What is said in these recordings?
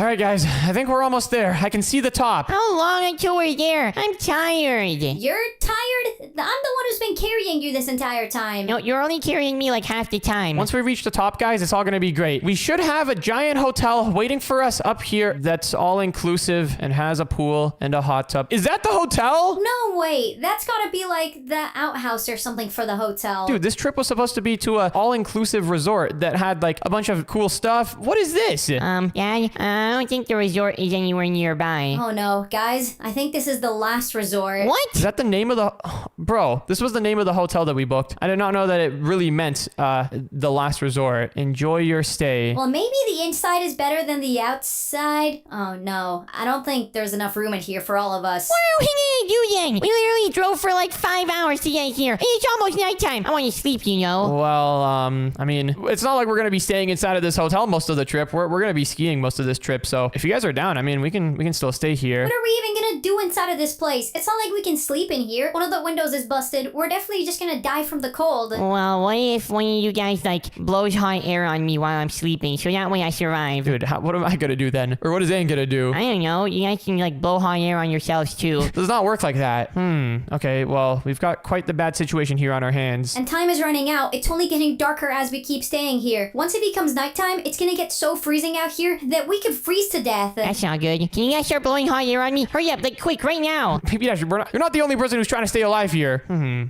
All right, guys. I think we're almost there. I can see the top. How long until we're there? I'm tired. You're tired? I'm the one who's been carrying you this entire time. No, you're only carrying me like half the time. Once we reach the top, guys, it's all going to be great. We should have a giant hotel waiting for us up here that's all inclusive and has a pool and a hot tub. Is that the hotel? No, wait. That's gotta be like the outhouse or something for the hotel. Dude, this trip was supposed to be to a all-inclusive resort that had like a bunch of cool stuff. What is this? Dad, I don't think the resort is anywhere nearby. Oh no, guys. I think this is the last resort. What? Is that the name of the... Bro, this was the name of the hotel that we booked. I did not know that it really meant the last resort. Enjoy your stay. Well, maybe the inside is better than the outside. Oh no, I don't think there's enough room in here for all of us. What are we gonna do then? We literally drove for like 5 hours to get here. It's almost nighttime. I want to sleep, you know. Well, I mean, it's not like we're going to be staying inside of this hotel most of the trip. We're going to be skiing most of this trip. So if you guys are down, I mean, we can still stay here. What are we even gonna do inside of this place? It's not like we can sleep in here. One of the windows is busted. We're definitely just gonna die from the cold. Well, what if one of you guys like blows hot air on me while I'm sleeping, so that way I survive? Dude, what am I going to do then? Or what is Aang going to do? I don't know. You guys can like blow hot air on yourselves too. Does not work like that. Okay, well, we've got quite the bad situation here on our hands. And time is running out. It's only getting darker as we keep staying here. Once it becomes nighttime, it's gonna get so freezing out here that we could freeze to death. That's not good. Can you guys start blowing hot air on me? Hurry up, like quick, right now. Maybe you're not the only person who's trying to stay alive here.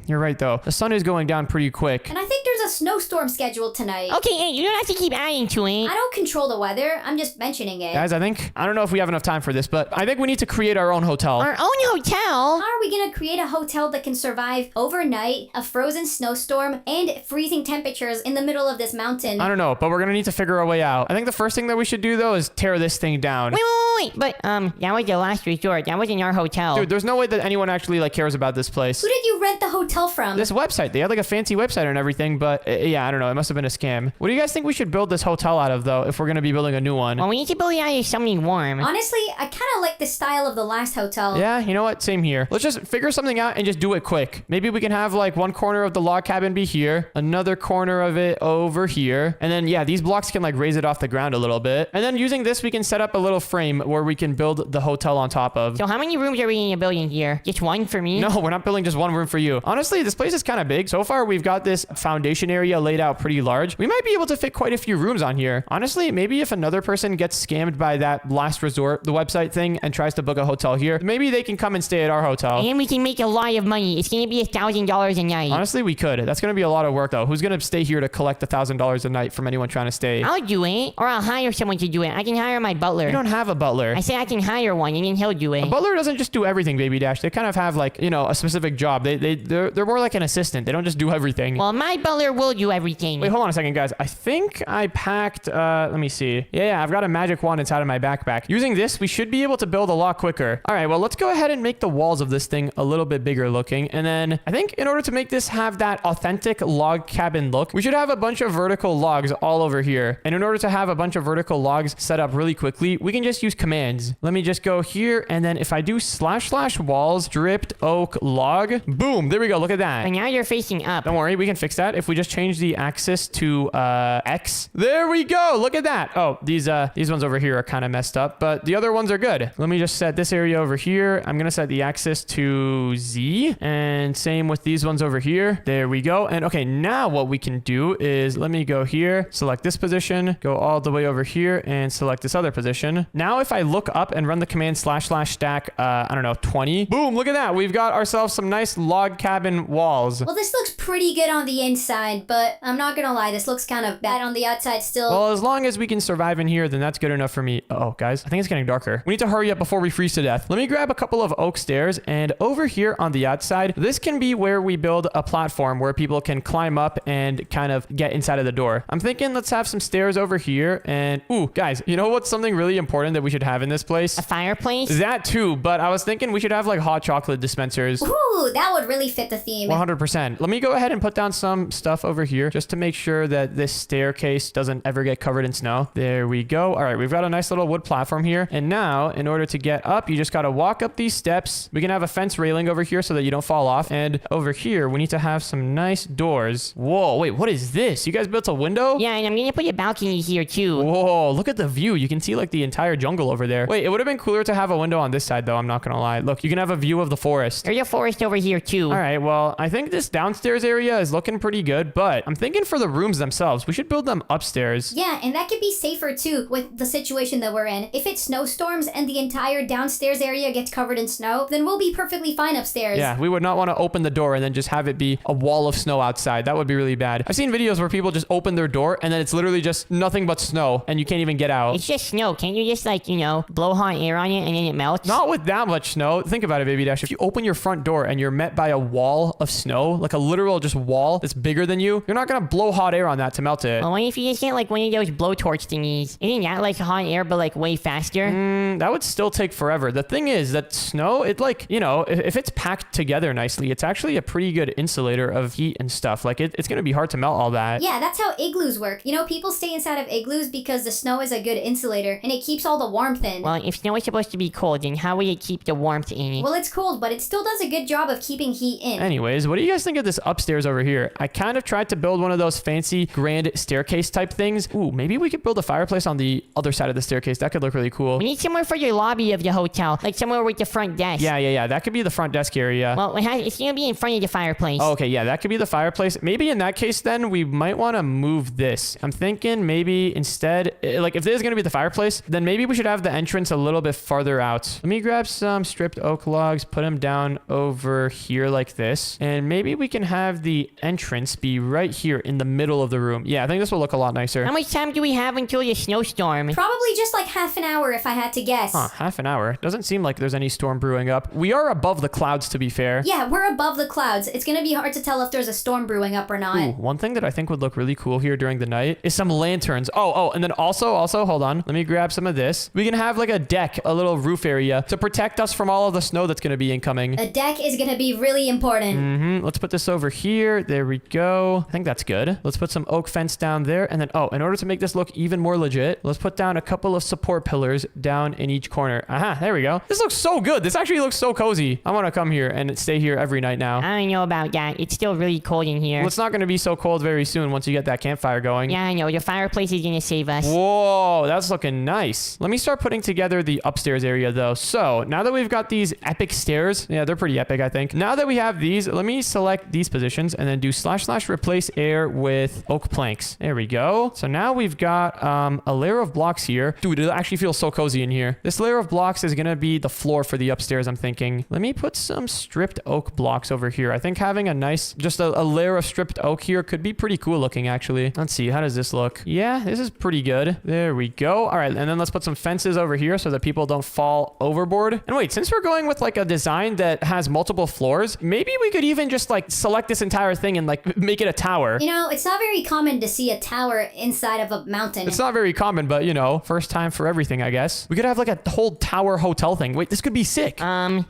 You're right, though. The sun is going down pretty quick. And I think there's a snowstorm scheduled tonight. Okay, hey, you don't have to keep adding to it. I don't control the weather. I'm just mentioning it. Guys, I don't know if we have enough time for this, but I think we need to create our own hotel. Our own hotel? How are we gonna create a hotel that can survive overnight, a frozen snowstorm, and freezing temperatures in the middle of this mountain? I don't know, but we're gonna need to figure a way out. I think the first thing that we should do, though, is tear this thing down. Wait. But, that was the last resort. That wasn't our hotel. Dude, there's no way that anyone actually, like, cares about this place. Who did you rent the hotel from? This website. They had, like, a fancy website and everything, but, yeah, I don't know. It must have been a scam. What do you guys think we should build this hotel out of, though, if we're gonna be building a new one? Well, we need to build it out of something warm. Honestly, I kind of like the style of the last hotel. Yeah, you know what? Same here. Let's just figure something out and just do it quick. Maybe we can have, like, one corner of the log cabin be here, another corner of it over here, and then, yeah, these blocks can, like, raise it off the ground a little bit. And then using this, we can set up a little frame where we can build the hotel on top of. So how many rooms are we in a building here? Just one for me? No, we're not building just one room for you. Honestly, this place is kind of big. So far, we've got this foundation area laid out pretty large. We might be able to fit quite a few rooms on here. Honestly, maybe if another person gets scammed by that last resort, the website thing, and tries to book a hotel here, maybe they can come and stay at our hotel. And we can make a lot of money. It's gonna be $1,000 a night. Honestly, we could. That's gonna be a lot of work, though. Who's gonna stay here to collect $1,000 a night from anyone trying to stay? I'll do it. Or I'll hire someone to do it. I can hire my butler. You don't have a butler. I say I can hire one and then he'll do it. A butler doesn't just do everything, Baby Dash. They kind of have, like, you know, a specific job. They're more like an assistant. They don't just do everything. Well, my butler will do everything. Wait, hold on a second, guys. I think I packed, let me see. Yeah, I've got a magic wand inside of my backpack. Using this, we should be able to build a lot quicker. All right, well, let's go ahead and make the walls of this thing a little bit bigger looking. And then I think in order to make this have that authentic log cabin look, we should have a bunch of vertical logs all over here. And in order to have a bunch of vertical logs set up really quickly, we can just use commands. Let me just go here. And then if I do //walls stripped oak log, boom, there we go. Look at that. And now you're facing up. Don't worry, we can fix that. If we just change the axis to X, there we go. Look at that. Oh, these ones over here are kind of messed up, but the other ones are good. Let me just set this area over here. I'm gonna set the axis to Z, and same with these ones over here. There we go. And okay, now what we can do is let me go here, select this position, go all the way over here, and select this other position. Now, if I look up and run the command //stack, I don't know, 20. Boom! Look at that. We've got ourselves some nice log cabin walls. Well, this looks pretty good on the inside, but I'm not gonna lie, this looks kind of bad on the outside still. Well, as long as we can survive in here, then that's good enough for me. Oh, guys, I think it's getting darker. We need to hurry up before we freeze to death. Let me grab a couple of oak stairs, and over here on the outside, this can be where we build a platform where people can climb up and kind of get inside of the door. I'm thinking let's have some stairs over here, and ooh, guys, you know what's something really important that we should have in this place? A fireplace? That too, but I was thinking we should have like hot chocolate dispensers. Ooh, that would really fit the theme. 100%. Let me go ahead and put down some stuff stuff over here just to make sure that this staircase doesn't ever get covered in snow. There we go. All right, we've got a nice little wood platform here. And now, in order to get up, you just got to walk up these steps. We can have a fence railing over here so that you don't fall off. And over here, we need to have some nice doors. Whoa, wait, what is this? You guys built a window? Yeah, and I'm gonna put a balcony here too. Whoa, look at the view. You can see like the entire jungle over there. Wait, it would have been cooler to have a window on this side though, I'm not gonna lie. Look, you can have a view of the forest. There's a forest over here too. All right, well, I think this downstairs area is looking pretty good, but I'm thinking for the rooms themselves, we should build them upstairs. Yeah, and that could be safer too with the situation that we're in. If it snowstorms and the entire downstairs area gets covered in snow, then we'll be perfectly fine upstairs. Yeah, we would not want to open the door and then just have it be a wall of snow outside. That would be really bad. I've seen videos where people just open their door and then it's literally just nothing but snow and you can't even get out. It's just snow. Can't you just like, blow hot air on it and then it melts? Not with that much snow. Think about it, Baby Dash. If you open your front door and you're met by a wall of snow, like a literal just wall that's bigger than you're not going to blow hot air on that to melt it. Well, what if you just get like one of those blowtorch thingies? Isn't that like hot air but like way faster? That would still take forever. The thing is that snow, it like, if it's packed together nicely, it's actually a pretty good insulator of heat and stuff. Like it's going to be hard to melt all that. Yeah, that's how igloos work. People stay inside of igloos because the snow is a good insulator and it keeps all the warmth in. Well, if snow is supposed to be cold, then how would it keep the warmth in it? Well, it's cold, but it still does a good job of keeping heat in. Anyways, what do you guys think of this upstairs over here? I kind of tried to build one of those fancy grand staircase type things. Ooh, maybe we could build a fireplace on the other side of the staircase. That could look really cool. We need somewhere for your lobby of the hotel, like somewhere with the front desk. Yeah. That could be the front desk area. Well, it's gonna be in front of the fireplace. Oh, okay, yeah, that could be the fireplace. Maybe in that case, then we might want to move this. I'm thinking maybe instead, like if this is going to be the fireplace, then maybe we should have the entrance a little bit farther out. Let me grab some stripped oak logs, put them down over here like this. And maybe we can have the entrance be right here in the middle of the room. Yeah, I think this will look a lot nicer. How much time do we have until the snowstorm? Probably just like half an hour if I had to guess. Huh, half an hour. Doesn't seem like there's any storm brewing up. We are above the clouds, to be fair. Yeah, we're above the clouds. It's gonna be hard to tell if there's a storm brewing up or not. Ooh, one thing that I think would look really cool here during the night is some lanterns. Oh, and then also, hold on. Let me grab some of this. We can have like a deck, a little roof area to protect us from all of the snow that's going to be incoming. A deck is gonna be really important. Let's put this over here. There we go. I think that's good. Let's put some oak fence down there. And then, in order to make this look even more legit, let's put down a couple of support pillars down in each corner. Aha, there we go. This looks so good. This actually looks so cozy. I want to come here and stay here every night now. I don't know about that. It's still really cold in here. Well, it's not going to be so cold very soon once you get that campfire going. Yeah, I know. The fireplace is gonna save us. Whoa, that's looking nice. Let me start putting together the upstairs area though. So now that we've got these epic stairs, yeah, they're pretty epic, I think. Now that we have these, let me select these positions and then do / replace air with oak planks. There we go. So now we've got a layer of blocks here. Dude, it actually feels so cozy in here. This layer of blocks is gonna be the floor for the upstairs, I'm thinking. Let me put some stripped oak blocks over here. I think having a nice, just a layer of stripped oak here could be pretty cool looking, actually. Let's see, how does this look? Yeah, this is pretty good. There we go. All right, and then let's put some fences over here so that people don't fall overboard. And wait, since we're going with like a design that has multiple floors, maybe we could even just like select this entire thing and like make it a tower. It's not very common to see a tower inside of a mountain. It's not very common, but first time for everything, I guess. We could have like a whole tower hotel thing. Wait, this could be sick.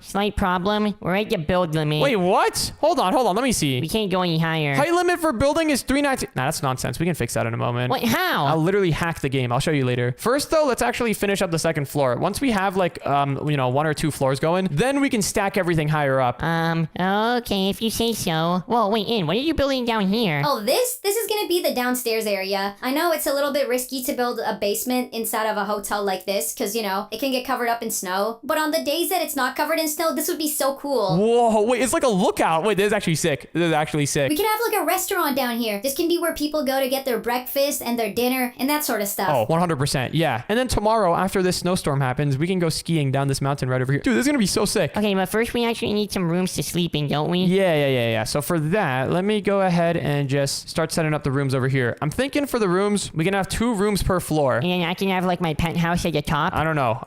Slight problem. We're at the build limit. Wait, what? Hold on. Let me see. We can't go any higher. Height limit for building is 390. Nah, that's nonsense. We can fix that in a moment. Wait, how? I'll literally hack the game. I'll show you later. First, though, let's actually finish up the second floor. Once we have like, 1 or 2 floors going, then we can stack everything higher up. Okay, if you say so. Whoa, wait, what are you building down here? Oh, this is gonna be the downstairs area. I know it's a little bit risky to build a basement inside of a hotel like this, because, it can get covered up in snow. But on the days that it's not covered in snow, this would be so cool. Whoa, wait, it's like a lookout. Wait, this is actually sick. This is actually sick. We could have like a restaurant down here. This can be where people go to get their breakfast and their dinner and that sort of stuff. Oh, 100%. Yeah. And then tomorrow, after this snowstorm happens, we can go skiing down this mountain right over here. Dude, this is going to be so sick. Okay, but first we actually need some rooms to sleep in, don't we? Yeah. So for that, let me go ahead and just start setting up the rooms over here. I'm thinking for the rooms, we can have 2 rooms per floor. And then I can have like my penthouse at the top. I don't know.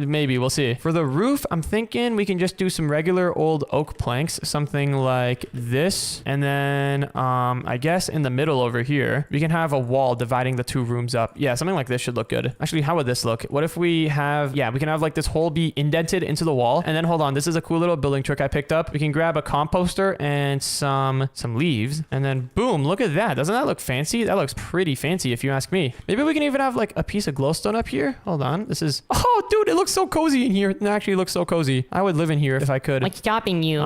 Maybe. We'll see. For the roof, I'm thinking we can just do some regular old oak planks, something like this. And then, I guess in the middle over here, we can have a wall dividing the 2 rooms up. Yeah, something like this should look good. Actually, how would this look? What if we have, we can have like this hole be indented into the wall. And then hold on, this is a cool little building trick I picked up. We can grab a composter and some leaves. And then boom, look at that. Doesn't that look fancy? That looks pretty fancy if you ask me. Maybe we can even have like a piece of glowstone up here. Hold on. This is, oh dude, it looks so cozy in here. It actually looks so cozy. I would live in here if I could. What's stopping you?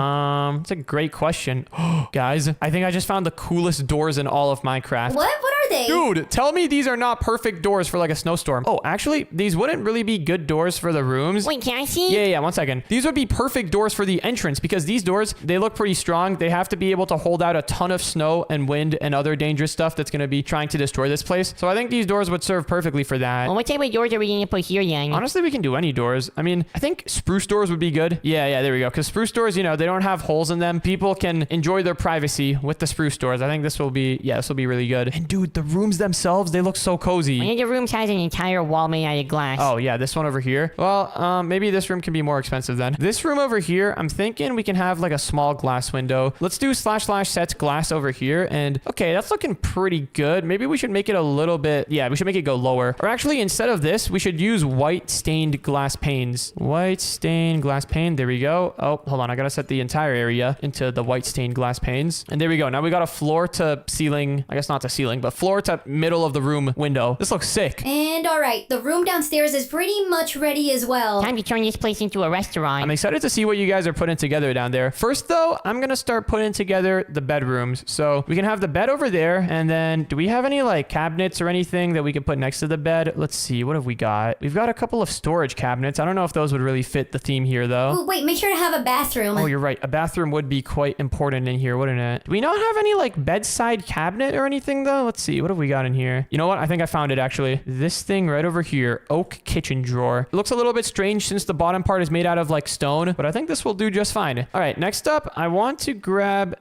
It's a great question. Guys, I think I just found the coolest doors in all of Minecraft. What are they? Dude, tell me these are not perfect doors for like a snowstorm. Oh, actually, these wouldn't really be good doors for the rooms. Wait, can I see? Yeah, 1 second. These would be perfect doors for the entrance because these doors, they look pretty strong. They have to be able to hold out a ton of snow and wind and other dangerous stuff that's going to be trying to destroy this place. So I think these doors would serve perfectly for that. Well, what type of doors are we going to put here, then? Honestly, we can do any doors. I mean, I think spruce doors would be good. Yeah, there we go. Because spruce doors, you know, they don't have holes in them. People can enjoy their privacy with the spruce doors. I think this will be really good. And dude, the rooms themselves, they look so cozy. One of the rooms has an entire wall made out of glass. Oh, yeah, this one over here. Well, maybe this room can be more expensive then. This room over here, I'm thinking we can have like a small glass window. Let's do / sets glass over here. And okay, that's looking pretty good. Maybe we should make it a little bit, yeah, we should make it go lower. Or actually, instead of this, we should use white stained glass panes. White stained glass pane. There we go. Oh, hold on. I gotta set the entire area into the white stained glass panes. And there we go. Now we got a floor to ceiling, I guess not to ceiling, but floor to middle of the room window. This looks sick. And all right, the room downstairs is pretty much ready as well. Time to turn this place into a restaurant. I'm excited to see what you guys are putting together down there. First, though, I'm going to start putting together the bedrooms. So we can have the bed over there. And then do we have any like cabinets or anything that we can put next to the bed? Let's see. What have we got? We've got a couple of storage cabinets. I don't know if those would really fit the theme here, though. Ooh, wait, make sure to have a bathroom. Oh, you're right. A bathroom would be quite important in here, wouldn't it? Do we not have any like bedside cabinet or anything, though? Let's see. What have we got in here? You know what? I think I found it, actually. This thing right over here. Oak kitchen drawer. It looks a little bit strange since the bottom part is made out of like stone, but I think this will do just fine. All right, next up, I want to grab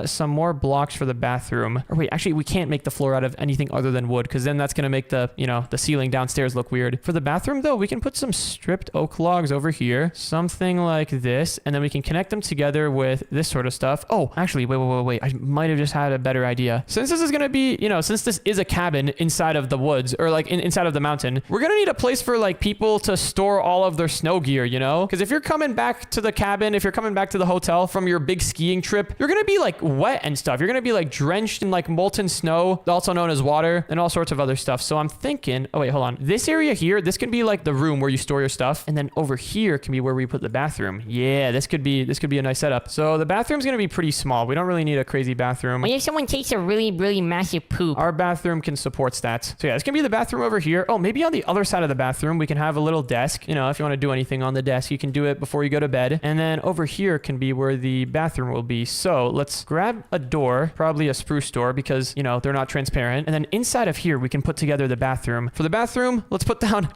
some more blocks for the bathroom. Or wait, actually, we can't make the floor out of anything other than wood because then that's going to make the, you know, the ceiling downstairs look weird. For the bathroom, though, we can put some stripped oak logs over here. Something like this, and then we can connect them together with this sort of stuff. Oh, actually, wait. I might have just had a better idea. Since this is going to be, you know, since this is a cabin inside of the woods or like inside of the mountain, we're going to need a place for like people to store all of their snow gear, you know? Because if you're coming back to the cabin, if you're coming back to the hotel from your big skiing trip, you're going to be like wet and stuff. You're going to be like drenched in like molten snow, also known as water, and all sorts of other stuff. So I'm thinking, oh wait, hold on. This area here, this can be like the room where you store your stuff. And then over here can be where we put the bathroom. Yeah, this could be a nice setup. So the bathroom's going to be pretty small. We don't really need a crazy bathroom. What if someone takes a really, really massive poop? Our bathroom can support that. So yeah, this can be the bathroom over here. Oh, maybe on the other side of the bathroom, we can have a little desk. You know, if you want to do anything on the desk, you can do it before you go to bed. And then over here can be where the bathroom will be. So let's grab a door, probably a spruce door because, you know, they're not transparent. And then inside of here, we can put together the bathroom. For the bathroom, let's put down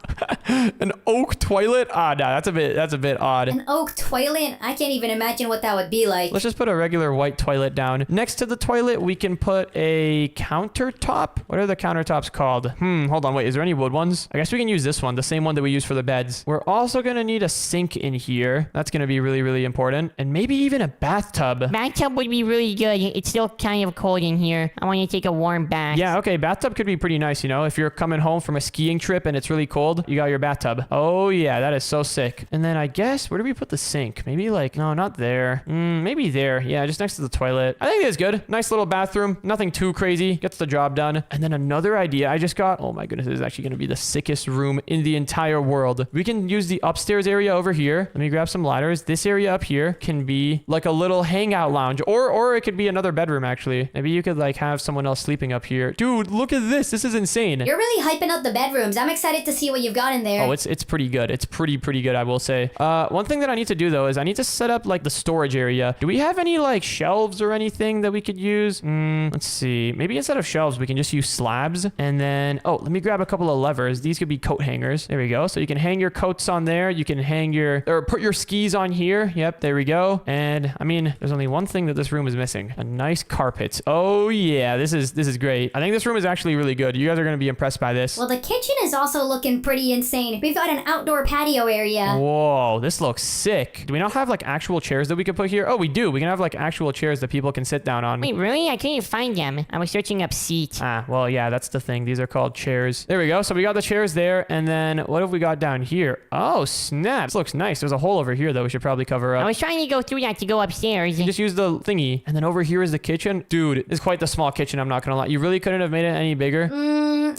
an oak toilet. Ah, nah, that's a bit odd. An oak toilet? I can't even imagine what that would be like. Let's just put a regular white toilet down. Next to the toilet, we can put a countertop. What are the countertops called? Hold on. Wait, is there any wood ones? I guess we can use this one, the same one that we use for the beds. We're also going to need a sink in here. That's going to be really, really important. And maybe even a bathtub. Bathtub would be really good. It's still kind of cold in here. I want to take a warm bath. Yeah, okay. Bathtub could be pretty nice, you know? If you're coming home from a skiing trip and it's really cold, you got your bathtub. Oh, yeah. That is so sick. And then I guess, where do we put the sink? Maybe like, no, not there. Maybe there. Yeah, just next to the toilet. I think that's good. Nice little bathroom. Nothing too crazy. Gets the job done. And then another idea I just got. Oh my goodness, this is actually going to be the sickest room in the entire world. We can use the upstairs area over here. Let me grab some ladders. This area up here can be like a little hangout lounge, or it could be another bedroom, actually. Maybe you could like have someone else sleeping up here. Dude, look at this. This is insane. You're really hyping up the bedrooms. I'm excited to see what you've got in there. Oh, it's pretty good. It's pretty good, I will say. One thing that I need to do, though, is I need to set up like the storage area. Do we have any like shelves or anything that we could use? Let's see. Maybe instead of shelves, we can just use slabs. And then, oh, let me grab a couple of levers. These could be coat hangers. There we go. So you can hang your coats on there. You can put your skis on here. Yep, there we go. And I mean, there's only one thing that this room is missing. A nice carpet. Oh yeah, this is great. I think this room is actually really good. You guys are going to be impressed by this. Well, the kitchen is also looking pretty insane. We've got an outdoor patio area. Whoa, this looks sick. Do we not have like actual chairs that we could put here? Oh, we do. We can have like actual chairs that people can sit down on. Wait, really? I couldn't find them. I was searching up seats. seat. Ah, well, yeah, that's the thing. These are called chairs. There we go. So we got the chairs there. And then what have we got down here? Oh, snap. This looks nice. There's a hole over here that we should probably cover I up. was trying to go through that to go upstairs. Just use the thingy. And then over here is the kitchen. Dude, it's quite the small kitchen. I'm not going to lie. You really couldn't have made it any bigger?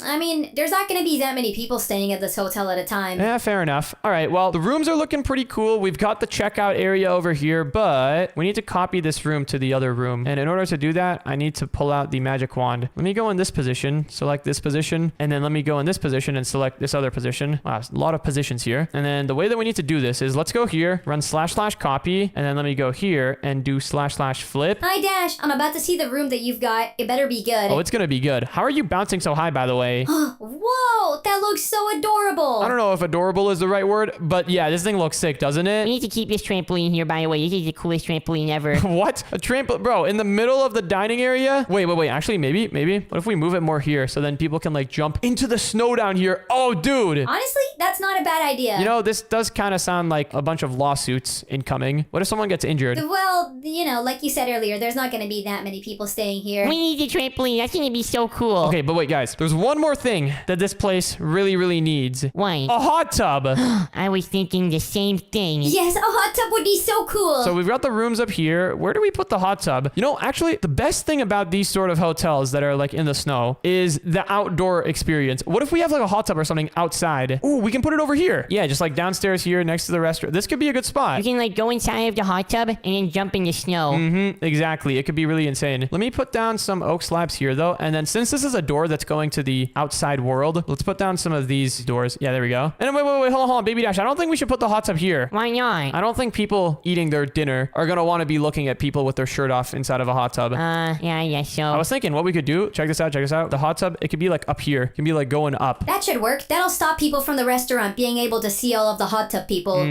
I mean, there's not gonna be that many people staying at this hotel at a time. Yeah, fair enough. All right, well, the rooms are looking pretty cool. We've got the checkout area over here, but we need to copy this room to the other room. And in order to do that, I need to pull out the magic wand. Let me go in this position, select this position, and then let me go in this position and select this other position. Wow, a lot of positions here. And then the way that we need to do this is let's go here, run / copy, and then let me go here and do / flip. Hi, Dash. I'm about to see the room that you've got. It better be good. Oh, it's gonna be good. How are you bouncing so high, by the way? Whoa, that looks so adorable. I don't know if adorable is the right word, but yeah, this thing looks sick, doesn't We it? need to keep this trampoline here, by the way. This is the coolest trampoline ever. What? A trampoline? Bro, in the middle of the dining area? Wait. Actually, maybe. What if we move it more here so then people can like jump into the snow down here? Oh, dude. Honestly, that's not a bad idea. You know, this does kind of sound like a bunch of lawsuits incoming. What if someone gets injured? Well, like you said earlier, there's not gonna be that many people staying here. We need the trampoline. That's gonna be so cool. Okay, but wait, guys. There's one more thing that this place really needs. What? A hot tub. I was thinking the same thing. Yes, a hot tub would be so cool. So we've got the rooms up here. Where do we put the hot tub? You know, actually, the best thing about these sort of hotels that are like in the snow is the outdoor experience. What if we have like a hot tub or something outside? Ooh, we can put it over here. Yeah, just like downstairs here next to the restaurant. This could be a good spot. You can like go inside of the hot tub and then jump in the snow. Exactly. It could be really insane. Let me put down some oak slabs here though. And then since this is a door that's going to the outside world, let's put down some of these doors. Yeah, there we go. And wait, hold on, Baby Dash. I don't think we should put the hot tub here. Why not? I don't think people eating their dinner are going to want to be looking at people with their shirt off inside of a hot tub. Yeah, I guess so. I was thinking what we could do. Check this out. The hot tub, it could be like up here. It can be like going up. That should work. That'll stop people from the restaurant being able to see all of the hot tub people.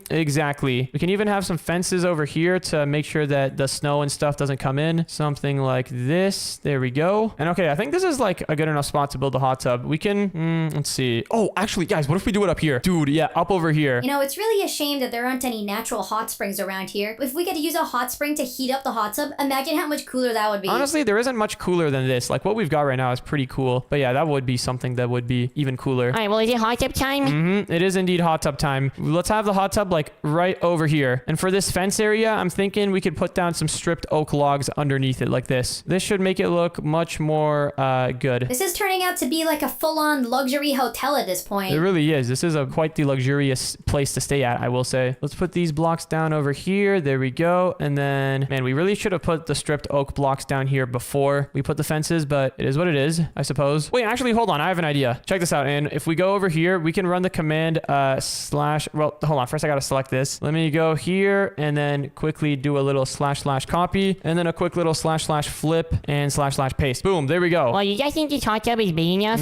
Exactly. We can even have some fences over here to make sure that the snow and stuff doesn't come in. Something like this. There we go. And okay, I think this is like a good enough spot to build a hot tub. We can, let's see. Oh, actually, guys, what if we do it up here? Dude, yeah, up over here. You know, it's really a shame that there aren't any natural hot springs around here. If we could use a hot spring to heat up the hot tub, imagine how much cooler that would be. Honestly, there isn't much cooler than this. Like what we've got right now is pretty cool. But yeah, that would be something that would be even cooler. All right, well, is it hot tub time? It is indeed hot tub time. Let's have the hot tub like right over here. And for this fence area, I'm thinking we could put down some stripped oak logs underneath it like this. This should make it look much more good. This is turning out to be like a full-on luxury hotel at this point. It really is. This is quite the luxurious place to stay at, I will say. Let's put these blocks down over here. There we go. And then, man, we really should have put the stripped oak blocks down here before we put the fences, but it is what it is, I suppose. Wait, actually, hold on. I have an idea. Check this out. And if we go over here, we can run the command well, hold on. First, I got to select this. Let me go here and then quickly do a little / copy and then a quick little / flip and / paste. Boom. There we go. Well, you guys think this hot tub is big enough?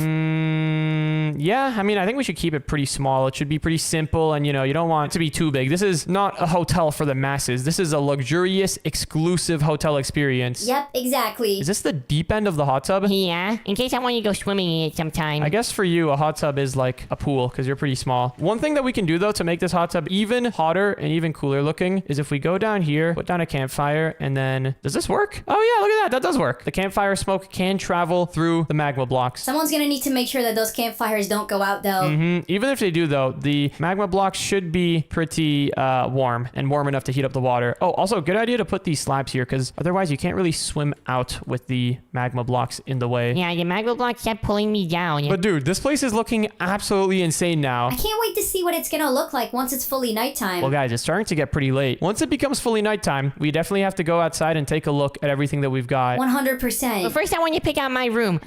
Yeah, I mean, I think we should keep it pretty small. It should be pretty simple and, you know, you don't want it to be too big. This is not a hotel for the masses. This is a luxurious, exclusive hotel experience. Yep, exactly. Is this the deep end of the hot tub? Yeah, in case I want to go swimming in it sometime. I guess for you, a hot tub is like a pool because you're pretty small. One thing that we can do, though, to make this hot tub even hotter and even cooler looking is if we go down here, put down a campfire, and then... Does this work? Oh, yeah, look at that. That does work. The campfire smoke can travel through the magma blocks. Someone's gonna need to make sure that those campfires don't go out, though. Even if they do, though, the magma blocks should be pretty warm and warm enough to heat up the water. Oh, also, good idea to put these slabs here because otherwise you can't really swim out with the magma blocks in the way. Yeah, the magma block kept pulling me down. But dude, this place is looking absolutely insane now. I can't wait to see what it's gonna look like once it's fully nighttime. Well, guys, it's starting to get pretty late. Once it becomes fully nighttime, we definitely have to go outside and take a look at everything that we've got. 100%. But first, I want you to pick out my room.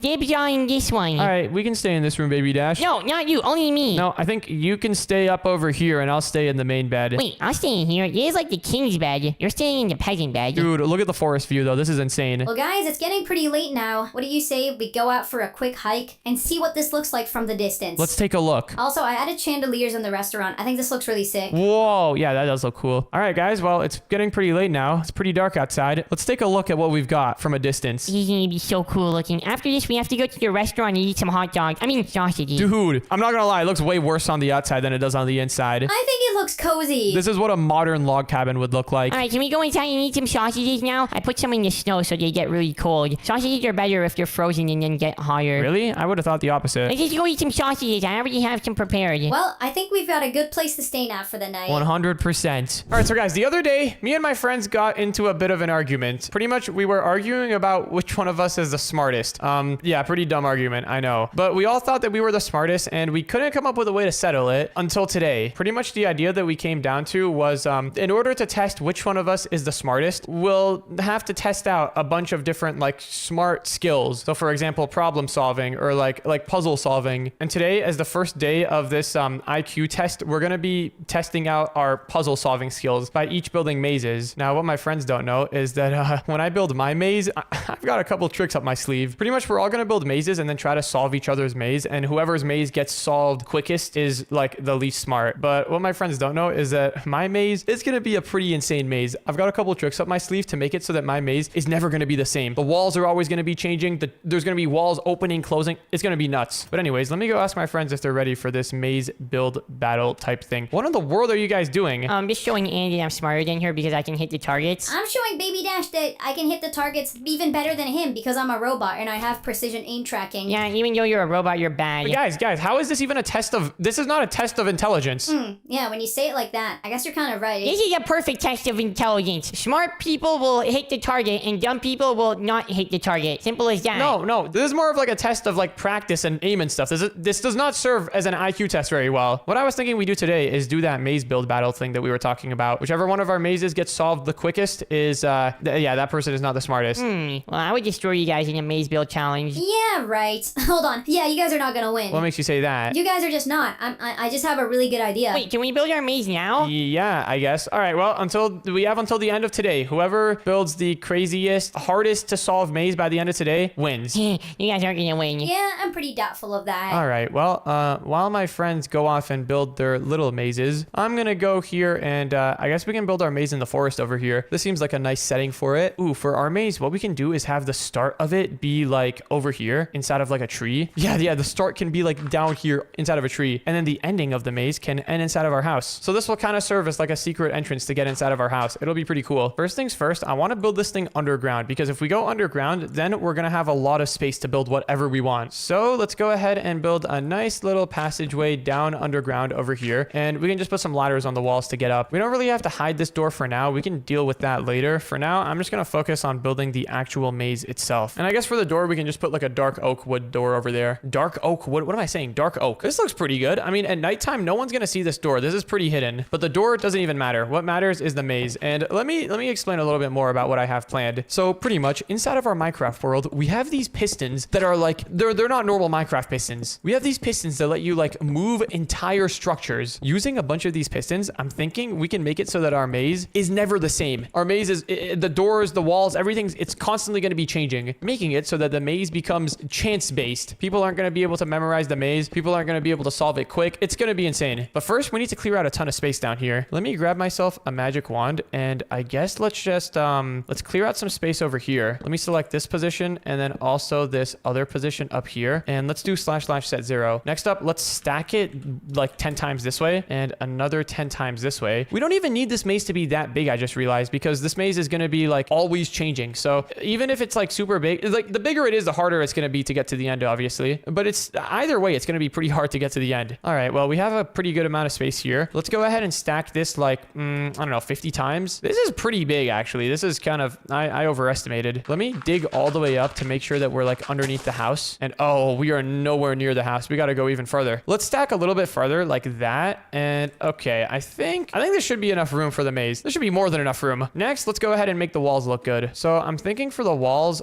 Dibs on this one. All right, we can stay in this room, Baby Dash. No, not you. Only me. No, I think you can stay up over here and I'll stay in the main bed. Wait, I'll stay in here. This is like the king's bed. You're staying in the peasant bed. Dude, look at the forest view, though. This is insane. Well, guys, it's getting pretty late now. What do you say we go out for a quick hike and see what this looks like from the distance? distance. Let's take a look. Also, I added chandeliers in the restaurant. I think this looks really sick. Whoa, yeah, that does look cool. All right, guys, well, it's getting pretty late now. It's pretty dark outside. Let's take a look at what we've got from a distance. This is gonna be so cool looking. After this, we have to go to the restaurant and eat some hot dogs. I mean, sausages. Dude, I'm not gonna lie, it looks way worse on the outside than it does on the inside. I think it looks cozy. This is what a modern log cabin would look like. All right, can we go inside and eat some sausages now? I put some in the snow so they get really cold. Sausages are better if they're frozen and then get hotter. Really? I would have thought the opposite. Let's just go eat some sausages. I already have some prepared. Well, I think we've got a good place to stay now for the night. 100%. All right, so guys, the other day, me and my friends got into a bit of an argument. Pretty much, we were arguing about which one of us is the smartest. Yeah, pretty dumb argument, I know. But we all thought that we were the smartest, and we couldn't come up with a way to settle it until today. Pretty much the idea that we came down to was, in order to test which one of us is the smartest, we'll have to test out a bunch of different, like, smart skills. So, for example, problem solving or, like puzzle solving. And today, as the first day of this IQ test, we're going to be testing out our puzzle solving skills by each building mazes. Now, what my friends don't know is that when I build my maze, I've got a couple tricks up my sleeve. Pretty much, we're all going to build mazes and then try to solve each other's maze. And whoever's maze gets solved quickest is, like, the least smart. But what my friends don't know is that my maze is going to be a pretty insane maze. I've got a couple tricks up my sleeve to make it so that my maze is never going to be the same. The walls are always going to be changing. There's going to be walls opening, closing. It's going to be nuts. But anyways, let me go ask my friends if they're ready for this maze build battle type thing. What in the world are you guys doing? Just showing Andy I'm smarter than her because I can hit the targets. I'm showing Baby Dash that I can hit the targets even better than him because I'm a robot and I have precision aim tracking. Yeah, even though you're a robot, you're bad. But guys, how is this even a test of... This is not a test of intelligence. Yeah, when you say it like that, I guess you're kind of right. This is a perfect test of intelligence. Smart people will hit the target and dumb people will not hit the target. Simple as that. No. This is more of like a test of like practice and aim and stuff. This does not serve as an IQ test very well. What I was thinking we do today is do that maze build battle thing that we were talking about. Whichever one of our mazes gets solved the quickest is, yeah, that person is not the smartest. Well, I would destroy you guys in a maze build challenge. Yeah, right. Hold on. Yeah, you guys are not gonna win. What makes you say that? You guys are just not. I just have a really good idea. Wait, can we build our maze now? Yeah, I guess. All right, well, we have until the end of today. Whoever builds the craziest, hardest to solve maze by the end of today wins. You guys aren't gonna win. Yeah, I'm pretty doubtful of that. All right, well, while my friends go off and build their little mazes, I'm gonna go here and I guess we can build our maze in the forest over here. This seems like a nice setting for it. Ooh, for our maze, what we can do is have the start of it be like over here inside of like a tree. Yeah, the start can be like down here inside of a tree. And then the ending of the maze can end inside of our house. So this will kind of serve as like a secret entrance to get inside of our house. It'll be pretty cool. First things first, I want to build this thing underground because if we go underground, then we're going to have a lot of space to build whatever we want. So let's go ahead and build a nice little passageway down underground over here. And we can just put some ladders on the walls to get up. We don't really have to hide this door for now. We can deal with that later. For now, I'm just going to focus on building the actual maze itself. And I guess for the door, we can just put like a dark oak wood door over there. Dark oak wood. What am I saying? Dark oak. This looks pretty good. I mean, at nighttime, no one's going to see this door. This is pretty hidden, but the door doesn't even matter. What matters is the maze. And let me explain a little bit more about what I have planned. So pretty much inside of our Minecraft world, we have these pistons that are like, they're not normal Minecraft pistons. We have these pistons that let you like move entire structures. Using a bunch of these pistons, I'm thinking we can make it so that our maze is never the same. Our maze is, the doors, the walls, everything's, it's constantly going to be changing, making it so that the maze becomes chance-based. People aren't going to be able to memorize the maze. People aren't going to be able to solve it quick. It's going to be insane. But first, we need to clear out a ton of space down here. Let me grab myself a magic wand, and I guess let's just, let's clear out some space over here. Let me select this position, and then also this other position up here, and let's do // set 0. Next up, let's stack it like 10 times this way, and another 10 times this way. We don't even need this maze to be that big, I just realized, because this maze is going to be like always changing. So even if it's like super big, like the bigger it is, the harder it's going to be to get to the end, obviously. But it's either way, it's going to be pretty hard to get to the end. All right, well, we have a pretty good amount of space here. Let's go ahead and stack this like, I don't know, 50 times. This is pretty big, actually. This is kind of, I overestimated. Let me dig all the way up to make sure that we're like underneath the house. And oh, we are nowhere near the house. We got to go even further. Let's stack a little bit further like that. And okay, I think there should be enough room for the maze. There should be more than enough room. Next, let's go ahead and make the walls look good. So I'm thinking for the walls,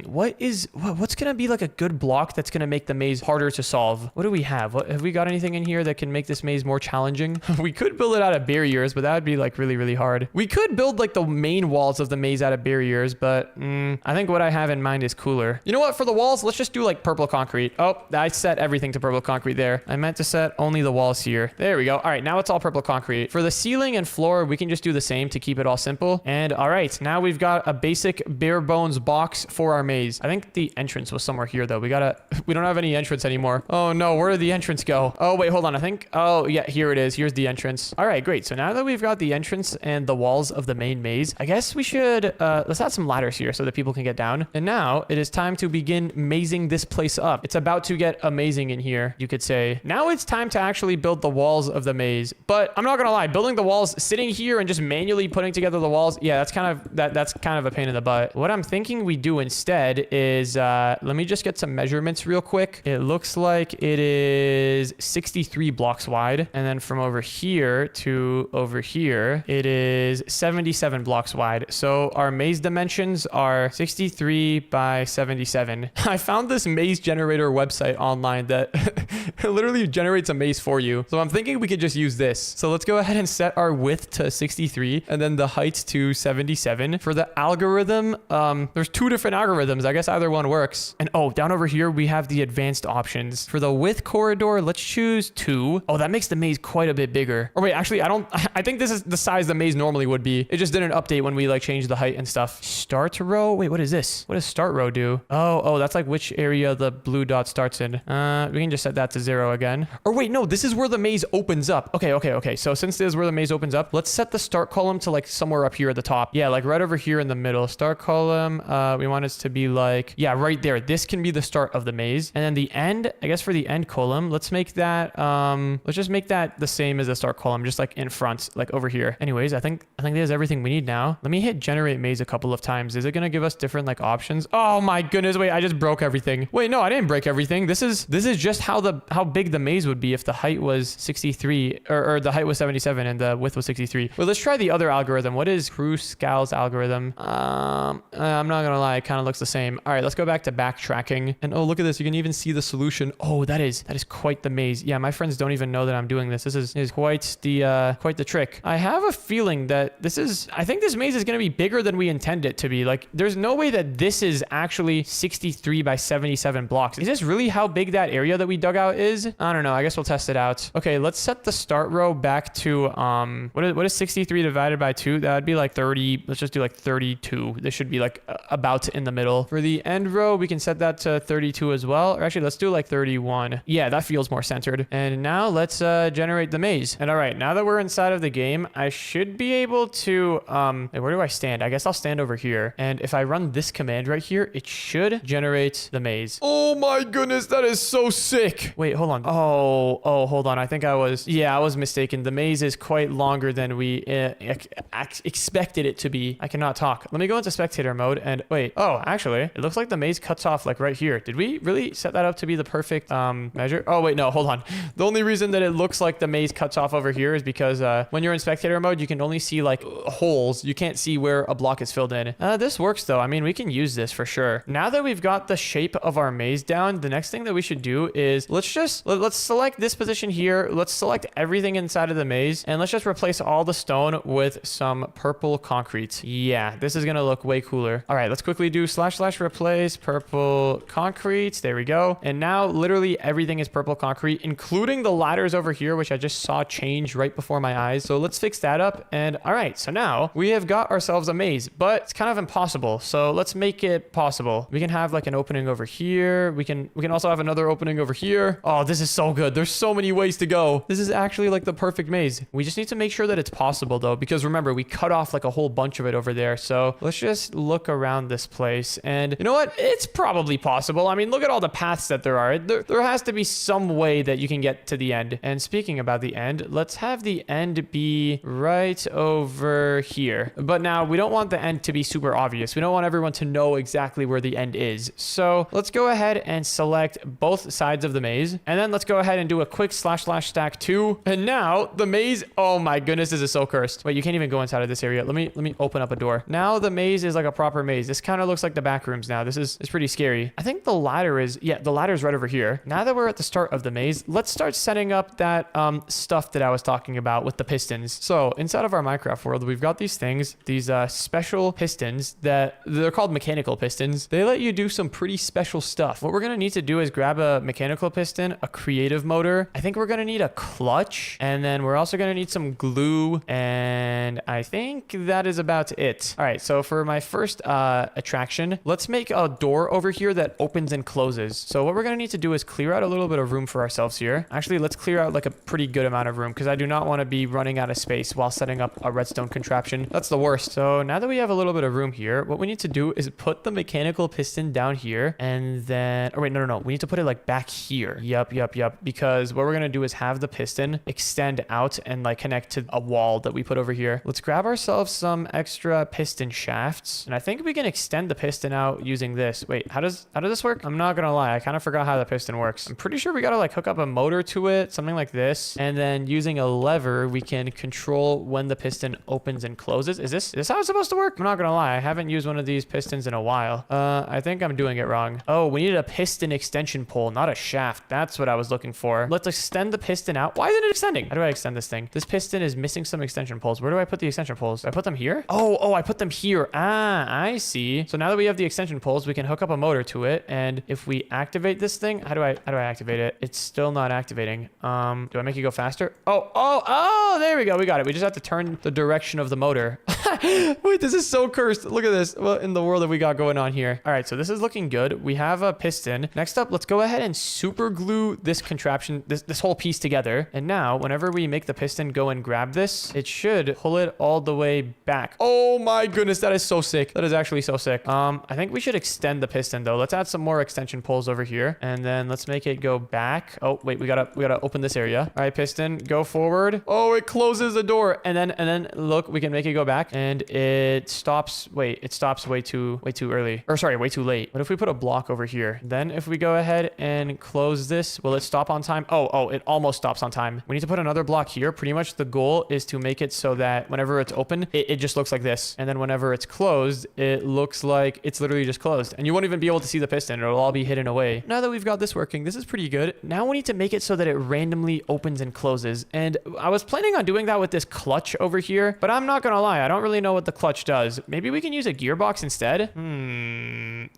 what's going to be like a good block that's going to make the maze harder to solve? What do we have? Have we got anything in here that can make this maze more challenging? We could build it out of barriers, but that would be like really, really hard. We could build like the main walls of the maze out of barriers, but I think what I have in mind is cooler. You know what? For the walls, let's just do like purple concrete. Oh, I set everything everything to purple concrete there. I meant to set only the walls here. There we go. All right, now it's all purple concrete. For the ceiling and floor, we can just do the same to keep it all simple. And all right, now we've got a basic bare bones box for our maze. I think the entrance was somewhere here though. We don't have any entrance anymore. Oh no, where did the entrance go? Oh wait, hold on. I think, oh yeah, here it is. Here's the entrance. All right, great. So now that we've got the entrance and the walls of the main maze, I guess we should, let's add some ladders here so that people can get down. And now it is time to begin mazing this place up. It's about to get amazing in here, you could say. Now it's time to actually build the walls of the maze. But I'm not gonna lie, building the walls, sitting here and just manually putting together the walls, yeah, that's kind of a pain in the butt. What I'm thinking we do instead is, let me just get some measurements real quick. It looks like it is 63 blocks wide. And then from over here to over here, it is 77 blocks wide. So our maze dimensions are 63 by 77. I found this maze generator website online that literally generates a maze for you. So I'm thinking we could just use this. So let's go ahead and set our width to 63 and then the height to 77. For the algorithm, there's two different algorithms. I guess either one works. And oh, down over here, we have the advanced options. For the width corridor, let's choose 2. Oh, that makes the maze quite a bit bigger. Or wait, actually, I think this is the size the maze normally would be. It just didn't update when we like changed the height and stuff. Start row? Wait, what is this? What does start row do? Oh, that's like which area the blue dot starts in. We can just set that to 0 again. Or wait, no, this is where the maze opens up. Okay. So since this is where the maze opens up, let's set the start column to like somewhere up here at the top. Yeah, like right over here in the middle. Start column, we want it to be like, yeah, right there. This can be the start of the maze. And then the end, I guess for the end column, let's make that, let's just make that the same as the start column, just like in front, like over here. Anyways, I think there's everything we need now. Let me hit generate maze a couple of times. Is it going to give us different like options? Oh my goodness. Wait, I just broke everything. Wait, no, I didn't break everything. This is just how big the maze would be if the height was 63 or the height was 77 and the width was 63. Well, let's try the other algorithm. What is Kruskal's algorithm? I'm not gonna lie, it kind of looks the same. All right, let's go back to backtracking. And oh, look at this. You can even see the solution. Oh, that is quite the maze. Yeah, my friends don't even know that I'm doing this. This is quite the trick. I have a feeling that I think this maze is gonna be bigger than we intend it to be. Like, there's no way that this is actually 63 by 77 blocks. Is this really how big that area that we dug out is? I don't know. I guess we'll test it out. Okay, let's set the start row back to, what is 63 divided by 2? That would be like 30. Let's just do like 32. This should be like about in the middle. For the end row, we can set that to 32 as well. Or actually, let's do like 31. Yeah, that feels more centered. And now let's generate the maze. And all right, now that we're inside of the game, I should be able to, where do I stand? I guess I'll stand over here. And if I run this command right here, it should generate the maze. Oh my goodness, that is so sick. Wait, hold on. Oh, hold on. I think I was mistaken. The maze is quite longer than we expected it to be. I cannot talk. Let me go into spectator mode and wait. Oh, actually, it looks like the maze cuts off like right here. Did we really set that up to be the perfect measure? Oh, wait, no, hold on. The only reason that it looks like the maze cuts off over here is because when you're in spectator mode, you can only see like holes. You can't see where a block is filled in. This works though. I mean, we can use this for sure. Now that we've got the shape of our maze down, the next thing that we should do is let's select this position here. Let's select everything inside of the maze and let's just replace all the stone with some purple concrete. Yeah, this is gonna look way cooler. All right, let's quickly do / replace purple concrete. There we go. And now literally everything is purple concrete, including the ladders over here, which I just saw change right before my eyes. So let's fix that up. And all right, so now we have got ourselves a maze, but it's kind of impossible. So let's make it possible. We can have like an opening over here. We can also have another opening over here. Oh, this is so good. There's so many ways to go. This is actually like the perfect maze. We just need to make sure that it's possible though, because remember, we cut off like a whole bunch of it over there. So let's just look around this place. And you know what? It's probably possible. I mean, look at all the paths that there are. There has to be some way that you can get to the end. And speaking about the end, let's have the end be right over here. But now we don't want the end to be super obvious. We don't want everyone to know exactly where the end is. So let's go ahead and select both sides of the maze. And then let's go ahead and do a quick / stack 2. And now the maze, oh my goodness, this is so cursed. Wait, you can't even go inside of this area. Let me open up a door. Now the maze is like a proper maze. This kind of looks like the back rooms now. This is pretty scary. I think the ladder is right over here. Now that we're at the start of the maze, let's start setting up that stuff that I was talking about with the pistons. So inside of our Minecraft world, we've got these things, these special pistons that they're called mechanical pistons. They let you do some pretty special stuff. What we're going to need to do is grab a mechanical piston, a creative motor. I think we're going to need a clutch, and then we're also going to need some glue, and I think that is about it. All right, so for my first attraction, let's make a door over here that opens and closes. So what we're going to need to do is clear out a little bit of room for ourselves here. Actually, let's clear out like a pretty good amount of room because I do not want to be running out of space while setting up a redstone contraption. That's the worst. So now that we have a little bit of room here, what we need to do is put the mechanical piston down here, and then, oh wait, no. We need to put it like back here. Yep. Because what we're going to do is have the piston extend out and like connect to a wall that we put over here. Let's grab ourselves some extra piston shafts, and I think we can extend the piston out using this. Wait, how does this work? I'm not gonna lie, I kind of forgot how the piston works. I'm pretty sure we gotta like hook up a motor to it, something like this, and then using a lever we can control when the piston opens and closes. Is this how it's supposed to work? I'm not gonna lie, I haven't used one of these pistons in a while. I think I'm doing it wrong. Oh, we needed a piston extension pole, not a shaft. That's what I was looking for. Let's extend the piston out. Why isn't it extending? How do I extend this thing? This piston is missing some extension poles. Where do I put the extension poles? Do I put them here? Oh, I put them here. Ah, I see. So now that we have the extension poles, we can hook up a motor to it, and if we activate this thing, how do I activate it? It's still not activating. Do I make it go faster? Oh, there we go. We got it. We just have to turn the direction of the motor. Wait, this is so cursed. Look at this. What in the world have we got going on here? All right, so this is looking good. We have a piston. Next up, let's go ahead and super glue this contraption, this whole piece together. And now, whenever we make the piston go and grab this, it should pull it all the way back. Oh my goodness, that is so sick. That is actually so sick. I think we should extend the piston though. Let's add some more extension poles over here, and then let's make it go back. Oh wait, we gotta open this area. All right, piston, go forward. Oh, it closes the door, and then look, we can make it go back, and it stops. Wait, it stops way too early, or sorry, way too late. What if we put a block over here? Then if we go ahead and close this, will it stop on time? Oh, it almost stops on time. We need to put another block here. Pretty much the goal is to make it so that whenever it's open, it just looks like this, and then whenever it's closed, it looks like it's literally just closed, and you won't even be able to see the piston. It'll all be hidden away. Now that we've got this working, this is pretty good. Now we need to make it so that it randomly opens and closes, and I was planning on doing that with this clutch over here, but I'm not gonna lie, I don't really know what the clutch does. Maybe we can use a gearbox instead.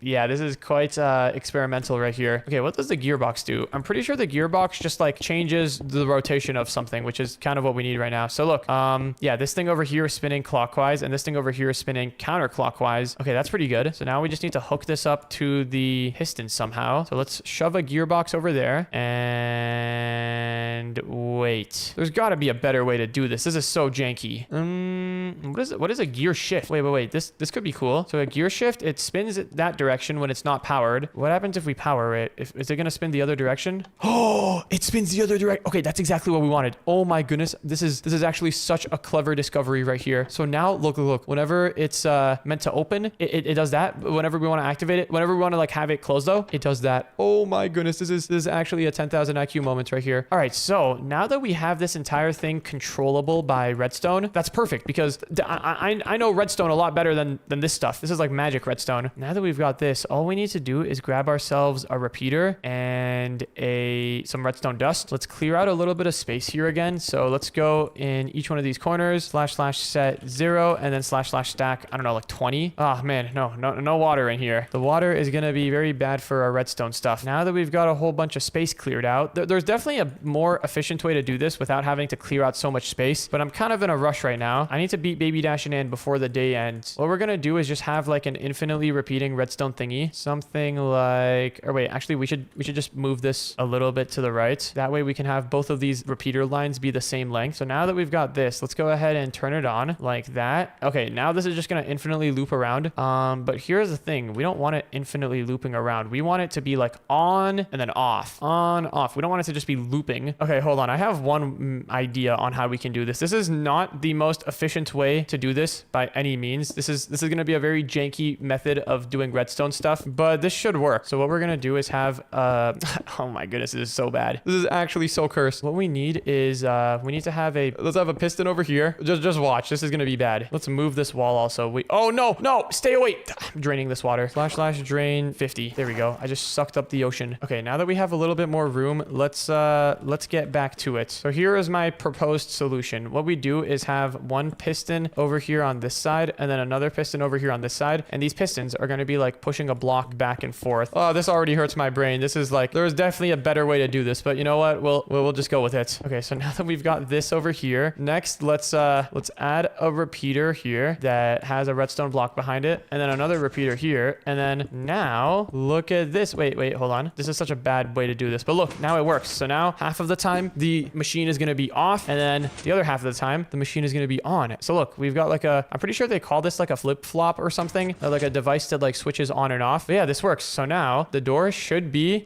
Yeah, this is quite experimental right here. Okay, what does the gearbox do? I'm pretty sure the gearbox just like changes the rotation of something, which is kind of what we need right now. So look, yeah, this thing over here is spinning clockwise, and this thing over here is spinning counterclockwise. Okay, that's pretty good. So now we just need to hook this up to the piston somehow. So let's shove a gearbox over there, and wait. There's got to be a better way to do this. This is so janky. What is a gear shift? Wait. This could be cool. So a gear shift, it spins it that direction when it's not powered. What happens if we power it? Is it going to spin the other direction? Oh, it spins the other direction. Okay, that's exactly what we wanted. Oh my goodness. This is actually such a clever discovery right here. So now look. Whenever it's meant to open, it does that. Whenever we want to activate it, whenever we want to like have it closed though, it does that. Oh my goodness. This is actually a 10,000 IQ moment right here. All right. So now that we have this entire thing controllable by redstone, that's perfect because I know redstone a lot better than this stuff. This is like magic redstone. Now that we've got this, all we need to do is grab ourselves a repeater and some redstone dust. Let's clear out a little bit of space here again. So let's go in each one of these corners, / set 0, and then / stack, I don't know, like 20. Oh man, no water in here. The water is going to be very bad for our redstone stuff. Now that we've got a whole bunch of space cleared out, there's definitely a more efficient way to do this without having to clear out so much space, but I'm kind of in a rush right now. I need to beat Baby Dash and Ann before the day ends. What we're going to do is just have like an infinitely repeating redstone thingy. Something like, or wait, actually we should just move this a little bit to the right. That way we can have both of these repeater lines be the same length. So now that we've got this, let's go ahead and turn it on like that. Okay, now this is just going to infinitely loop around. But here's the thing. We don't want it infinitely looping around. We want it to be like on and then off. On, off. We don't want it to just be looping. Okay, hold on. I have one idea on how we can do this. This is not the most efficient way to do this by any means. This is going to be a very janky method of doing redstone stuff, but this should work. So what we're going to do is have, oh my goodness, this is so bad. This is actually so cursed. What we need is, we need to have let's have a piston over here. Just watch. This is going to be bad. Let's move this wall also. Oh no, stay away. I'm draining this water. / drain 50. There we go. I just sucked up the ocean. Okay, now that we have a little bit more room, let's get back to it. So here is my proposed solution. What we do is have one piston over here on this side, and then another piston over here on this side. And these pistons are going to be like pushing a block back and forth. Oh, this already hurts my brain. This is like, there's definitely a better way to do this, but you know what? We'll just go with it. Okay, so now that we've got this over here, next let's add a repeater here that has a redstone block behind it, and then another repeater here. And then now look at this. Wait, hold on. This is such a bad way to do this, but look, now it works. So now half of the time the machine is going to be off, and then the other half of the time the machine is going to be on. So look, we've got like I'm pretty sure they call this like a flip flop or something, or like a device that like switches on and off. But yeah, this works. So now the door should be,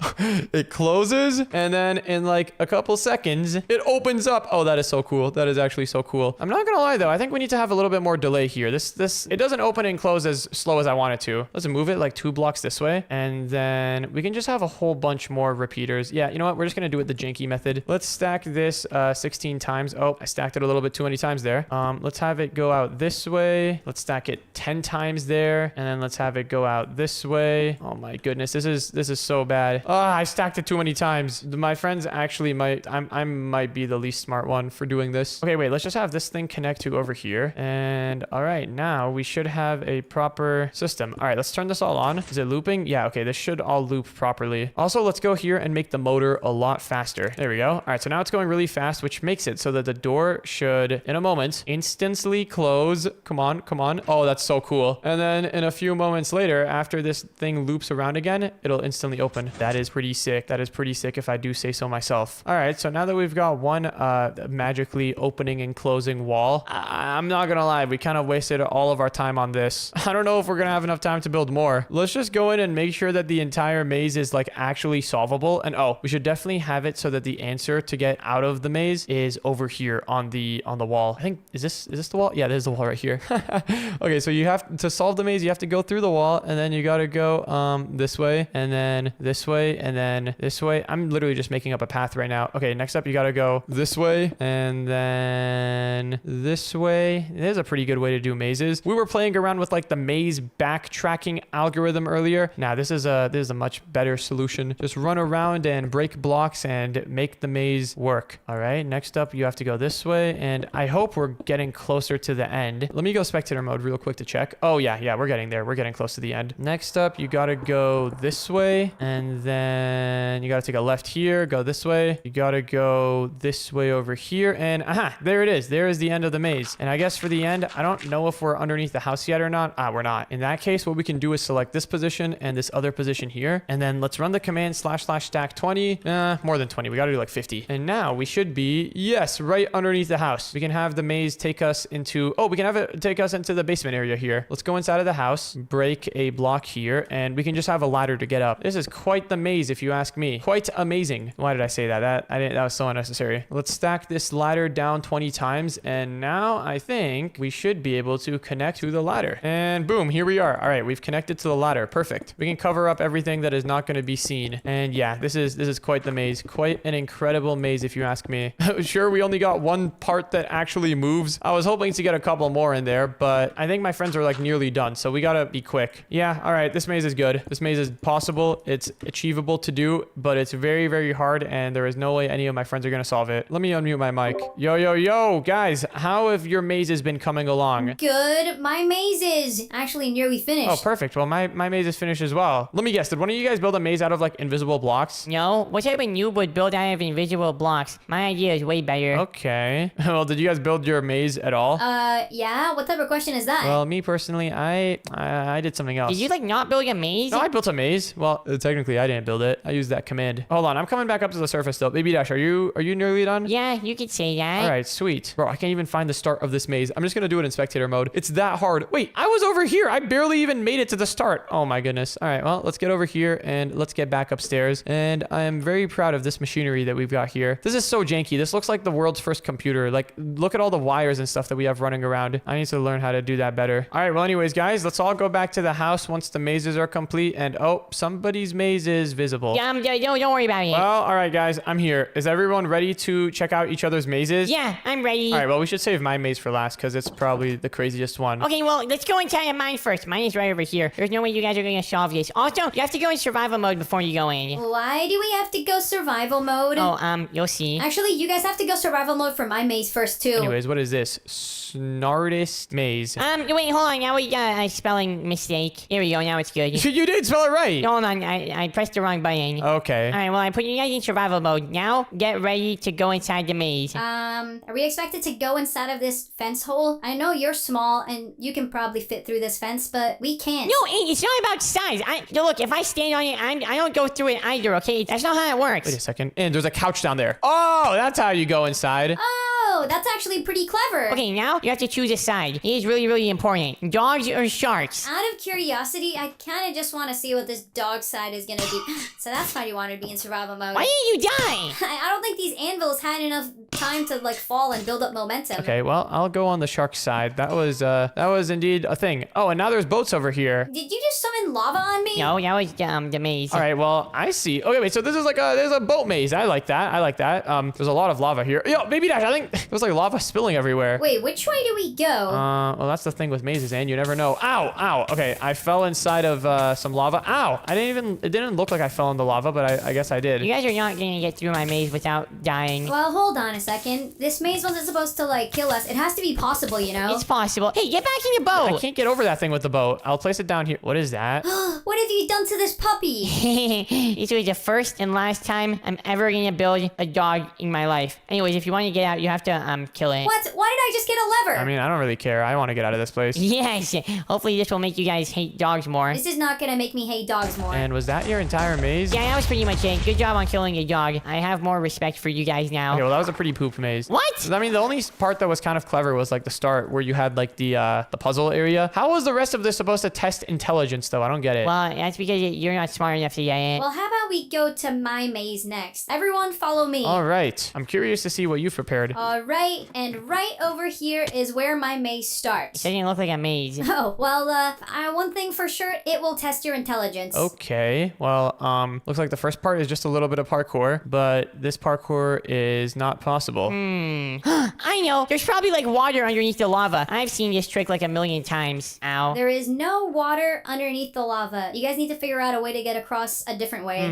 it closes, and then in like a couple seconds it opens up. Oh, that is so cool. That is actually so cool. I'm not gonna lie though, I think we need to have a little bit more delay here. It doesn't open and close as slow as I want it to. Let's move it like 2 blocks this way, and then we can just have a whole bunch more repeaters. Yeah, you know what? We're just gonna do it the janky method. Let's stack this 16 times. Oh, I stacked it a little bit too many times there. Let's have it go out this way. Let's stack it 10 times there, and then let's have it go out this way. Oh my goodness, this is so bad. Oh, I stacked it too many times. My friends actually might, I might be the least smart one for doing this. Okay, wait, let's just have this thing connect to over here. And all right, now we should have a proper system. All right, let's turn this all on. Is it looping? Yeah, okay, this should all loop properly. Also, let's go here and make the motor a lot faster. There we go. All right, so now it's going really fast, which makes it so that the door should, in a moment, instantly close. Come on, come on. Oh, that's so cool. And then in a few moments later, after this thing loops around again, it'll instantly open. That is pretty sick. That is pretty sick if I do say so myself. All right, so now that we've got one magically opening and closing wall, I'm not gonna lie, we kind of wasted all of our time on this. I don't know if we're gonna have enough time to build more. Let's just go in and make sure that the entire maze is like actually solvable. And oh, we should definitely have it so that the answer to get out of the maze is over here on the wall. I think, is this the wall? Yeah, this is the wall right here. Okay, so you have to solve the maze, you have to go through the wall, and then you gotta go this way, and then this way, and then this way. I'm literally just making up a path right now. Okay, next up you gotta go this way, and then this way. There's a pretty good way to do mazes. We were playing around with like the maze backtracking algorithm earlier. Now this is a much better solution. Just run around and break blocks and make the maze work. All right, next up you have to go this way, and I hope we're getting closer to the end. Let me go spectator mode real quick to check. Oh yeah, we're getting there. We're getting close to the end. Next up you gotta go this way, and then you gotta take a left here, go this way. You gotta go this way over here, and aha, there it is. There is the end of the maze. And I guess for the end, I don't know if we're underneath the house yet or not. We're not. In that case, what we can do is select this position and this other position here, and then let's run the command / stack 20. More than 20. We gotta do like 50. And now we should be, yes, right underneath the house. We can have the maze take us into, oh, we can have it take us into the basement area here. Let's go inside of the house, break a block here, and we can just have a ladder to get up. This is quite the maze if you ask me. Quite amazing. Why did I say that? That was so unnecessary. Let's stack this ladder down 20 times, and now I think we should be able to connect to the ladder. And boom, here we are. All right, we've connected to the ladder. Perfect. We can cover up everything that is not going to be seen. And yeah, this is quite the maze. Quite an incredible maze if you ask me. Sure, we only got one part that actually moves. I was hoping to get a couple more in there, but I think my friends are like nearly done, so we gotta be quick. Yeah, all right, this maze is good. This maze is possible. It's achievable to do, but it's very, very hard, and there is no way any of my friends are gonna solve it. Let me unmute my mic. Yo, guys, how have your mazes been coming along? Good. My maze is actually nearly finished. Oh, perfect. Well, my maze is finished as well. Let me guess, did one of you guys build a maze out of like invisible blocks? No, what type of noob would build out of invisible blocks? My idea is way better. Okay. Well, did you guys build your maze at all? Yeah. What type of question is that? Well, me personally, I did something else. Did you like not build a maze? No, I built a maze. Well, technically, I didn't build it. I used that command. Hold on, I'm coming back up to the surface still. Baby Dash, are you nearly done? Yeah, you could say that. All right, sweet. Bro, I can't even find the start of this maze. I'm just gonna do it in spectator mode. It's that hard. Wait, I was over here. I barely even made it to the start. Oh my goodness. All right, well, let's get over here and let's get back upstairs. And I am very proud of this machinery that we've got here. This is so janky. This looks like the world's first computer. Like, look at all the wires and stuff that we have running around. I need to learn how to do that better. All right, well, anyways, guys, let's all go back to the house once the mazes are complete. And oh, somebody's maze is visible. Yeah, don't worry about it. Well, all right, guys, I'm here. Is everyone ready to check out each other's mazes? Yeah, I'm ready. All right, well, we should save my maze for last because it's probably the craziest one. Okay, well, let's go inside of mine first. Mine is right over here. There's no way you guys are going to solve this. Also, you have to go in survival mode before you go in. Why do we have to go survival mode? Oh, you'll see. Actually, you guys have to go survival mode for my maze first, too. Anyways, what is this? Nardist maze. Wait, hold on. Now we got a spelling mistake. Here we go. Now it's good. You did spell it right. Hold on. I pressed the wrong button. Okay. All right, well, I put you guys in survival mode. Now, get ready to go inside the maze. Are we expected to go inside of this fence hole? I know you're small and you can probably fit through this fence, but we can't. No, it's not about size. Look, if I stand on it, I don't go through it either, okay? That's not how it works. Wait a second. And there's a couch down there. Oh, that's how you go inside. Oh, that's actually pretty clever. Okay, now you have to choose a side. It is really, really important. Dogs or sharks? Out of curiosity, I kind of just want to see what this dog side is going to be. So that's why you want to be in survival mode. Why didn't you die? I don't think these anvils had enough time to like fall and build up momentum. Okay, well, I'll go on the shark side. That was indeed a thing. Oh, and now there's boats over here. Did you just summon lava on me? No, that was the maze. All right, well, I see. Okay, wait, so this is like there's a boat maze. I like that. There's a lot of lava here. Yo, Baby Dash, I think there's like lava spilling everywhere. Wait, which way do we go? Well, that's the thing with mazes, and you never know. Ow. Okay, I fell inside of some lava. Ow. It didn't look like I fell in the lava, but I guess I did. You guys are not gonna get through my maze without dying. Well, hold on a second. This maze wasn't supposed to like kill us. It has to be possible, you know? It's possible. Hey, get back in the I boat! can't get over that thing with the boat. I'll place it down here. What is that? What have you done to this puppy? This was the first and last time I'm ever gonna build a dog in my life. Anyways, if you want to get out, you have to kill it. What? Why did I just get a lever? I mean, I don't really care. I want to get out of this place. Yes. Hopefully this will make you guys hate dogs more. This is not gonna make me hate dogs more. And was that your entire maze? Yeah, that was pretty much it. Good job on killing a dog. I have more respect for you guys now. Okay, well, that was a pretty poop maze. What? I mean, the only part that was kind of clever was like the start where you had like the puzzle area. How was the rest of this supposed to test intelligence, though? I don't get it. Well, that's because you're not smart enough to get it. Well, how about we go to my maze next? Everyone follow me. All right. I'm curious to see what you've prepared. All right, and right over here is where my maze starts. It doesn't look like a maze. Oh, well, one thing for sure, it will test your intelligence. Okay. Well, looks like the first part is just a little bit of parkour, but this parkour is not possible. I know. There's probably like water underneath the lava. I've seen this trick like a million times. Ow. There is no water underneath the lava. You guys need to figure out a way to get across a different way.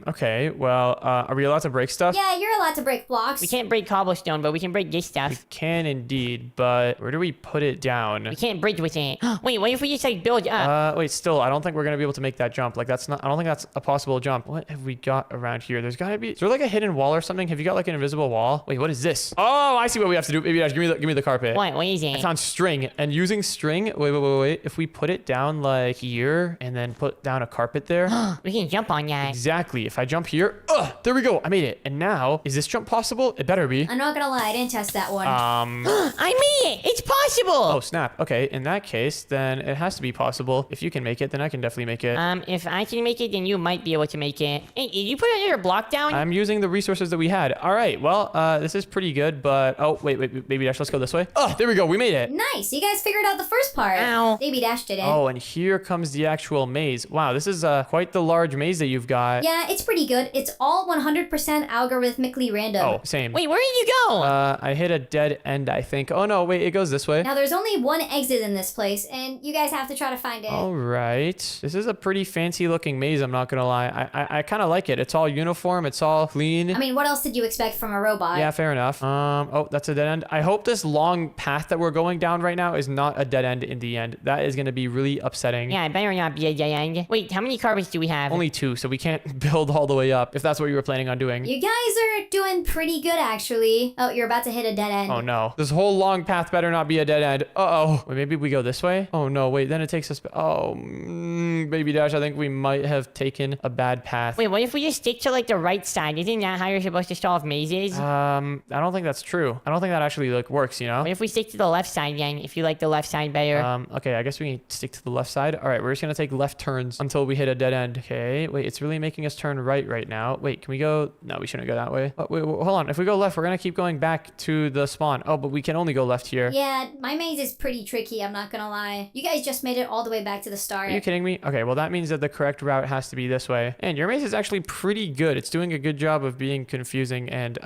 Okay. Well, are we allowed to break stuff? Yeah, you're allowed to break blocks. We can't break cobblestone, but we can break this stuff. Can indeed, but where do we put it down? We can't bridge with it. Wait, what if we just like build up? Wait, still, I don't think we're gonna be able to make that jump. Like, I don't think that's a possible jump. What have we got around here? There's gotta be, is there like a hidden wall or something? Have you got like an invisible wall? Wait, what is this? Oh, I see what we have to do. Baby Dash, give me the carpet. What is I it? found string, and using string, wait. If we put it down like here and then put down a carpet there. We can jump on that. Exactly. If I jump here, there we go. I made it. And now, is this jump possible? It better be. I'm not gonna lie, I didn't test that one. I made it! It's possible! Oh, snap. Okay, in that case, then it has to be possible. If you can make it, then I can definitely make it. If I can make it, then you might be able to make it. Hey, did you put another block down? I'm using the resources that we had. All right, well, this is pretty good, but... Oh, wait, Baby Dash, let's go this way. Oh, there we go. We made it. Nice, you guys figured out the first part. Ow. Baby Dash did it. Oh, and here comes the actual maze. Wow, this is quite the large maze that you've got. Yeah, it's pretty good. It's all 100% algorithmically random. Oh, same. Wait, where did you go? I hit a dead end, I think. Oh, no, wait, it goes this way. Now there's only one exit in this place, and you guys have to try to find it. All right. This is a pretty fancy looking maze, I'm not gonna lie. I kind of like it. It's all uniform. It's all clean. I mean, what else did you expect from a robot? Yeah, fair enough. Oh, that's a dead end. I hope this long path that we're going down right now is not a dead end in the end. That is gonna be really upsetting. Yeah, it better not be a dead end. Wait, how many carpets do we have? Only 2, so we can't build all the way up if that's what you were planning on doing. You guys are doing pretty good, actually. Oh, you're about to hit a dead end. Oh no. This whole long path better not be a dead end. Uh-oh. Wait, maybe we go this way? Oh no, wait, then it takes us... Oh, Baby Dash, I think we might have taken a bad path. Wait, what if we just stick to like the right side? Isn't that how you're supposed to solve mazes? I don't think that's true. I don't think that actually like works, you know? What if we stick to the left side then, if you like the left side better? Okay, I guess we can stick to the left side. All right, we're just gonna take left turns until we hit a dead end. Okay, wait, it's really making us turn right now. Wait, can we go? No, we shouldn't go that way. Oh, wait, hold on. If we go left, we're gonna keep going back to the spawn. Oh, but we can only go left here. Yeah, my maze is pretty tricky, I'm not gonna lie. You guys just made it all the way back to the start. Are you kidding me? Okay, well that means that the correct route has to be this way. And your maze is actually pretty good. It's doing a good job of being confusing and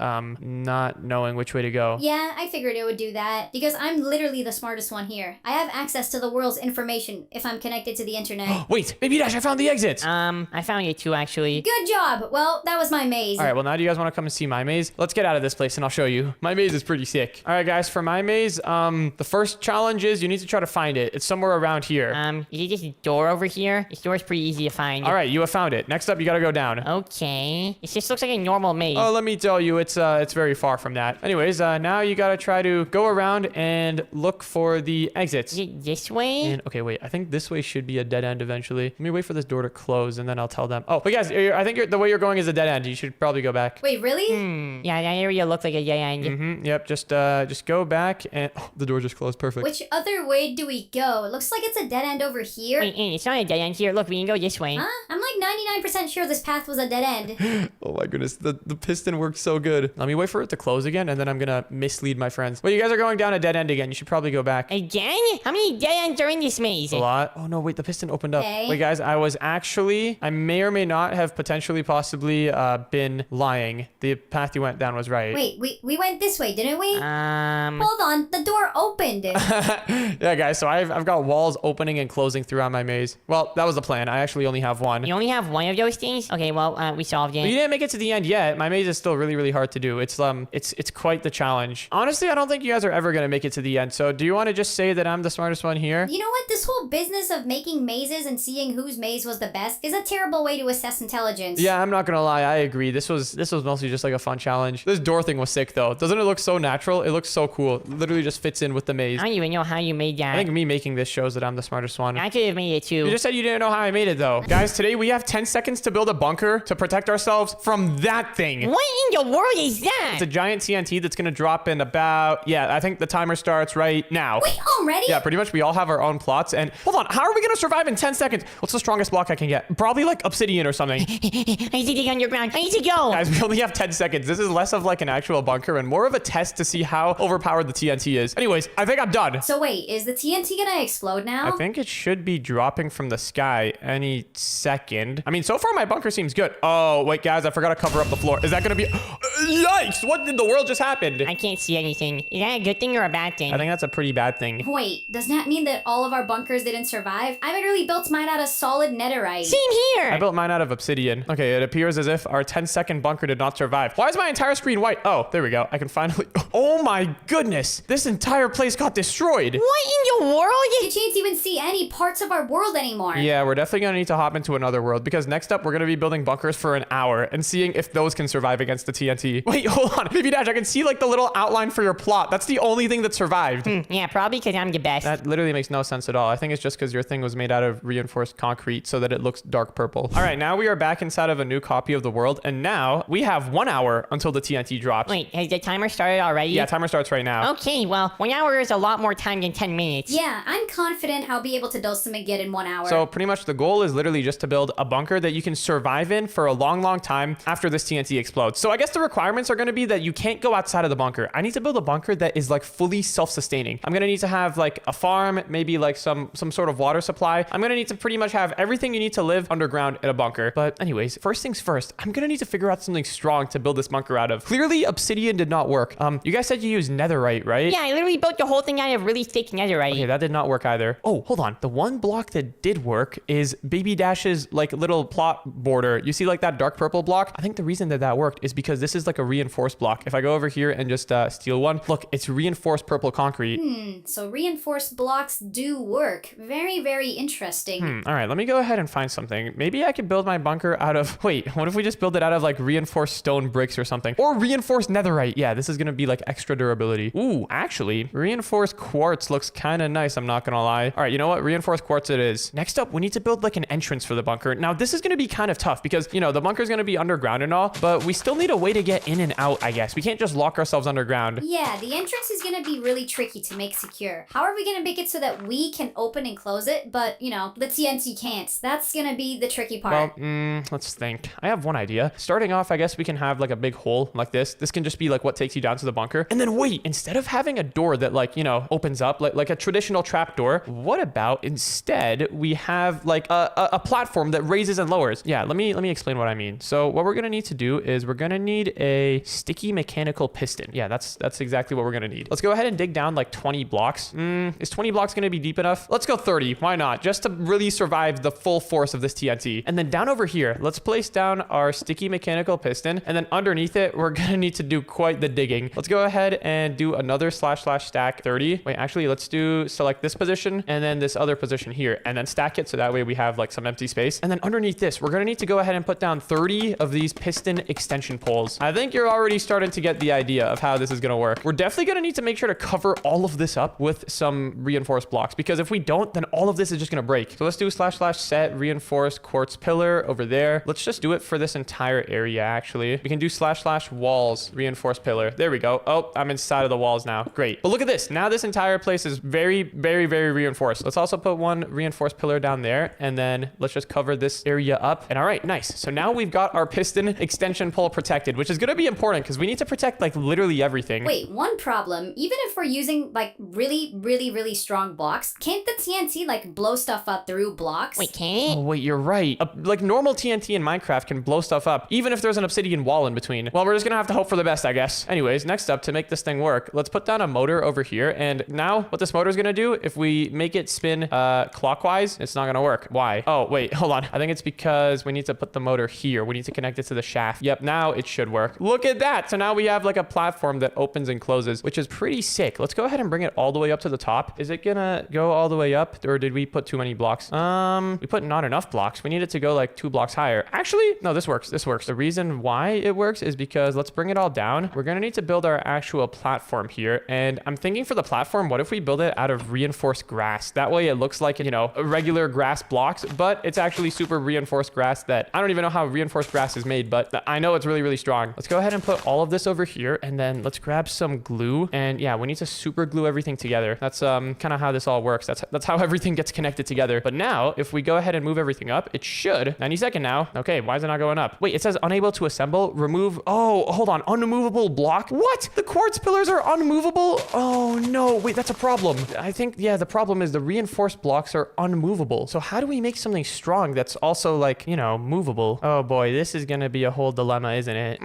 not knowing which way to go. Yeah, I figured it would do that because I'm literally the smartest one here. I have access to the world's information if I'm connected to the internet. Wait, Baby Dash, I found the exit. I found it too. actually. Good job. Well, that was my maze. All right, well, now do you guys want to come and see my maze? Let's get out of this place and I'll show you. My maze is pretty sick. All right, guys, for my maze, the first challenge is you need to try to find it. It's somewhere around here. Is it just a door over here? This door's pretty easy to find. All right, you have found it. Next up, you got to go down. Okay. It just looks like a normal maze. Oh, let me tell you, it's very far from that. Anyways, now you got to try to go around and look for the exits. Is it this way? And, okay, wait, I think this way should be a dead end eventually. Let me wait for this door to close and then I'll tell them. Oh, but guys, I think the way you're going is a dead end. You should probably go back. Wait, really? Yeah, that area looked like a dead end. Yep, just go back and the door just closed. Perfect. Which other way do we go? It looks like it's a dead end over here. Wait, it's not a dead end here. Look, we can go this way. Huh? I'm like 99% sure this path was a dead end. Oh my goodness, the piston works so good. Let me wait for it to close again and then I'm gonna mislead my friends. Well, you guys are going down a dead end again. You should probably go back. Again? How many dead ends are in this maze? A lot. Oh no, wait, the piston opened up. Okay. Wait, guys, I may or may not have potentially possibly been lying. The path you went down was right. Wait, we went this way, didn't we? Um, Hold on, the door opened. Yeah, guys, so I've got walls opening and closing throughout my maze. Well, that was the plan. I actually only have one. you only have one of those things? Okay, well, we solved But you it. didn't make it to the end yet. My maze is still really, really hard to do. It's quite the challenge. Honestly, I don't think you guys are ever gonna make it to the end. So do you want to just say that I'm the smartest one here? You know what? This whole business of making mazes and seeing whose maze was the best is a terrible way to assess intelligence. Yeah, I'm not gonna lie. I agree. This was mostly just like a fun challenge. This door thing was sick though. Doesn't it look so natural? It looks so cool. It literally just fits in with the maze. I don't even know how you made that. I think me making this shows that I'm the smartest one. I could have made it too. You just said you didn't know how I made it though. Guys, today we have 10 seconds to build a bunker to protect ourselves from that thing. What in the world is that? It's a giant TNT that's gonna drop in about, I think the timer starts right now. Wait, already? Yeah, pretty much we all have our own plots. And hold on, how are we gonna survive in 10 seconds? What's the strongest block I can get? Probably like obsidian or something. I need to dig underground. I need to go. Guys, we only have 10 seconds. This is less of like an actual bunker and more of a test to see how overpowered the TNT is. Anyways, I think I'm done. So wait, is the TNT gonna explode now? I think it should be dropping from the sky any second. I mean, so far my bunker seems good. Oh, wait, guys, I forgot to cover up the floor. Is that gonna be... Yikes! What in the world just happened? I can't see anything. Is that a good thing or a bad thing? I think that's a pretty bad thing. Wait, does that mean that all of our bunkers didn't survive? I literally built mine out of solid netherite. Same here. I built mine out of obsidian. Okay, it appears as if our 10-second bunker did not survive. Why is my entire screen white? Oh, there we go. I can finally... Oh my goodness! This entire place got destroyed. What in the world? You can't even see any parts of our world anymore. Yeah, we're definitely gonna need to hop into another world because next up we're gonna be building bunkers for an hour and seeing if those can survive against the TNT. Wait, hold on. Baby Dash, I can see like the little outline for your plot. That's the only thing that survived. Yeah, probably because I'm the best. That literally makes no sense at all. I think it's just because your thing was made out of reinforced concrete so that it looks dark purple. All right, now we are back inside of a new copy of the world, and now we have 1 hour until the TNT drops. Wait, has the timer started already? Yeah, timer starts right now. Okay, well, 1 hour is a lot more time than 10 minutes. Yeah, I'm confident I'll be able to build some again in 1 hour. So pretty much the goal is literally just to build a bunker that you can survive in for a long, long time after this TNT explodes. So I guess the requirements are going to be that you can't go outside of the bunker. I need to build a bunker that is like fully self-sustaining. I'm going to need to have like a farm, maybe like some sort of water supply. I'm going to need to pretty much have everything you need to live underground in a bunker. But anyways, first things first, I'm going to need to figure out something strong to build this bunker out of. Clearly obsidian did not work. You guys said you used netherite, right? Yeah, I literally built the whole thing out of really thick netherite. Okay, that did not work either. Oh, hold on. The one block that did work is Baby Dash's like little plot border. You see like that dark purple block? I think the reason that worked is because this is like a reinforced block. If I go over here and just steal one, look, it's reinforced purple concrete. So reinforced blocks do work. Very, very interesting. All right, let me go ahead and find something. Maybe I could build my bunker out of... Wait, what if we just build it out of like reinforced stone bricks or something? Or reinforced netherite. Yeah, this is going to be like extra durability. Ooh, actually, reinforced quartz looks kind of nice, I'm not going to lie. All right, you know what? Reinforced quartz it is. Next up, we need to build like an entrance for the bunker. Now, this is going to be kind of tough because, you know, the bunker is going to be underground and all, but we still need a way to get in and out, I guess. We can't just lock ourselves underground. Yeah, the entrance is gonna be really tricky to make secure. How are we gonna make it so that we can open and close it, but, you know, the TNT can't? That's gonna be the tricky part. Well, let's think. I have one idea. Starting off, I guess we can have like a big hole like this. This can just be like what takes you down to the bunker. And then wait, instead of having a door that like, you know, opens up like a traditional trap door, what about instead we have like a platform that raises and lowers? Yeah, let me explain what I mean. So what we're gonna need to do is we're gonna need a sticky mechanical piston. Yeah, that's exactly what we're gonna need. Let's go ahead and dig down like 20 blocks. Is 20 blocks gonna be deep enough? Let's go 30. Why not? Just to really survive the full force of this TNT. And then down over here, let's place down our sticky mechanical piston. And then underneath it, we're gonna need to do quite the digging. Let's go ahead and do another / stack 30. Wait, actually, let's select this position and then this other position here and then stack it so that way we have like some empty space. And then underneath this, we're gonna need to go ahead and put down 30 of these piston extension poles. I think you're already starting to get the idea of how this is gonna work. We're definitely gonna need to make sure to cover all of this up with some reinforced blocks, because if we don't, then all of this is just gonna break. So let's do / set reinforced quartz pillar over there. Let's just do it for this entire area. Actually, we can do / walls reinforced pillar. There we go. Oh, I'm inside of the walls now. Great. But look at this. Now this entire place is very, very, very reinforced. Let's also put one reinforced pillar down there, and then let's just cover this area up. And all right, nice. So now we've got our piston extension pole protected, which is going to be important because we need to protect like literally everything. Wait, one problem. Even if we're using like really, really, really strong blocks, can't the TNT like blow stuff up through blocks? Wait, can Oh, it? wait, you're right. Like normal TNT in Minecraft can blow stuff up, even if there's an obsidian wall in between. Well, we're just gonna have to hope for the best, I guess. Anyways, next up, to make this thing work, let's put down a motor over here. And now what this motor is gonna do, if we make it spin clockwise, it's not gonna work. Why? Oh, wait, hold on. I think it's because we need to put the motor here. We need to connect it to the shaft. Yep, now it should work. Look at that. So now we have like a platform that opens and closes, which is pretty sick. Let's go ahead and bring it all the way up to the top. Is it gonna go all the way up, or did we put too many blocks? We put not enough blocks. We need it to go like 2 blocks higher. Actually, no, this works. This works. The reason why it works is because let's bring it all down. We're gonna need to build our actual platform here. And I'm thinking for the platform, what if we build it out of reinforced grass? That way it looks like, you know, regular grass blocks, but it's actually super reinforced grass that I don't even know how reinforced grass is made, but I know it's really, really strong. Let's go ahead and put all of this over here, and then let's grab some glue. And yeah, we need to super glue everything together. That's kind of how this all works. That's how everything gets connected together. But now if we go ahead and move everything up, it should 90-second now. Okay, why is it not going up? Wait, it says unable to assemble, remove. Oh, hold on, unmovable block. What? The quartz pillars are unmovable? Oh no, wait, that's a problem. I think, yeah, the problem is the reinforced blocks are unmovable. So how do we make something strong that's also like, you know, movable? Oh boy, this is gonna be a whole dilemma, isn't it?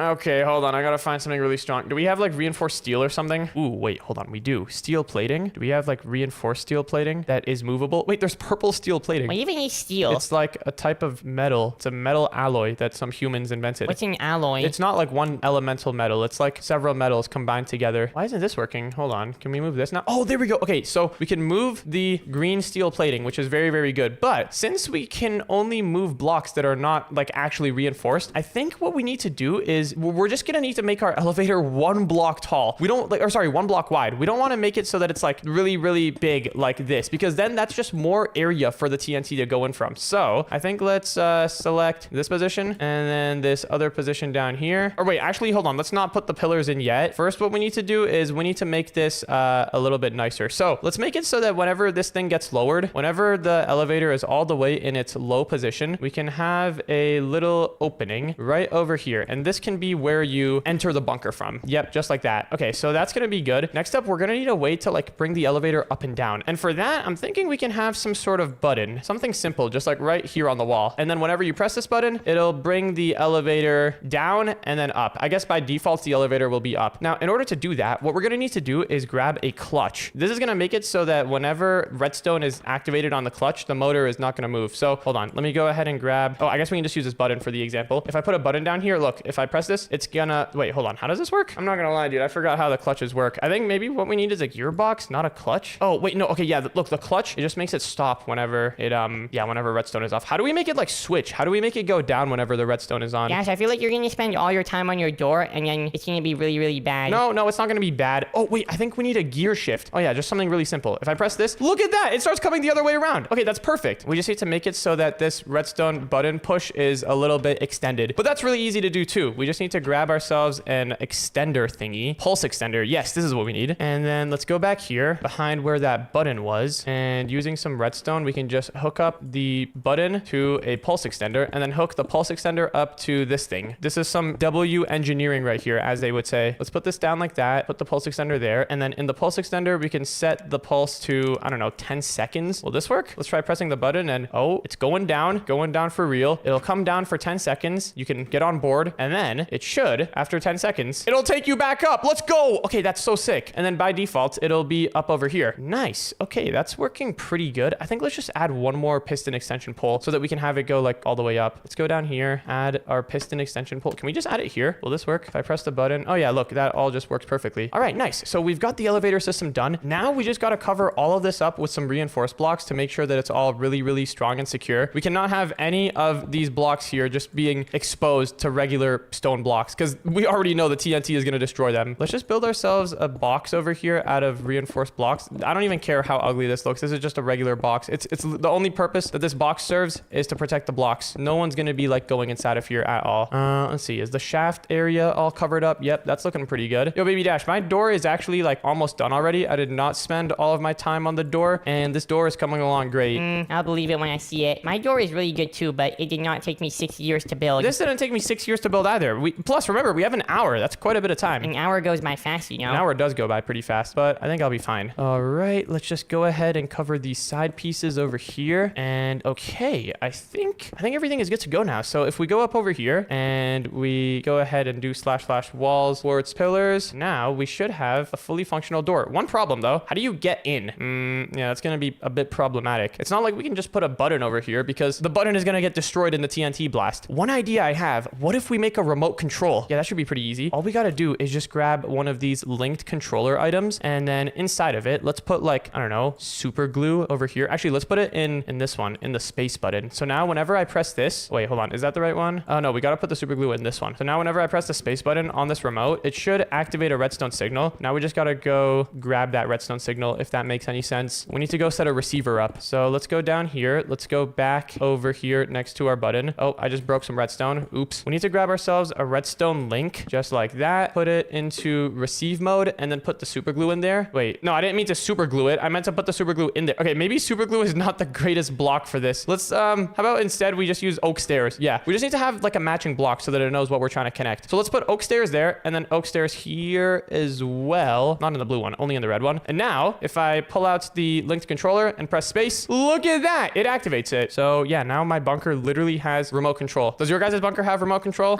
Okay, hold on, I gotta find something really strong. Do we have like reinforced steel or something? Ooh, wait, hold on, we do. Steel plating. Do we have like reinforced steel plating that is movable? Wait, there's purple steel plating. What even is steel? It's like a type of metal. It's a metal alloy that some humans invented. What's an alloy? It's not like one elemental metal. It's like several metals combined together. Why isn't this working? Hold on. Can we move this now? Oh, there we go. Okay, so we can move the green steel plating, which is very, very good. But since we can only move blocks that are not like actually reinforced, I think what we need to do is we're just gonna need to make our elevator 1 block tall. We don't like, or sorry, 1 block wide. We don't want to make it so that it's like really, really big like this, because then that's just more area for the TNT to go in from. So I think let's select this position and then this other position down here. Or wait, actually, hold on. Let's not put the pillars in yet. First, what we need to do is we need to make this a little bit nicer. So let's make it so that whenever this thing gets lowered, whenever the elevator is all the way in its low position, we can have a little opening right over here. And this can be where you enter the bunker from. Yep, just like that. Okay, so that's going to be good. Next up, we're going to need a way to like bring the elevator up and down. And for that, I'm thinking we can have some sort of button, something simple, just like right here on the wall. And then whenever you press this button, it'll bring the elevator down and then up. I guess by default, the elevator will be up. Now, in order to do that, what we're going to need to do is grab a clutch. This is going to make it so that whenever redstone is activated on the clutch, the motor is not going to move. So hold on, let me go ahead and grab, oh, I guess we can just use this button for the example. If I put a button down here, look, if I press this, it's gonna, wait, hold on. How does this work? I'm not gonna lie, dude. I forgot how the clutches work. I think maybe what we need is a gearbox, not a clutch. Oh, wait, no. Okay, yeah, look, the clutch, it just makes it stop whenever it, yeah, whenever redstone is off. How do we make it like switch? How do we make it go down whenever the redstone is on? Gosh, I feel like you're gonna spend all your time on your door and then it's gonna be really, really bad. No, it's not gonna be bad. Oh, wait, I think we need a gear shift. Oh yeah, just something really simple. If I press this, look at that. It starts coming the other way around. Okay, that's perfect. We just need to make it so that this redstone button push is a little bit extended, but that's really easy to do too. We just need to grab ourselves an extender thingy, pulse extender. Yes, this is what we need. And then let's go back here behind where that button was, and using some redstone, we can just hook up the button to a pulse extender and then hook the pulse extender up to this thing. This is some W engineering right here, as they would say. Let's put this down like that, put the pulse extender there, and then in the pulse extender, we can set the pulse to, I don't know, 10 seconds. Will this work? Let's try pressing the button and, oh, it's going down for real. It'll come down for 10 seconds. You can get on board board, and then it should, after 10 seconds, it'll take you back up. Let's go. Okay, that's so sick. And then by default, it'll be up over here. Nice. Okay, that's working pretty good. I think let's just add one more piston extension pole so that we can have it go like all the way up. Let's go down here, add our piston extension pole. Can we just add it here? Will this work? If I press the button, oh yeah, look, that all just works perfectly. All right, nice. So we've got the elevator system done. Now we just got to cover all of this up with some reinforced blocks to make sure that it's all really, really strong and secure. We cannot have any of these blocks here just being exposed to regular stone blocks because we already know the TNT is going to destroy them. Let's just build ourselves a box over here out of reinforced blocks. I don't even care how ugly this looks. This is just a regular box. It's the only purpose that this box serves is to protect the blocks. No one's going to be like going inside of here at all. Let's see. Is the shaft area all covered up? Yep, that's looking pretty good. Yo, Baby Dash, my door is actually like almost done already. I did not spend all of my time on the door, and this door is coming along great. I'll believe it when I see it. My door is really good too, but it did not take me 6 years to build. This didn't take me 6 years to build either. Plus, remember, we have an hour. That's quite a bit of time. An hour goes by fast, you know. An hour does go by pretty fast, but I think I'll be fine. All right, let's just go ahead and cover these side pieces over here. And okay, I think everything is good to go now. So if we go up over here and we go ahead and do / walls towards pillars, now we should have a fully functional door. One problem though, how do you get in? Yeah, that's gonna be a bit problematic. It's not like we can just put a button over here because the button is gonna get destroyed in the TNT blast. One idea I have, what if we make a remote control? Yeah, that should be pretty easy. All we gotta do is just grab one of these linked controller items, and then inside of it, let's put like, I don't know, super glue over here. Actually, let's put it in this one, in the space button. So now whenever I press this, wait, hold on, is that the right one? Oh no, we gotta put the super glue in this one. So now whenever I press the space button on this remote, it should activate a redstone signal. Now we just gotta go grab that redstone signal, if that makes any sense. We need to go set a receiver up. So let's go down here. Let's go back over here next to our button. Oh, I just broke some redstone. Oops. We need to grab ourselves a redstone link, just like that. Put it into receive mode, and then put the super glue in there. Wait, no, I didn't mean to super glue it. I meant to put the super glue in there. Okay, maybe super glue is not the greatest block for this. Let's, how about instead we just use oak stairs? Yeah, we just need to have like a matching block so that it knows what we're trying to connect. So let's put oak stairs there, and then oak stairs here as well. Not in the blue one, only in the red one. And now, if I pull out the linked controller and press space, look at that, it activates it. So yeah, now my bunker literally has remote control. Does your guys' bunker have remote control?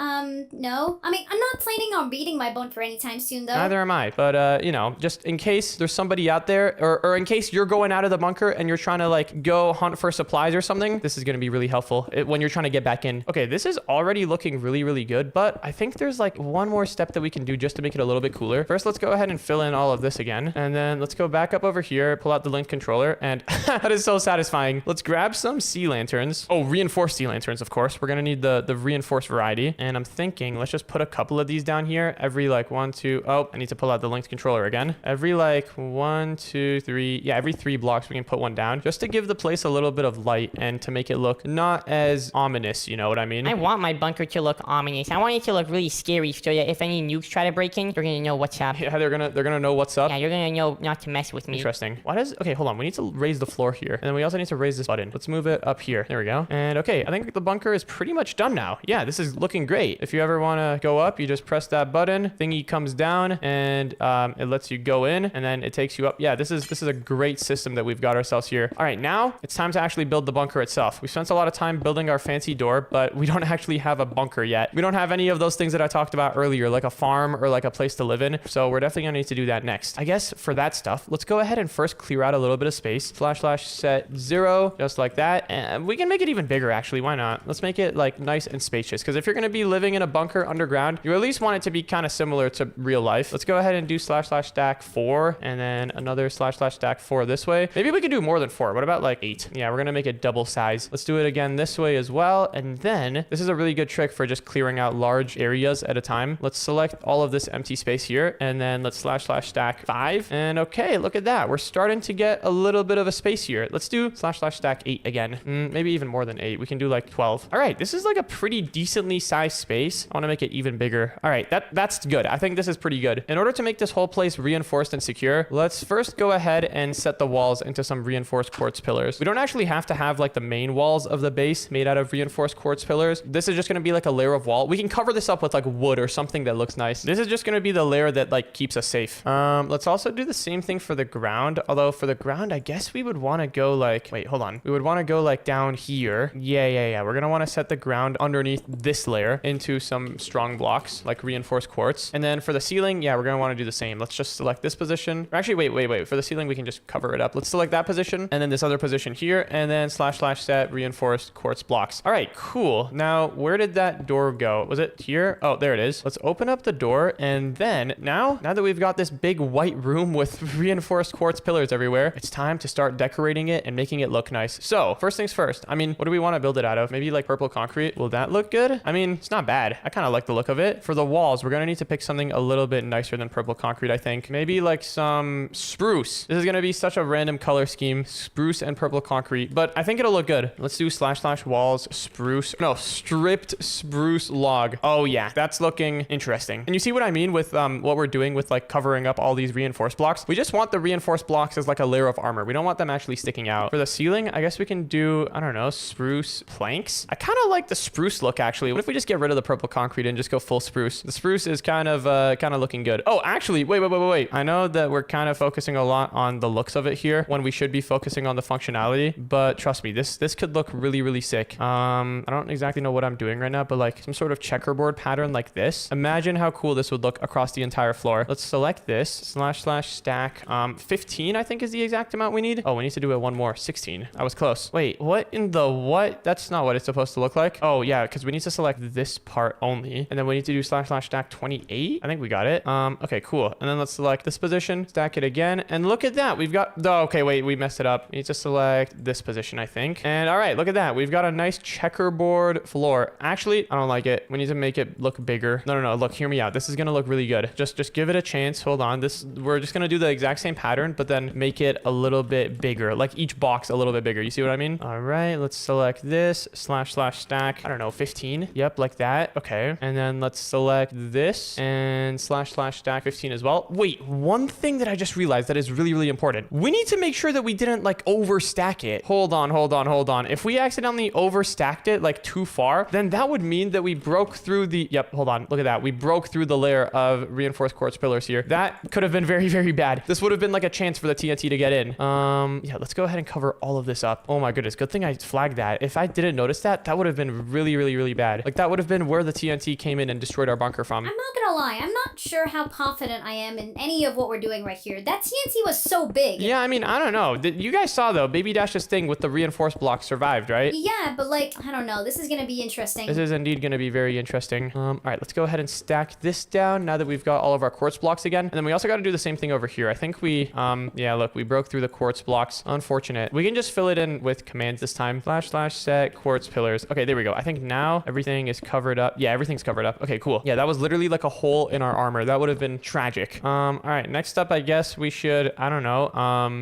No. I mean, I'm not planning on beating my bunker anytime soon, though. Neither am I. But, you know, just in case there's somebody out there, or in case you're going out of the bunker and you're trying to, like, go hunt for supplies or something, this is going to be really helpful when you're trying to get back in. Okay, this is already looking really, really good, but I think there's, like, one more step that we can do just to make it a little bit cooler. First, let's go ahead and fill in all of this again. And then let's go back up over here, pull out the linked controller, and that is so satisfying. Let's grab some sea lanterns. Oh, reinforced sea lanterns, of course. We're going to need the reinforced variety. And I'm thinking, let's just put a couple of these down here. Every, like, 1, 2... Oh, I need to pull out the linked controller again. Every, like, 1, 2, 3... Yeah, every 3 blocks we can put one down just to give the place a little bit of light and to make it look not as ominous, you know what I mean? I want my bunker to look ominous. I want it to look really scary so that if any nukes try to break in, you're gonna know what's up. Yeah, they're gonna know what's up. Yeah, you're gonna know not to mess with me. Interesting. Okay, hold on. We need to raise the floor here. And then we also need to raise this button. Let's move it up here. There we go. And okay, I think the bunker is pretty much done now. Yeah, this is looking great. If you ever want to go up, you just press that button. Thingy comes down and it lets you go in and then it takes you up. Yeah, this is a great system that we've got ourselves here. All right, now it's time to actually build the bunker itself. We spent a lot of time building our fancy door, but we don't actually have a bunker yet. We don't have any of those things that I talked about earlier, like a farm or like a place to live in. So we're definitely gonna need to do that next. I guess for that stuff, let's go ahead and first clear out a little bit of space. / set 0, just like that. And we can make it even bigger, actually. Why not? Let's make it like nice and spacious. Because if you're gonna be living in a bunker underground, you at least want it to be kind of similar to real life. Let's go ahead and do / stack 4 and then another / stack 4 this way. Maybe we could do more than 4. What about like 8? Yeah, we're gonna make it double size. Let's do it again this way as well. And then this is a really good trick for just clearing out large areas at a time. Let's select all of this empty space here and then let's / stack 5. And okay, look at that. We're starting to get a little bit of a space here. Let's do / stack 8 again. Maybe even more than 8. We can do like 12. All right, this is like a pretty decently sized space. I want to make it even bigger. All right, that's good. I think this is pretty good. In order to make this whole place reinforced and secure, let's first go ahead and set the walls into some reinforced quartz pillars. We don't actually have to have like the main walls of the base made out of reinforced quartz pillars. This is just going to be like a layer of wall. We can cover this up with like wood or something that looks nice. This is just going to be the layer that like keeps us safe. Let's also do the same thing for the ground. Although for the ground, I guess we would want to go like, wait, hold on. We would want to go like down here. Yeah. We're going to want to set the ground underneath this layer. layer into some strong blocks, like reinforced quartz. And then for the ceiling, yeah, we're going to want to do the same. Let's just select this position. Or actually, wait. For the ceiling, we can just cover it up. Let's select that position and then this other position here, and then / set reinforced quartz blocks. All right, cool. Now, where did that door go? Was it here? Oh, there it is. Let's open up the door, and then now that we've got this big white room with reinforced quartz pillars everywhere, it's time to start decorating it and making it look nice. So first things first, I mean, what do we want to build it out of? Maybe like purple concrete. Will that look good? I mean, it's not bad. I kind of like the look of it. For the walls, we're going to need to pick something a little bit nicer than purple concrete, I think. Maybe like some spruce. This is going to be such a random color scheme, spruce and purple concrete, but I think it'll look good. Let's do / walls, spruce. No, stripped spruce log. Oh yeah, that's looking interesting. And you see what I mean with what we're doing with like covering up all these reinforced blocks? We just want the reinforced blocks as like a layer of armor. We don't want them actually sticking out. For the ceiling, I guess we can do, I don't know, spruce planks. I kind of like the spruce look actually. What if we just get rid of the purple concrete and just go full spruce? The spruce is kind of looking good. Oh, actually, wait. I know that we're kind of focusing a lot on the looks of it here when we should be focusing on the functionality, but trust me, this could look really, really sick. I don't exactly know what I'm doing right now, but like some sort of checkerboard pattern like this. Imagine how cool this would look across the entire floor. Let's select this / stack. 15, I think is the exact amount we need. Oh, we need to do it one more. 16. I was close. Wait, what in the what? That's not what it's supposed to look like. Oh yeah, because we need to select this part only. And then we need to do / stack 28. I think we got it. Okay, cool. And then let's select this position, stack it again. And look at that. We've got, oh, okay, wait, we messed it up. We need to select this position, I think. And all right, look at that. We've got a nice checkerboard floor. Actually, I don't like it. We need to make it look bigger. No. Look, hear me out. This is going to look really good. Just give it a chance. Hold on. We're just going to do the exact same pattern, but then make it a little bit bigger, like each box a little bit bigger. You see what I mean? All right, let's select this / stack. I don't know, 15. Yep, like that. Okay. And then let's select this and / stack 15 as well. Wait, one thing that I just realized that is really, really important. We need to make sure that we didn't like overstack it. Hold on. If we accidentally overstacked it like too far, then that would mean that we broke through the, yep, hold on. Look at that. We broke through the layer of reinforced quartz pillars here. That could have been very, very bad. This would have been like a chance for the TNT to get in. Yeah, let's go ahead and cover all of this up. Oh my goodness. Good thing I flagged that. If I didn't notice that, that would have been really, really, really bad. Like that would have been where the TNT came in and destroyed our bunker from. I'm not gonna lie, I'm not sure how confident I am in any of what we're doing right here. That TNT was so big. Yeah, I mean, I don't know. You guys saw though, Baby Dash's thing with the reinforced block survived, right? Yeah, but like, I don't know. This is gonna be interesting. This is indeed gonna be very interesting. All right, let's go ahead and stack this down now that we've got all of our quartz blocks again. And then we also got to do the same thing over here. I think we, yeah, look, we broke through the quartz blocks. Unfortunate. We can just fill it in with commands this time. / set quartz pillars. Okay, there we go. I think now everything is covered up. Yeah, everything's covered up. Okay, cool. Yeah, that was literally like a hole in our armor. That would have been tragic. All right, next up, I guess we should, I don't know.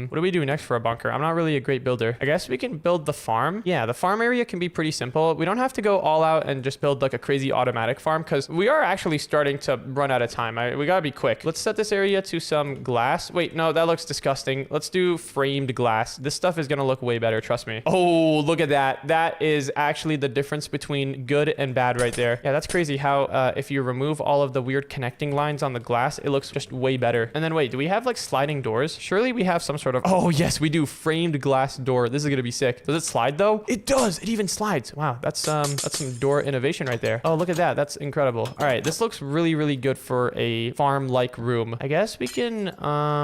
What do we do next for a bunker? I'm not really a great builder. I guess we can build the farm. Yeah, the farm area can be pretty simple. We don't have to go all out and just build like a crazy automatic farm because we are actually starting to run out of time. We gotta be quick. Let's set this area to some glass. Wait, no, that looks disgusting. Let's do framed glass. This stuff is gonna look way better, trust me. Oh, look at that. That is actually the difference between good and bad right there. Yeah, that's crazy how if you remove all of the weird connecting lines on the glass, it looks just way better. And then wait, do we have like sliding doors? Surely we have some sort of, oh yes, we do, framed glass door. This is gonna be sick. Does it slide though? It does. It even slides. Wow, that's some door innovation right there. Oh, look at that. That's incredible. All right, this looks really, really good for a farm-like room. I guess we can,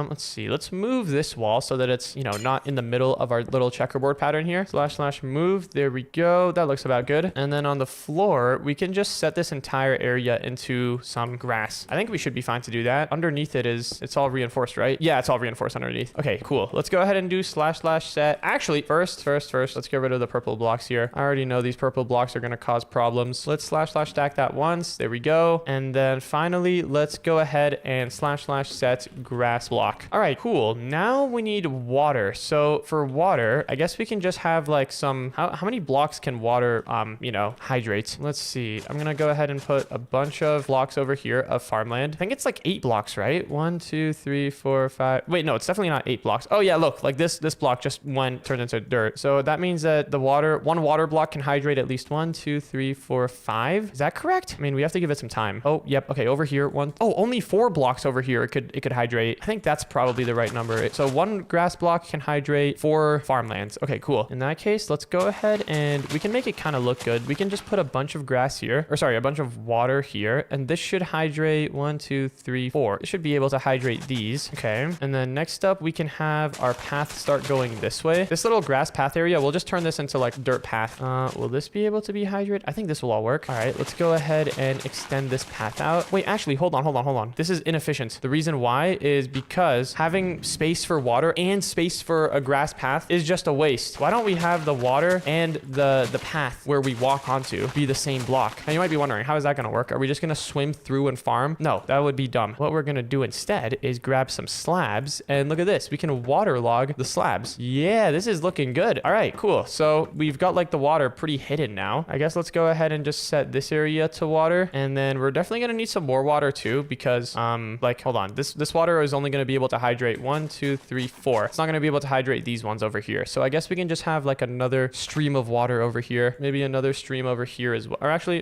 let's see. Let's move this wall so that it's, you know, not in the middle of our little checkerboard pattern here. / move. There we go. That looks about good. And then on the floor, we can just set this entire area into some grass. I think we should be fine to do that. Underneath it's all reinforced, right? Yeah, it's all reinforced underneath. Okay, cool. Let's go ahead and do / set. Actually, first, let's get rid of the purple blocks here. I already know these purple blocks are going to cause problems. Let's / stack that once. There we go. And then finally, let's go ahead and / set grass block. All right, cool. Now we need water. So for water, I guess we can just have like some, how many blocks can water, you know, hydrate? Let's see. I'm going to go ahead and put a bunch of blocks over here of farmland. I think it's like 8 blocks, right? 1, 2, 3, 4, 5. Wait, no, it's definitely not 8 blocks. Oh yeah, look, like this block just turned into dirt. So that means that the one water block can hydrate at least 1, 2, 3, 4, 5. Is that correct? I mean, we have to give it some time. Oh, yep. Okay, over here, only 4 blocks over here it could hydrate. I think that's probably the right number. So 1 grass block can hydrate 4 farmlands. Okay, cool. In that case, let's go ahead and we can make it kind of look good. We can just put a bunch bunch of grass here, or sorry, a bunch of water here, and this should hydrate 1, 2, 3, 4. It should be able to hydrate these. Okay, and then next up, we can have our path start going this way. This little grass path area, we'll just turn this into like dirt path. Will this be able to be hydrated? I think this will all work. All right, let's go ahead and extend this path out. Wait, actually, hold on. This is inefficient. The reason why is because having space for water and space for a grass path is just a waste. Why don't we have the water and the path where we walk onto be the same block? Now you might be wondering, how is that going to work? Are we just going to swim through and farm? No, that would be dumb. What we're going to do instead is grab some slabs, and look at this. We can waterlog the slabs. Yeah, this is looking good. All right, cool. So we've got like the water pretty hidden now. I guess let's go ahead and just set this area to water, and then we're definitely going to need some more water too, because like, hold on, this water is only going to be able to hydrate 1, 2, 3, 4. It's not going to be able to hydrate these ones over here. So I guess we can just have like another stream of water over here, maybe another stream over here as well. Or actually,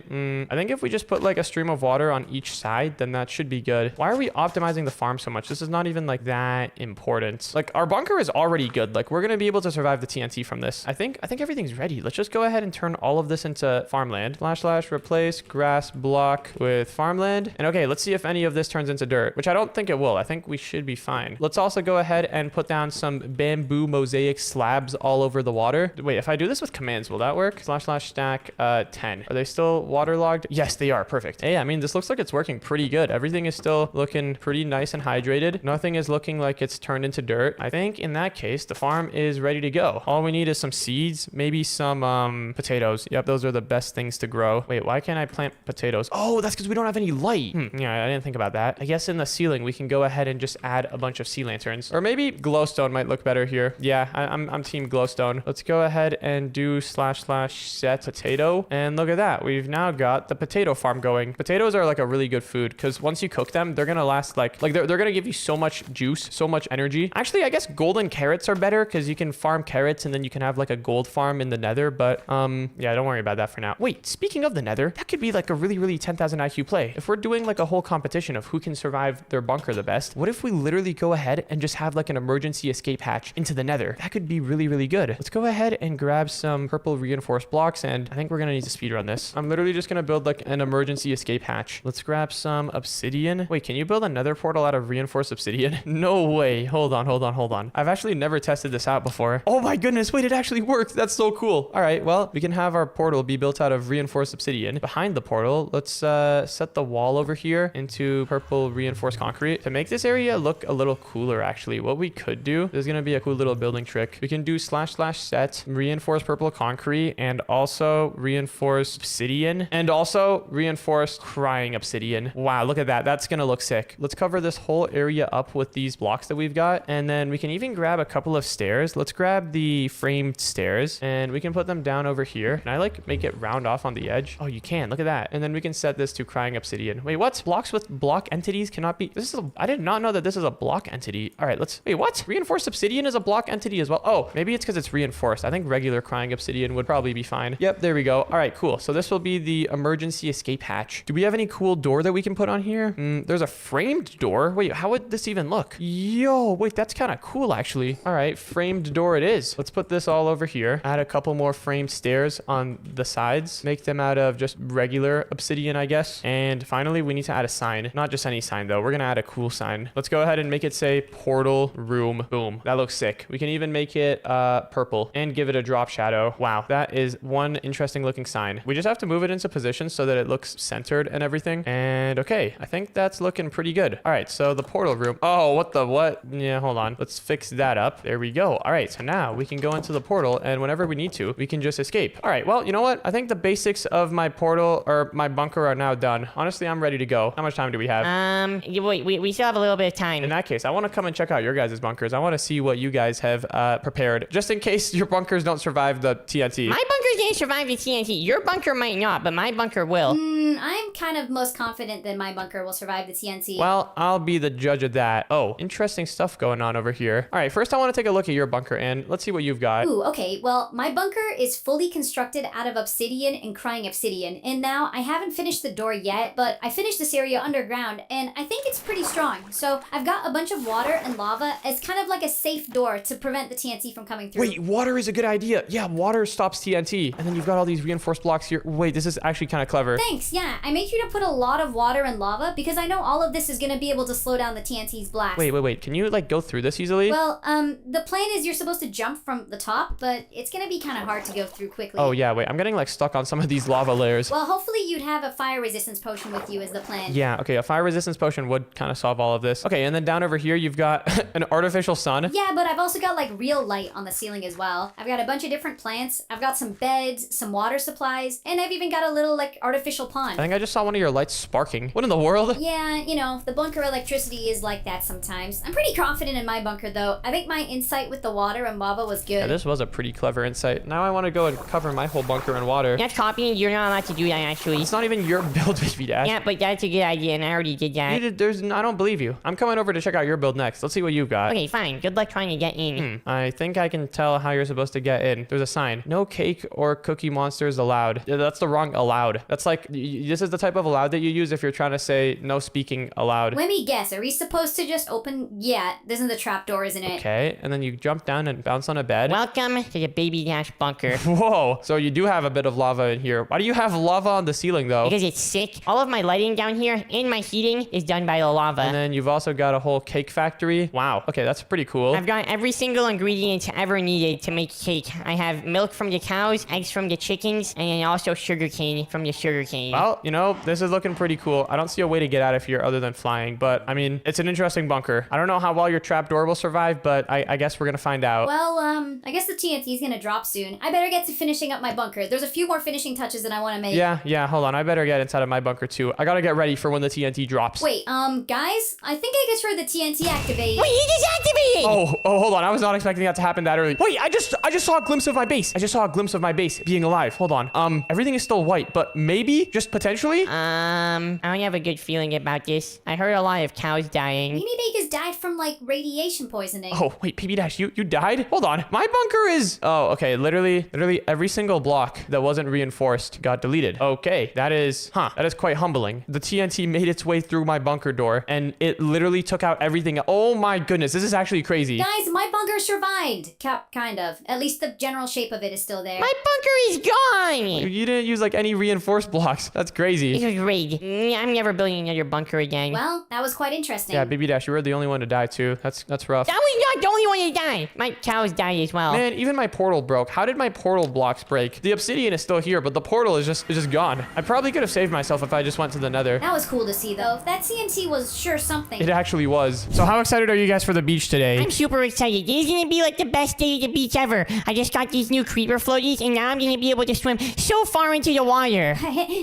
I think if we just put like a stream of water on each side, then that should be good. Why are we optimizing the farm so much? This is not even like that important. Like our bunker is already good. Like we're going to be able to survive the TNT from this. I think everything's ready. Let's just go ahead and turn all of this into farmland. / replace grass block with farmland. And okay, let's see if any of this turns into dirt, which I don't think it will. I think we should be fine. Let's also go ahead and put down some bamboo mosaic slabs all over the water. Wait, if I do this with commands, will that work? / stack 10. Are they still waterlogged? Yes, they are. Perfect. Hey, I mean, this looks like it's working pretty good. Everything is still looking pretty nice and hydrated. Nothing is looking like it's turned into dirt. I think in that case, the farm is ready to go. All we need is some seeds, maybe some potatoes. Yep, those are the best things to grow. Wait, why can't I plant potatoes? Oh, that's because we don't have any light. Yeah, I didn't think about that. I guess in the ceiling, we can go ahead and just add a bunch of sea lanterns. Or maybe glowstone might look better here. Yeah, I'm team glowstone. Let's go ahead and do / set potato. And look at that. We've now got the potato farm going. Potatoes are like a really good food because once you cook them, they're going to last like they're going to give you so much juice, so much energy. Actually, I guess golden carrots are better because you can farm carrots and then you can have like a gold farm in the nether. But yeah, don't worry about that for now. Wait, speaking of the nether, that could be like a really 10,000 IQ play. If we're doing like a whole competition of who can survive their bunker the best, what if we literally go ahead and just have like an emergency escape hatch into the nether? That could be really good. Let's go ahead and grab some purple reinforced blocks, and I think we're gonna need to speedrun this. I'm literally just gonna build like an emergency escape hatch. Let's grab some obsidian. Wait, can you build a nether portal out of reinforced obsidian? No way. Hold on. I've actually never tested this out before. Oh my goodness, wait, it actually worked. That's so cool. All right, well, we can have our portal be built out of reinforced obsidian. Behind the portal, let's set the wall over here into purple reinforced concrete. To make this area look a little cooler, actually, what we could do, there's gonna be a cool little building trick. We can do / set reinforced purple concrete and also reinforced obsidian and also reinforced crying obsidian. Wow, look at that. That's gonna look sick. Let's cover this whole area up with these blocks that we've got, and then we can even grab a couple of stairs. Let's grab the framed stairs and we can put them down over here. Can I like make it round off on the edge? Oh, you can. Look at that. And then we can set this to crying obsidian. Wait, what? Blocks with block entities cannot be. I did not know that this is a block entity. All right, wait, what? Reinforced obsidian is a block entity as well. Oh, maybe it's because it's reinforced. I think regular crying obsidian would probably be fine. Yep, there we go. All right, cool. So this will be the emergency escape hatch. Do we have any cool door that we can put on here? There's a framed door. Wait, how would this even look? Yo, wait, that's kind of cool actually. All right, framed door it is. Let's put this all over here. Add a couple more framed stairs on the sides. Make them out of just regular obsidian, I guess. And finally, we need to add a sign. Not just any sign though. We're gonna add a cool sign. Let's go ahead and make it say portal room. Boom. That looks sick. We can even make it purple and give it a drop shadow. Wow, that is one interesting looking sign. We just have to move it into position so that it looks centered and everything. And okay, I think that's looking pretty good. All right, so the portal room. Oh, what? Yeah, hold on. Let's fix that up. There we go. All right, so now we can go into the portal, and whenever we need to, we can just escape. All right, well, you know what? I think the basics of my portal or my bunker are now done. Honestly, I'm ready to go. How much time do we have? Wait, we still have a little bit of time. In that case, I want to come and check out your guys' bunkers. I want to see what you guys have prepared, just in case your bunkers don't survive the TNT. My bunkers didn't survive the TNT. Your bunker might not, but my bunker will. I'm kind of most confident that my bunker will survive the TNT. Well, I'll be the judge of that. Oh, interesting stuff going on over here. All right, first I want to take a look at your bunker, and let's see what you've got. Ooh, okay. Well, my bunker is fully constructed out of obsidian and crying obsidian. And now I haven't finished the door yet, but I finished this area underground, and I think it's pretty strong. So I've got a bunch of water and lava as kind of like a safe door to prevent the TNT from coming through. Wait, water is a good idea. Yeah, water stops TNT. TNT. And then you've got all these reinforced blocks here. Wait, this is actually kind of clever. Thanks, yeah. I made you to put a lot of water and lava because I know all of this is gonna be able to slow down the TNT's blast. Wait. Can you like go through this easily? Well, the plan is you're supposed to jump from the top, but it's gonna be kind of hard to go through quickly. Oh yeah, wait. I'm getting like stuck on some of these lava layers. Well, hopefully you'd have a fire resistance potion with you as the plan. Yeah, okay, a fire resistance potion would kind of solve all of this. Okay, and then down over here, you've got an artificial sun. Yeah, but I've also got like real light on the ceiling as well. I've got a bunch of different plants. I've got some beds, some water supplies, and I've even got a little like artificial pond. I think I just saw one of your lights sparking. What in the world? Yeah, you know, the bunker electricity is like that sometimes. I'm pretty confident in my bunker though. I think my insight with the water and lava was good. Yeah, this was a pretty clever insight. Now I want to go and cover my whole bunker in water. That's copying. You're not allowed to do that, actually. It's not even your build, Baby Dash. Yeah, but that's a good idea, and I already did that. I don't believe you. I'm coming over to check out your build next. Let's see what you've got. Okay, fine. Good luck trying to get in. I think I can tell how you're supposed to get in. There's a sign. No cake or cookie monsters allowed. Yeah, that's the wrong allowed. That's like, this is the type of allowed that you use if you're trying to say no speaking allowed. Let me guess. Are we supposed to just open? Yeah, this is the trapdoor, isn't it? Okay, and then you jump down and bounce on a bed. Welcome to the Baby Dash bunker. Whoa, so you do have a bit of lava in here. Why do you have lava on the ceiling though? Because it's sick. All of my lighting down here and my heating is done by the lava. And then you've also got a whole cake factory. Wow, okay, that's pretty cool. I've got every single ingredient ever needed to make cake. I have milk from the cows, eggs from the chickens, and then also sugarcane from the sugarcane. Well, you know, this is looking pretty cool. I don't see a way to get out of here other than flying, but I mean, it's an interesting bunker. I don't know how well your trapdoor will survive, but I guess we're gonna find out. Well, I guess the TNT's gonna drop soon. I better get to finishing up my bunker. There's a few more finishing touches that I want to make. Yeah, hold on. I better get inside of my bunker too. I gotta get ready for when the TNT drops. Wait, guys, I think I just heard the TNT activate. Wait, you just activated! Oh, hold on. I was not expecting that to happen that early. Wait, I just saw a glimpse of my base. I just saw a glimpse of my base being alive. Hold on. Everything is still white, but maybe, just potentially? I don't have a good feeling about this. I heard a lot of cows dying. Maybe they just died from like radiation poisoning. Oh, wait, PB Dash, you died? Hold on. My bunker is... Oh, okay. Literally every single block that wasn't reinforced got deleted. Okay, that is quite humbling. The TNT made its way through my bunker door, and it literally took out everything. Oh my goodness, this is actually crazy. Guys, my bunker survived. Kind of. At least the general shape of it is still there. My bunker is gone! You didn't use like any reinforced blocks. That's crazy. This is rigged. I'm never building another bunker again. Well, that was quite interesting. Yeah, BB Dash, you were the only one to die too. That's rough. That was not the only one to die. My cows died as well. Man, even my portal broke. How did my portal blocks break? The obsidian is still here, but the portal is just gone. I probably could have saved myself if I just went to the nether. That was cool to see though. That TNT was sure something. It actually was. So how excited are you guys for the beach today? I'm super excited. This is gonna be like the best day at the beach ever. I just got these new creeper floaties, and now I'm gonna be able to swim so far into the water.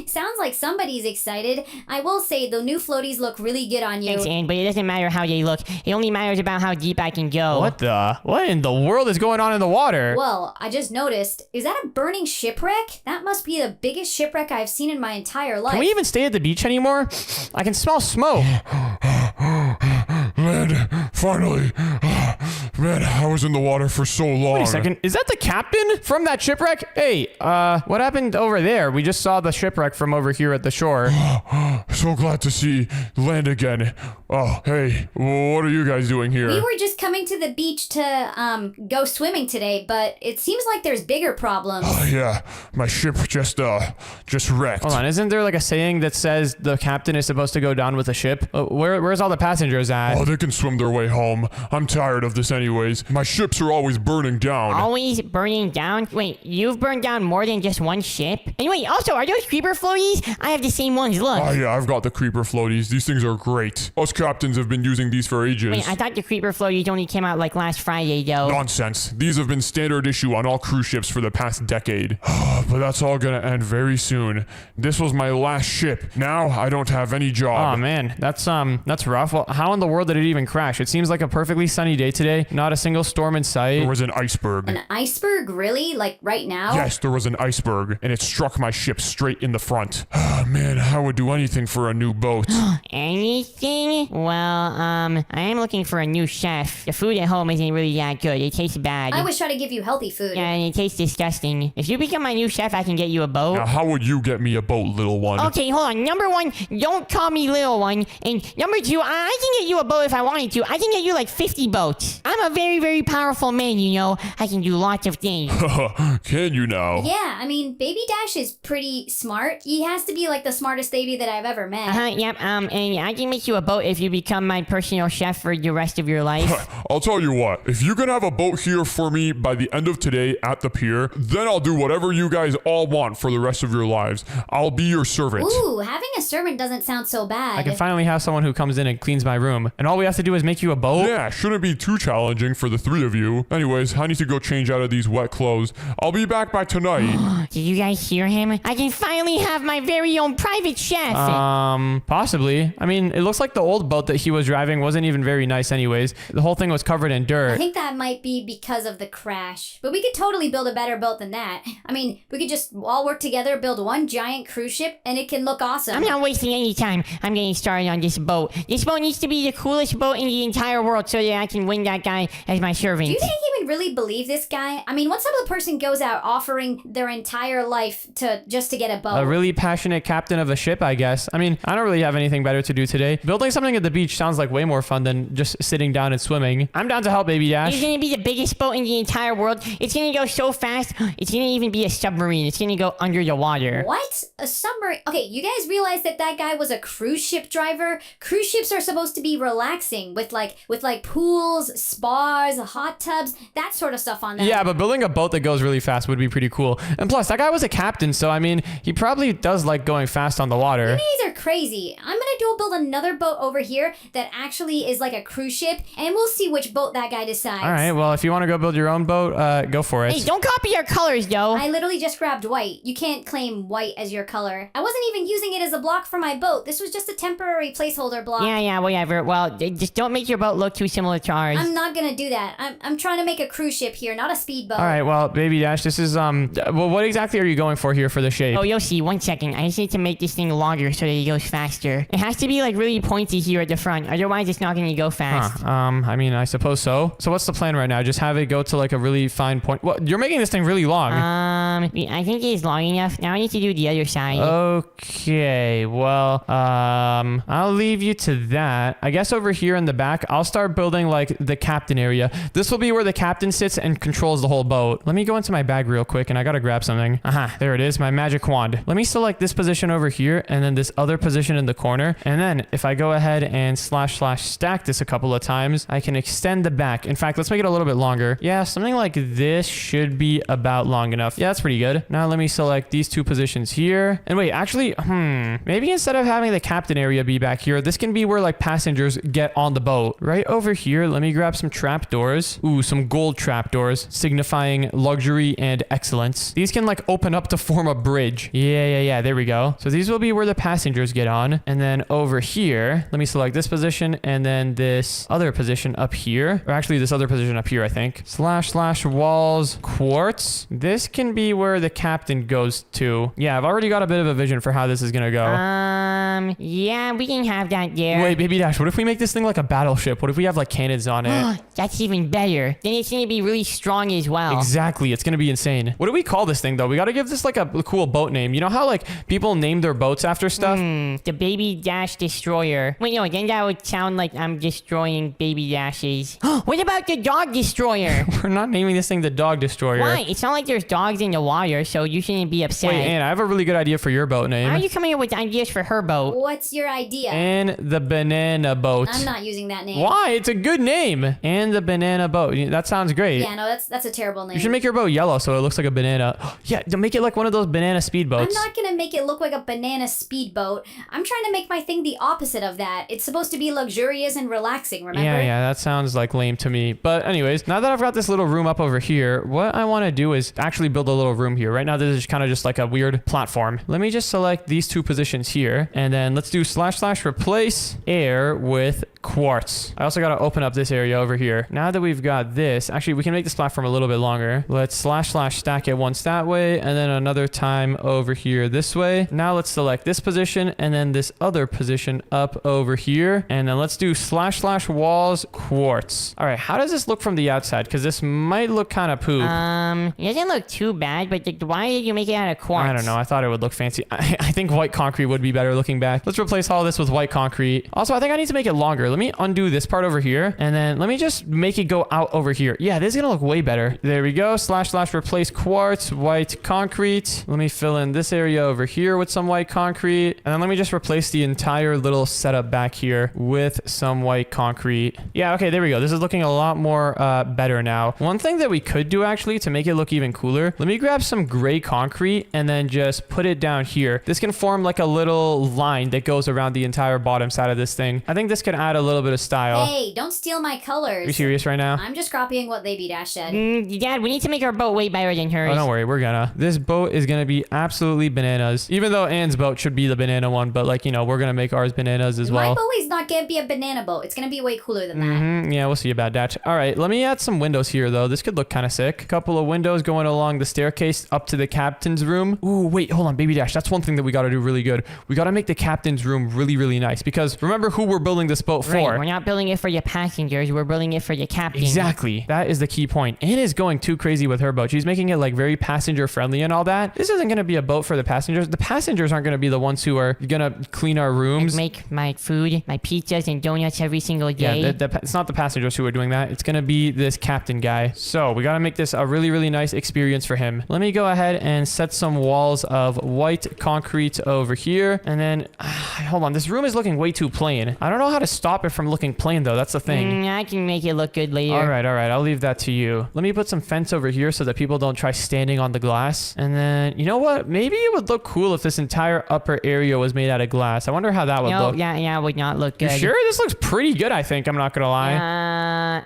Sounds like somebody's excited. I will say the new floaties look really good on you. Thanks, Ann, but it doesn't matter how they look. It only matters about how deep I can go. What in the world is going on in the water? Well, I just noticed. Is that a burning shipwreck? That must be the biggest shipwreck I've seen in my entire life. Can we even stay at the beach anymore? I can smell smoke. Man, finally. Man, I was in the water for so long. Wait a second. Is that the captain from that shipwreck? Hey, what happened over there? We just saw the shipwreck from over here at the shore. So glad to see land again. Oh, hey, what are you guys doing here? We were just coming to the beach to go swimming today, but it seems like there's bigger problems. Yeah, my ship just wrecked. Hold on, isn't there like a saying that says the captain is supposed to go down with the ship? Where's all the passengers at? Oh, they can swim their way home. I'm tired of this anyways. My ships are always burning down. Always burning down? Wait, you've burned down more than just one ship? And wait, also, are those creeper floaties? I have the same ones, look. Oh yeah, I've got the creeper floaties. These things are great. Us captains have been using these for ages. Wait, I thought the creeper floaties only came out like last Friday, though. Nonsense. These have been standard issue on all cruise ships for the past decade. But that's all gonna end very soon. This was my last ship. Now I don't have any job. Oh man, that's rough. Well, how in the world did it even crash? It seems like a perfectly sunny day today. Not a single storm in sight. There was an iceberg. An iceberg? Really? Like right now? Yes, there was an iceberg, and it struck my ship straight in the front. Man, I would do anything for a new boat. Anything? Well, I am looking for a new chef. The food at home isn't really that good. It tastes bad. I always try to give you healthy food. Yeah, and it tastes disgusting. If you become my new chef, I can get you a boat. Now, how would you get me a boat, little one? Okay, hold on. Number one, don't call me little one. And number two, I can get you a boat if I wanted to. I can get you like 50 boats. I'm I'm a very, very powerful man, you know. I can do lots of things. Can you now? Yeah, I mean, Baby Dash is pretty smart. He has to be like the smartest baby that I've ever met. Yep, and I can make you a boat if you become my personal chef for the rest of your life. I'll tell you what, if you can have a boat here for me by the end of today at the pier, then I'll do whatever you guys all want for the rest of your lives. I'll be your servant. Ooh, having a servant doesn't sound so bad. I can finally have someone who comes in and cleans my room. And all we have to do is make you a boat? Yeah, shouldn't be too challenging for the three of you. Anyways, I need to go change out of these wet clothes. I'll be back by tonight. Did you guys hear him? I can finally have my very own private chef. Possibly. I mean, it looks like the old boat that he was driving wasn't even very nice anyways. The whole thing was covered in I dirt. think that might be because of the crash. But we could totally build a better boat than that. I mean, we could just all work together, build one giant cruise ship, and it can look awesome. I'm not wasting any time. I'm getting started on this boat. This boat needs to be the coolest boat in the entire world so that I can win that guy as my servant. Do you think he would really believe this guy? I mean, what type of person goes out offering their entire life just to get a boat? A really passionate captain of a ship, I guess. I mean, I don't really have anything better to do today. Building something at the beach sounds like way more fun than just sitting down and swimming. I'm down to help, Baby Dash. It's gonna be the biggest boat in the entire world. It's gonna go so fast. It's gonna even be a submarine. It's gonna go under the water. What? A submarine? Okay, you guys realize that guy was a cruise ship driver? Cruise ships are supposed to be relaxing with like pools, spas, hot tubs, that sort of stuff on them. Yeah, but building a boat that goes really fast would be pretty cool. And plus, that guy was a captain, so I mean, he probably does like going fast on the water. You guys are crazy. I'm gonna build another boat over here that actually is like a cruise ship, and we'll see which boat that guy decides. All right, well, if you want to go build your own boat, go for it. Hey, don't copy our colors, though. I literally just grabbed white. You can't claim white as your color. I wasn't even using it as a block for my boat. This was just a temporary placeholder block. Yeah, whatever. Well, just don't make your boat look too similar to ours. I'm not gonna do that. I'm trying to make a cruise ship here, not a speedboat. All right, well, Baby Dash, this is, well, what exactly are you going for here for the shape? Oh, you'll see. 1 second. I just need to make this thing longer so that it goes faster. It has to be like really pointy here at the front. Otherwise, it's not gonna go fast. I mean, I suppose so. So what's the plan right now? Just have it go to like a really fine point. Well, you're making this thing really long. I think it is long enough. Now I need to do the other side. Okay, well, I'll leave you to that. I guess over here in the back, I'll start building like the captain area. This will be where the captain sits and controls the whole boat. Let me go into my bag real quick and I gotta grab something. Aha, there it is, my magic wand. Let me select this position over here and then this other position in the corner. And then if I go ahead and / stack this a couple of times, I can extend the back. In fact, let's make it a little bit longer. Yeah, something like this should be about long enough. Yeah, that's pretty good. Now let me select these two positions here. And wait, actually, maybe instead of having the captain area be back here, this can be where like passengers get on the boat. Right over here, let me grab some trapdoors. Ooh, some gold trapdoors signifying luxury and excellence. These can like open up to form a bridge. Yeah, there we go. So these will be where the passengers get on. And then over here, let me select this position and then this other position up here. Or actually this other position up here, I think. / walls, quartz. This can be where the captain goes to. Yeah, I've already got a bit of a vision for how this is gonna go. Yeah, we can have that there. Wait, Baby Dash, what if we make this thing like a battleship? What if we have like cannons on it? That's even better. Then it's gonna be really strong as well. Exactly, it's gonna be insane. What do we call this thing though? We gotta give this like a cool boat name. You know how like people name their boats after stuff? The Baby Dash Destroyer. Wait, no, then that would sound like I'm destroying Baby Dashes. What about the Dog Destroyer? We're not naming this thing the Dog Destroyer. Why? It's not like there's dogs in the water, so you shouldn't be upset. Wait, Anne, I have a really good idea for your boat name. How are you coming up with ideas for her boat? What's your idea? And the Banana Boat. I'm not using that name. Why? It's a good name. And the Banana Boat. That sounds great. Yeah, no, that's a terrible name. You should make your boat yellow so it looks like a banana. Yeah, make it like one of those banana speedboats. I'm not gonna make it look like a banana speedboat. I'm trying to make my thing the opposite of that. It's supposed to be luxurious and relaxing, remember? Yeah, that sounds like lame to me. But anyways, now that I've got this little room up over here, what I want to do is actually build a little room here. Right now, this is kind of just like a weird platform. Let me just select these two positions here. And then let's do / replace air with quartz. I also got to open up this area over here. Now that we've got this, actually, we can make this platform a little bit longer. Let's / stack it once that way, and then another time over here this way. Now let's select this position and then this other position up over here. And then let's do / walls quartz. All right, how does this look from the outside? Because this might look kind of poop. It doesn't look too bad, but why did you make it out of quartz? I don't know. I thought it would look fancy. I think white concrete would be better looking back. Let's replace all this with white concrete. Also, I think I need to make it longer. Here, let me undo this part over here. And then let me just make it go out over here. Yeah, this is gonna look way better. There we go. / replace quartz, white concrete. Let me fill in this area over here with some white concrete. And then let me just replace the entire little setup back here with some white concrete. Yeah, okay, there we go. This is looking a lot more better now. One thing that we could do actually to make it look even cooler, let me grab some gray concrete and then just put it down here. This can form like a little line that goes around the entire bottom side of this thing. I think this could add a little bit of style. Hey, don't steal my colors. Are you serious right now? I'm just copying what Baby Dash said. Dad, we need to make our boat way better than hers. Oh, don't worry, we're gonna. This boat is gonna be absolutely bananas. Even though Anne's boat should be the banana one, but like, you know, we're gonna make ours bananas as well. My boat is not gonna be a banana boat. It's gonna be way cooler than that. Yeah, we'll see about that. All right, let me add some windows here though. This could look kind of sick. A couple of windows going along the staircase up to the captain's room. Ooh, wait, hold on, Baby Dash. That's one thing that we gotta do really good. We gotta make the captain's room really, really nice because remember who we're building this boat for. Right, we're not building it for your passengers. We're building it for your captain. Exactly. That is the key point. Anne is going too crazy with her boat. She's making it like very passenger friendly and all that. This isn't going to be a boat for the passengers. The passengers aren't going to be the ones who are going to clean our rooms. Make my food, my pizzas and donuts every single day. Yeah, it's not the passengers who are doing that. It's going to be this captain guy. So we got to make this a really, really nice experience for him. Let me go ahead and set some walls of white concrete over here. And then, hold on. This room is looking way too plain. I don't know how to stop it from looking plain though. That's the thing. I can make it look good later. All right. I'll leave that to you. Let me put some fence over here so that people don't try standing on the glass. And then, you know what? Maybe it would look cool if this entire upper area was made out of glass. I wonder how that would look. Yeah, it would not look good. You sure? This looks pretty good, I think. I'm not going to lie.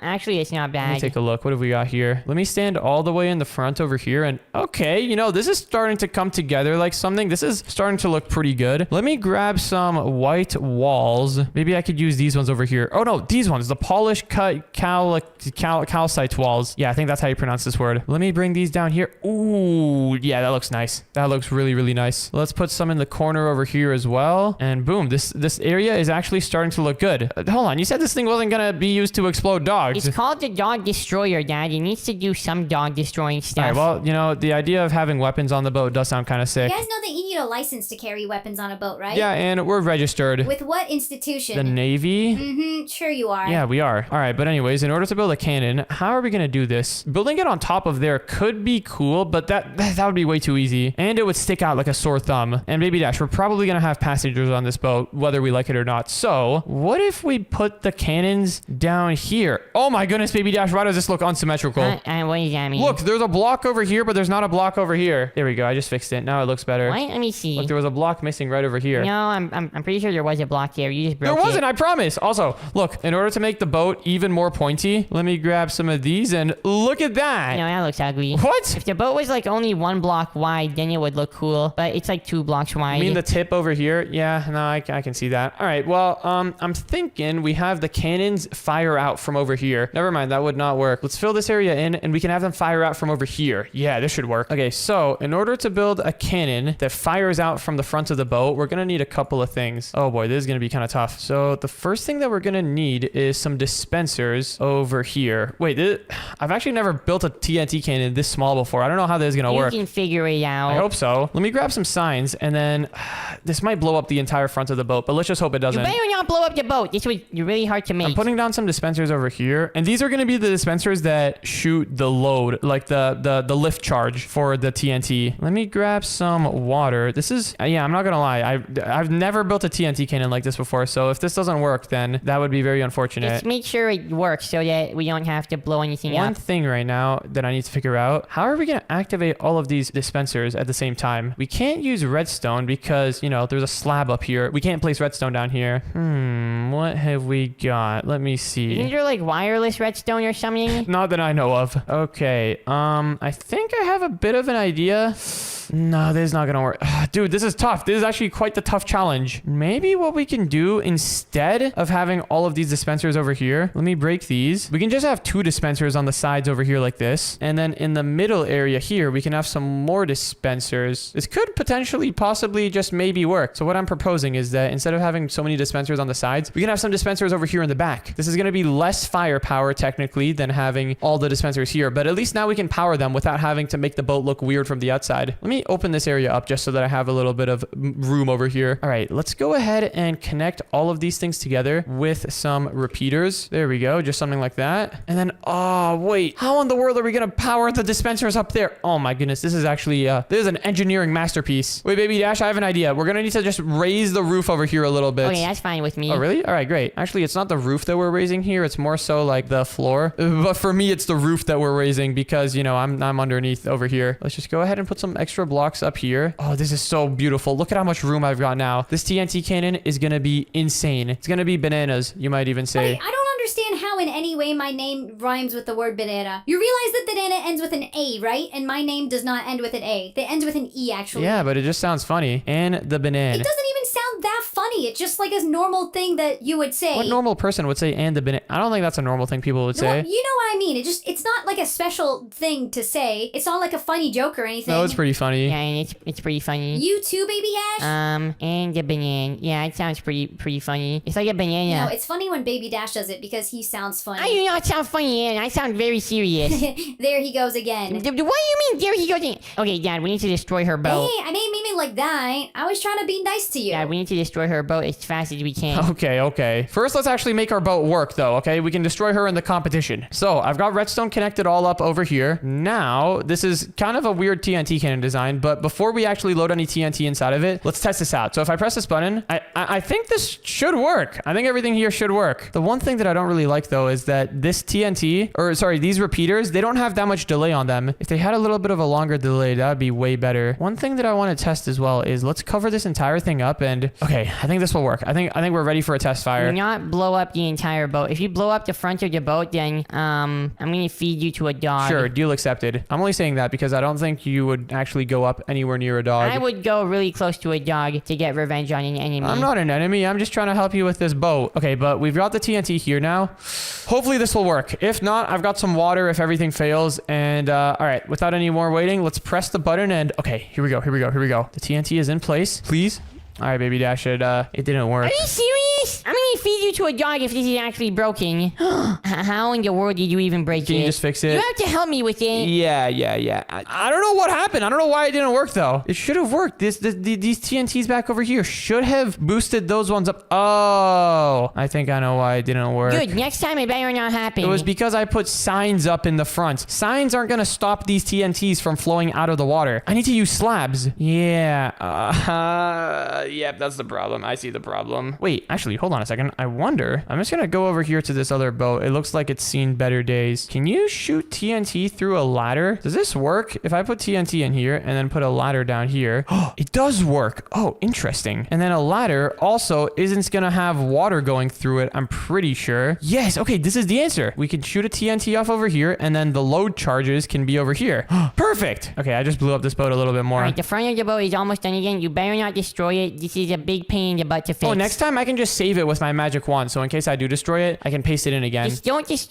Actually, it's not bad. Let me take a look. What have we got here? Let me stand all the way in the front over here. And okay, you know, this is starting to come together like something. This is starting to look pretty good. Let me grab some white walls. Maybe I could use these ones over here. Oh no, these ones. The polished cut calcite walls. Yeah, I think that's how you pronounce this word. Let me bring these down here. Ooh, yeah, that looks nice. That looks really, really nice. Let's put some in the corner over here as well. And boom, this area is actually starting to look good. Hold on, you said this thing wasn't gonna be used to explode dogs. It's called the Dog Destroyer, Dad. It needs to do some dog destroying stuff. All right, well, you know, the idea of having weapons on the boat does sound kind of sick. You guys know that you need a license to carry weapons on a boat, right? Yeah, and we're registered. With what institution? The Navy? Mm-hmm, sure you are. Yeah, we are. All right, but anyways, in order to build a cannon, how are we going to do this? Building it on top of there could be cool, but that would be way too easy. And it would stick out like a sore thumb. And Baby Dash, we're probably going to have passengers on this boat, whether we like it or not. So what if we put the cannons down here? Oh my goodness, Baby Dash, why does this look unsymmetrical? What does that mean? Look, there's a block over here, but there's not a block over here. There we go. I just fixed it. Now it looks better. What? Let me see. Look, there was a block missing right over here. No, I'm pretty sure there was a block there. You just broke it. There wasn't, I promise. Also, look, in order to make the boat even more pointy, let me grab some of these and look at that. No, that looks ugly. What? If the boat was like only 1 block wide, then it would look cool. But it's like 2 blocks wide. You mean the tip over here? Yeah, no, I can see that. All right, well, I'm thinking we have the cannons fire out from over here. Never mind, that would not work. Let's fill this area in and we can have them fire out from over here. Yeah, this should work. Okay, so in order to build a cannon that fires out from the front of the boat, we're gonna need a couple of things. Oh boy, this is gonna be kind of tough. So the first thing that we're gonna need is some dispensers over here. Wait, I've actually never built a TNT cannon this small before. I don't know how this is gonna work. You can figure it out. I hope so. Let me grab some signs and then this might blow up the entire front of the boat, but let's just hope it doesn't. You better not blow up the boat. This was really hard to make. I'm putting down some dispensers over here, and these are going to be the dispensers that shoot the load, like the lift charge for the TNT. Let me grab some water. This is, yeah, I'm not going to lie. I've never built a TNT cannon like this before, so if this doesn't work, then that would be very unfortunate. Just make sure it works so that we don't have to blow anything up. One thing right now that I need to figure out, how are we going to activate all of these dispensers at the same time? We can't use redstone because, you know, there's a slab up here. We can't place redstone down here. What have we got? Let me see. Isn't there like wireless redstone or something? Not that I know of. Okay, I think I have a bit of an idea. No, this is not gonna work. Dude, this is tough. This is actually quite the tough challenge. Maybe what we can do instead of having all of these dispensers over here, let me break these. We can just have 2 dispensers on the sides over here like this. And then in the middle area here, we can have some more dispensers. This could potentially, possibly just maybe work. So what I'm proposing is that instead of having so many dispensers on the sides, we can have some dispensers over here in the back. This is gonna be less firepower technically than having all the dispensers here, but at least now we can power them without having to make the boat look weird from the outside. me open this area up just so that I have a little bit of room over here. All right, let's go ahead and connect all of these things together with some repeaters. There we go, just something like that. And then, oh, wait, how in the world are we gonna power the dispensers up there? Oh my goodness, this is actually, this is an engineering masterpiece. Wait, Baby Dash, I have an idea. We're gonna need to just raise the roof over here a little bit. Okay, that's fine with me. Oh, really? All right, great. Actually, it's not the roof that we're raising here. It's more so like the floor. But for me, it's the roof that we're raising because, you know, I'm underneath over here. Let's just go ahead and put some extra blocks up here. Oh, this is so beautiful. Look at how much room I've got now. This TNT cannon is gonna be insane. It's gonna be bananas, you might even say. Wait, I don't understand how in any way my name rhymes with the word banana. You realize that banana ends with an A, right? And my name does not end with an A. It ends with an E, actually. Yeah, but it just sounds funny. And the banana. It doesn't even sound that funny. It's just like a normal thing that you would say. What normal person would say and the banana? I don't think that's a normal thing people would say. Well, you know what I mean. It's not like a special thing to say. It's not like a funny joke or anything. No, it's pretty funny. Yeah, and it's pretty funny. You too, Baby Dash? And the banana. Yeah, it sounds pretty funny. It's like a banana. No, it's funny when Baby Dash does it because he sounds funny. I do not sound funny, and I sound very serious. There he goes again. What do you mean, there he goes? Okay, Dad, we need to destroy her boat. Hey, I didn't mean it like that. I was trying to be nice to you. Dad, we need to destroy her boat as fast as we can. Okay. First, let's actually make our boat work, though, okay? We can destroy her in the competition. So, I've got redstone connected all up over here. Now, this is kind of a weird TNT cannon design, but before we actually load any TNT inside of it, let's test this out. So, if I press this button, I think this should work. I think everything here should work. The one thing that I don't really like, though, is that this TNT, or sorry, these repeaters, they don't have that much delay on them. If they had a little bit of a longer delay, that would be way better. One thing that I want to test as well is let's cover this entire thing up and, okay, I think this will work. I think we're ready for a test fire. Do not blow up the entire boat. If you blow up the front of the boat, then, I'm gonna feed you to a dog. Sure, deal accepted. I'm only saying that because I don't think you would actually go up anywhere near a dog. I would go really close to a dog to get revenge on an enemy. I'm not an enemy. I'm just trying to help you with this boat. Okay, but we've got the TNT here now. Hopefully this will work. If not, I've got some water if everything fails. And, all right, without any more waiting, let's press the button and, okay, here we go. The TNT is in place. Please. All right, Baby Dash, it didn't work. Are you serious? I'm gonna feed you to a dog if this is actually broken. How in the world did you even break it? Can you just fix it? You have to help me with it. Yeah. I don't know what happened. I don't know why it didn't work, though. It should have worked. These TNTs back over here should have boosted those ones up. Oh, I think I know why it didn't work. Good. Next time it better not happen. It was because I put signs up in the front. Signs aren't going to stop these TNTs from flowing out of the water. I need to use slabs. Yeah. Yep, that's the problem. I see the problem. Wait, actually, hold on a second. I wonder. I'm just going to go over here to this other boat. It looks like it's seen better days. Can you shoot TNT through a ladder? Does this work? If I put TNT in here and then put a ladder down here, it does work. Oh, interesting. And then a ladder also isn't going to have water going through it, I'm pretty sure. Yes, okay, this is the answer. We can shoot a TNT off over here and then the load charges can be over here. Perfect. Okay, I just blew up this boat a little bit more. All right, the front of the boat is almost done again. You better not destroy it. This is a big pain in the butt to fix. Oh, next time I can just save it with my magic wand. So in case I do destroy it, I can paste it in again.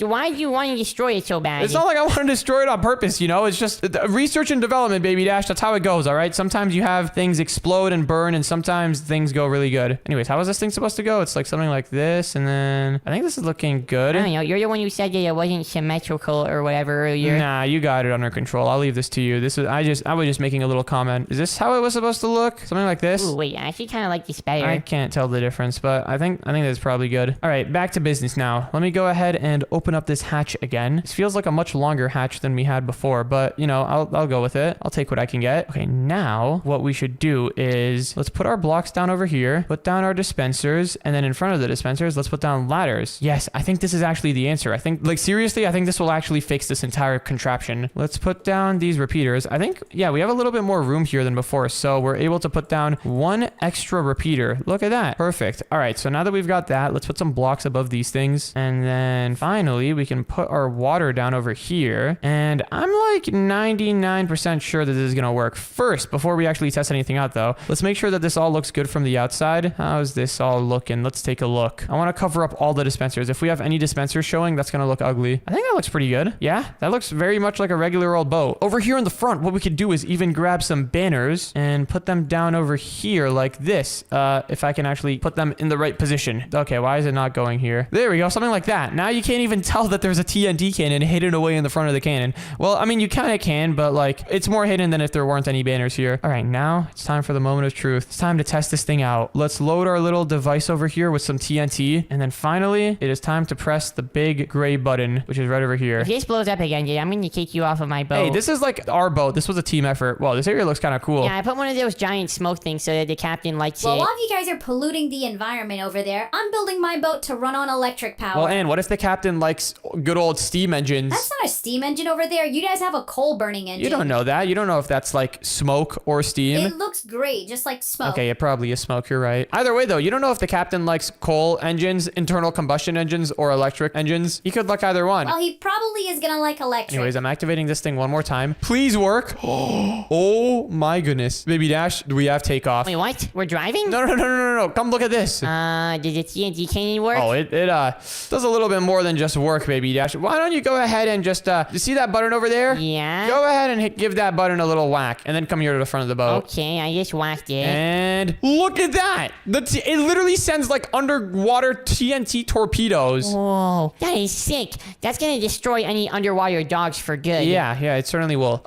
Why do you want to destroy it so bad? It's not like I want to destroy it on purpose, you know? It's just research and development, Baby Dash. That's how it goes, all right? Sometimes you have things explode and burn, and sometimes things go really good. Anyways, how is this thing supposed to go? It's like something like this, and then I think this is looking good. I don't know. You're the one who said that it wasn't symmetrical or whatever earlier. Nah, you got it under control. I'll leave this to you. I was just making a little comment. Is this how it was supposed to look? Something like this? Ooh, wait, I actually kind of like this better. I can't tell the difference, but I think that's probably good. All right, back to business now. Let me go ahead and open up this hatch again. This feels like a much longer hatch than we had before, but you know, I'll go with it. I'll take what I can get. Okay, now what we should do is let's put our blocks down over here, put down our dispensers, and then in front of the dispensers, let's put down ladders. Yes, I think this is actually the answer. I think, like, seriously, I think this will actually fix this entire contraption. Let's put down these repeaters. I think, yeah, we have a little bit more room here than before, so we're able to put down one extra repeater. Look at that. Perfect. All right, so now that we've got that, let's put some blocks above these things, and then finally we can put our water down over here, and I'm like 99% sure that this is gonna work. First, before we actually test anything out though, let's make sure that this all looks good from the outside. How's this all looking? Let's take a look. I want to cover up all the dispensers. If we have any dispensers showing, that's gonna look ugly. I think that looks pretty good. Yeah, that looks very much like a regular old boat. Over here in the front, what we could do is even grab some banners and put them down over here like this. If I can actually put them in the right position. Okay, why is it not going here? There we go, something like that. Now you can't even tell that there's a TNT cannon hidden away in the front of the cannon. Well, I mean, you kind of can, but like, it's more hidden than if there weren't any banners here. All right, now it's time for the moment of truth. It's time to test this thing out. Let's load our little device over here with some TNT. And then finally, it is time to press the big gray button, which is right over here. If this blows up again, dude, I'm gonna kick you off of my boat. Hey, this is like our boat. This was a team effort. Well, this area looks kind of cool. Yeah, I put one of those giant smoke things so that the captain likes Well, it. while you guys are polluting the environment over there, I'm building my boat to run on electric power. Well, and what if the captain likes good old steam engines? That's not a steam engine over there. You guys have a coal burning engine. You don't know that. You don't know if that's like smoke or steam. It looks great, just like smoke. Okay, it probably is smoke. You're right. Either way, though, you don't know if the captain likes coal engines, internal combustion engines, or electric engines. He could like either one. Well, he probably is gonna like electric. Anyways, I'm activating this thing one more time. Please work. Oh my goodness. Baby Dash, do we have takeoff? Wait, what? We're driving? No. Come look at this. Did the TNT cannon work? Oh, it does a little bit more than just work, Baby Dash. Why don't you go ahead and just, you see that button over there? Yeah? Go ahead and give that button a little whack, and then come here to the front of the boat. Okay, I just whacked it. And look at that! It literally sends like underwater TNT torpedoes. Whoa, that is sick. That's gonna destroy any underwater dogs for good. Yeah, it certainly will.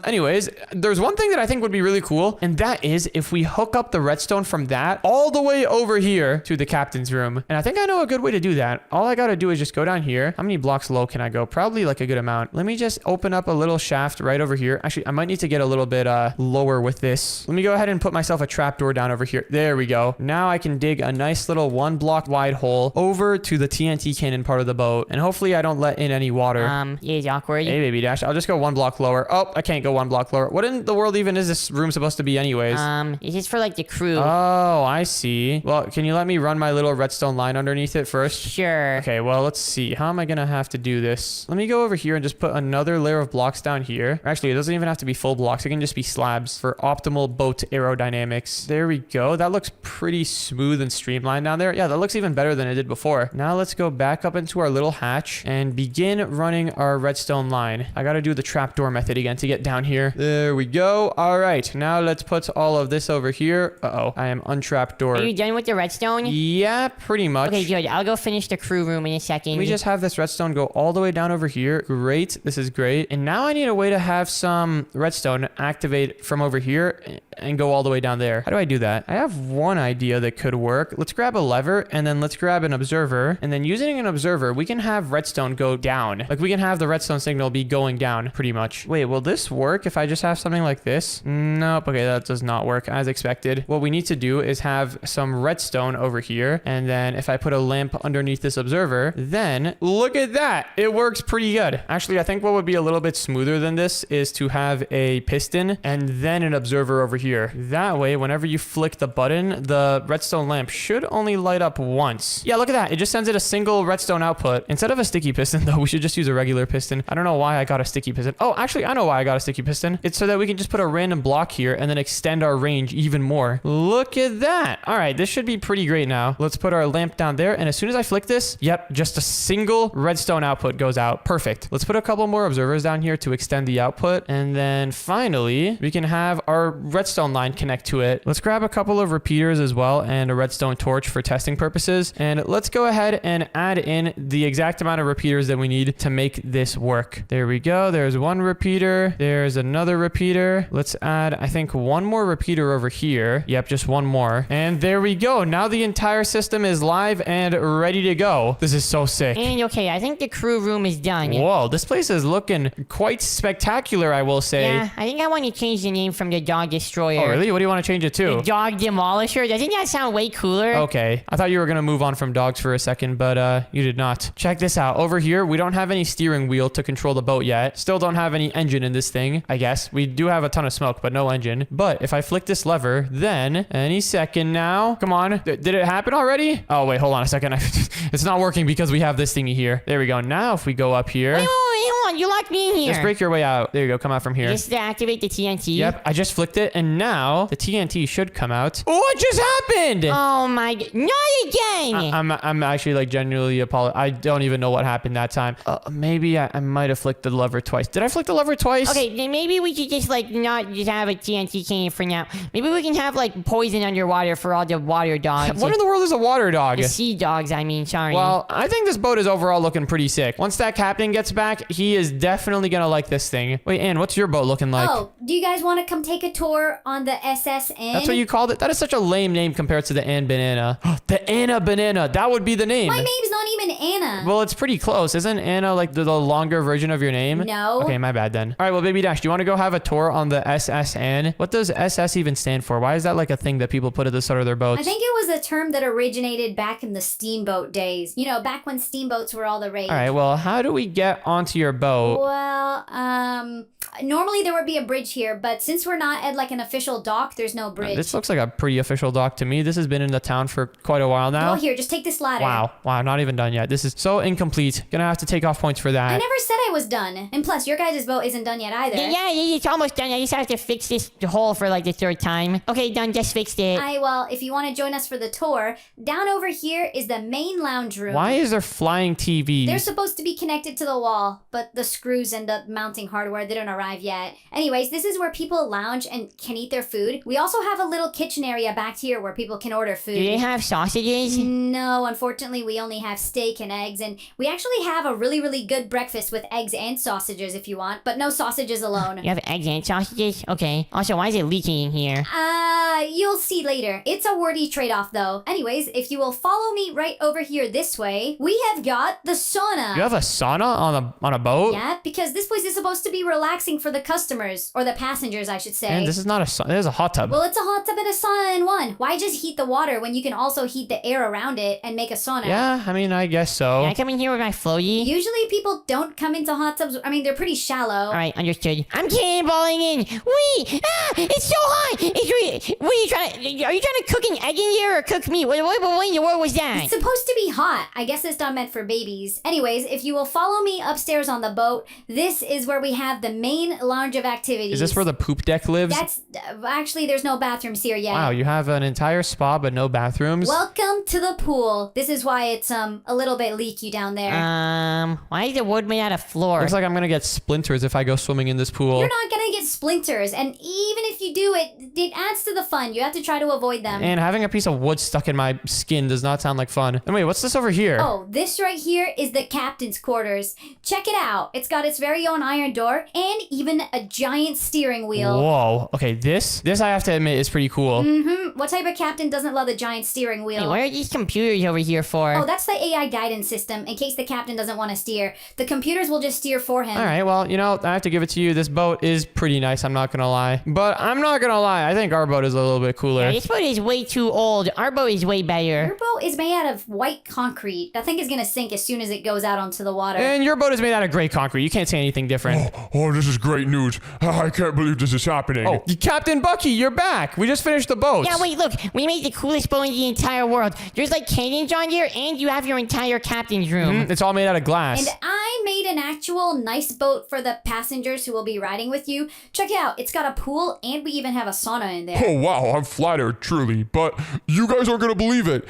Anyways, there's one thing that I think would be really cool, and that is if we hook up the redstone from that all the way over here to the captain's room. And I think I know a good way to do that. All I gotta do is just go down here. How many blocks low can I go? Probably like a good amount. Let me just open up a little shaft right over here. Actually, I might need to get a little bit lower with this. Let me go ahead and put myself a trapdoor down over here. There we go. Now I can dig a nice little 1 block wide hole over to the TNT cannon part of the boat. And hopefully I don't let in any water. It is awkward. Hey, Baby Dash. I'll just go 1 block lower. Oh, I can't go 1 block lower. What in the world even is this room supposed to be anyways? It's just for like the crew. Oh, I see. Well, can you let me run my little redstone line underneath it first? Sure. Okay, well, let's see. How am I gonna have to do this? Let me go over here and just put another layer of blocks down here. Actually, it doesn't even have to be full blocks. It can just be slabs for optimal boat aerodynamics. There we go. That looks pretty smooth and streamlined down there. Yeah, that looks even better than it did before. Now let's go back up into our little hatch and begin running our redstone line. I gotta do the trapdoor method again to get down here. There we go. All right, now let's put all of this over here. Uh-oh, I am untrapped door. Are you done with the redstone? Yeah, pretty much. Okay, good. I'll go finish the crew room in a second. We just have this redstone go all the way down over here. Great. This is great. And now I need a way to have some redstone activate from over here and go all the way down there. How do I do that? I have one idea that could work. Let's grab a lever and then let's grab an observer. And then using an observer, we can have redstone go down. Like we can have the redstone signal be going down pretty much. Wait, will this work if I just have something like this? Nope. Okay, that does not work as expected. What we need to do is have some redstone over here. And then if I put a lamp underneath this observer, then look at that. It works pretty good. Actually, I think what would be a little bit smoother than this is to have a piston and then an observer over here. That way, whenever you flick the button, the redstone lamp should only light up once. Yeah, look at that. It just sends it a single redstone output. Instead of a sticky piston, though, we should just use a regular piston. I don't know why I got a sticky piston. Oh, actually, I know why I got a sticky piston. It's so that we can just put a random block here and then extend our range even more. Look at that. All right, this should be pretty great now. Let's put our lamp down there. And as soon as I flick this, yep, just a single redstone output goes out. Perfect. Let's put a couple more observers down here to extend the output. And then finally, we can have our redstone line connect to it. Let's grab a couple of repeaters as well and a redstone torch for testing purposes. And let's go ahead and add in the exact amount of repeaters that we need to make this work. There we go. There's one repeater. There's another repeater. Let's add, I think, one more repeater over here. Yep, just one more. And there we go. Now the entire system is live and ready to go. This is so sick. And okay, I think the crew room is done. Whoa, this place is looking quite spectacular, I will say. Yeah, I think I want to change the name from the Dog Destroyer. Oh, really? What do you want to change it to? The Dog Demolisher. Doesn't that sound way cooler? Okay. I thought you were going to move on from dogs for a second, but you did not. Check this out. Over here, we don't have any steering wheel to control the boat yet. Still don't have any engine in this thing, I guess. We do have a ton of smoke, but no engine. But if I flick this lever, then any second now. Come on. Did it happen already? Oh, wait, hold on a second. It's not working because we have this thingy here. There we go. Now if we go up here. Wait, hold on. You locked me in here. Just break your way out. There you go. Come out from here. Just to activate the TNT. Yep, I just flicked it, and now the TNT should come out. What just happened? Oh my god. Not again. I'm actually like genuinely apologizing. I don't even know what happened that time. Maybe I might have flicked the lever twice. Did I flick the lever twice? Okay, then maybe we should just like not just have a TNT cannon for now. Maybe we can have like poison underwater for all the water dogs. What in the world is a water dog? The sea dogs, I mean, sorry. Well, I think this boat is overall looking pretty sick. Once that captain gets back, he is definitely gonna like this thing. Wait, Ann, what's your boat looking like? Oh, do you guys want to come take a tour on the SSN? That's what you called it? That is such a lame name compared to the Ann Banana. The Anna Banana. That would be the name. My name's not even Anna. Well, it's pretty close. Isn't Anna like the longer version of your name? No. Okay, my bad then. All right, well, Baby Dash, do you want to go have a tour on the SSN? What does SS even stand for? Why is that like a thing that people put at the start of their boats? I think it was a term that originated back in the steamboat days. You know, back when steamboats were all the rage. All right, well, how do we get onto your boat? Well, normally there would be a bridge here, but since we're not at like an official dock, there's no bridge. This looks like a pretty official dock to me. This has been in the town for quite a while now. Well, here, just take this ladder. Wow, not even done yet. This is so incomplete. Gonna have to take off points for that. I never said I was done. And plus, your guys' boat isn't done yet either. Yeah, it's almost done. I just have to fix this hole for like the third time. Okay, done. Just fixed it. Well, if you want to join us for the tour, down over here is the main lounge room. Why is there flying TVs? They're supposed to be connected to the wall, but the screws end up mounting hardware. They don't arrive yet. Anyways, this is where people lounge and can eat their food. We also have a little kitchen area back here where people can order food. Do they have sausages? No, unfortunately, we only have steak and eggs, and we actually have a really, really good breakfast with eggs and sausages if you want, but no sausages alone. You have eggs and sausages? Okay. Also, why is it leaking in here? You'll see later. It's a wordy trade-off, though. Anyways, if you will follow me right over here this way, we have got the sauna. You have a sauna on a boat? Yeah, because this place is supposed to be relaxing for the customers, or the passengers, I should say. And this is not a sauna. This is a hot tub. Well, it's a hot tub and a sauna in one. Why just heat the water when you can also heat the air around it and make a sauna? Yeah, I mean, I guess so. Can I come in here with my floaty? Usually people don't come into hot tubs. I mean, they're pretty shallow. Alright, understood. I'm cannonballing in. Wee! Ah! It's so hot! Are you trying to cook an egg in here or cook me? What was that? It's supposed to be hot. I guess it's not meant for babies. Anyways, if you will follow me upstairs on the boat, this is where we have the main lounge of activities. Is this where the poop deck lives? That's actually there's no bathrooms here yet. Wow, you have an entire spa but no bathrooms? Welcome to the pool. This is why it's a little bit leaky down there. Why is the wood made out of floor? Looks like I'm gonna get splinters if I go swimming in this pool. You're not gonna get splinters, and even if you do, it adds to the fun. You have to try to avoid them. And having a piece of wood stuck in my skin does not sound like fun. And wait, what's this over here? Oh, this right here is the captain's quarters. Check it out. It's got its very own iron door and even a giant steering wheel. Whoa. Okay, this I have to admit is pretty cool. What type of captain doesn't love a giant steering wheel? Hey, what are these computers over here for? Oh, that's the AI guidance system in case the captain doesn't want to steer. The computers will just steer for him. All right, well, I have to give it to you. This boat is pretty nice, I'm not gonna lie. But I'm not gonna lie, I think our boat is a little bit cooler. Yeah, this boat is way too old. Our boat is way better. Your boat is made out of white concrete. That thing is gonna sink as soon as it goes out onto the water. And your boat is made out of gray concrete. You can't say anything different. Oh, this is great news. I can't believe this is happening. Oh, Captain Bucky, you're back. We just finished the boat. Yeah, wait, look. We made the coolest boat in the entire world. There's like cannons on here, and you have your entire captain's room. It's all made out of glass. And I made an actual nice boat for the passengers who will be riding with you. Check it out. It's got a pool, and we even have a sauna in there. Oh, wow, I'm flattered, truly. But you guys aren't going to believe it.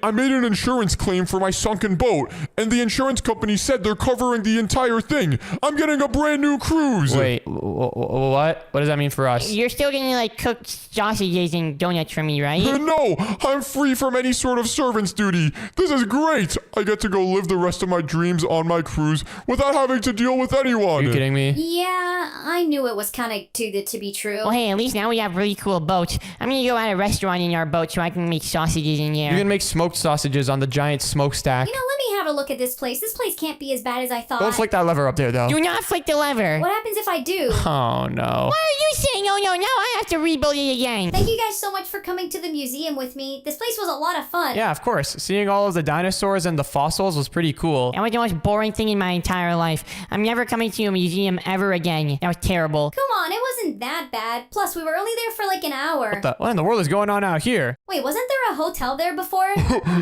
I made an insurance claim for my sunken boat, and the insurance company said they're covering the entire thing. I'm getting a brand new cruise. Wait, what? What does that mean for us? You're still gonna like cook sausages and donuts for me, right? No, I'm free from any sort of servant's duty. This is great. I get to go live the rest of my dreams on my cruise without having to deal with anyone. Are you kidding me? Yeah, I knew it was kind of too good to be true. Well, hey, at least now we have really cool boats. I'm gonna go at a restaurant in our boat so I can make sausages in there. You can make smoked sausages on the giant smokestack. Let me have a look at this place. This place can't be as bad as I thought. Don't flick that lever up there, though. Do not flick the lever. What happens if I do? Oh, no. Why are you saying, oh no, now I have to rebuild it again? Thank you guys so much for coming to the museum with me. This place was a lot of fun. Yeah, of course. Seeing all of the dinosaurs and the fossils was pretty cool. That was the most boring thing in my entire life. I'm never coming to a museum ever again. That was terrible. Come on, it wasn't wasn't that bad. Plus, we were only there for like an hour. What in the world is going on out here? Wait, wasn't there a hotel there before?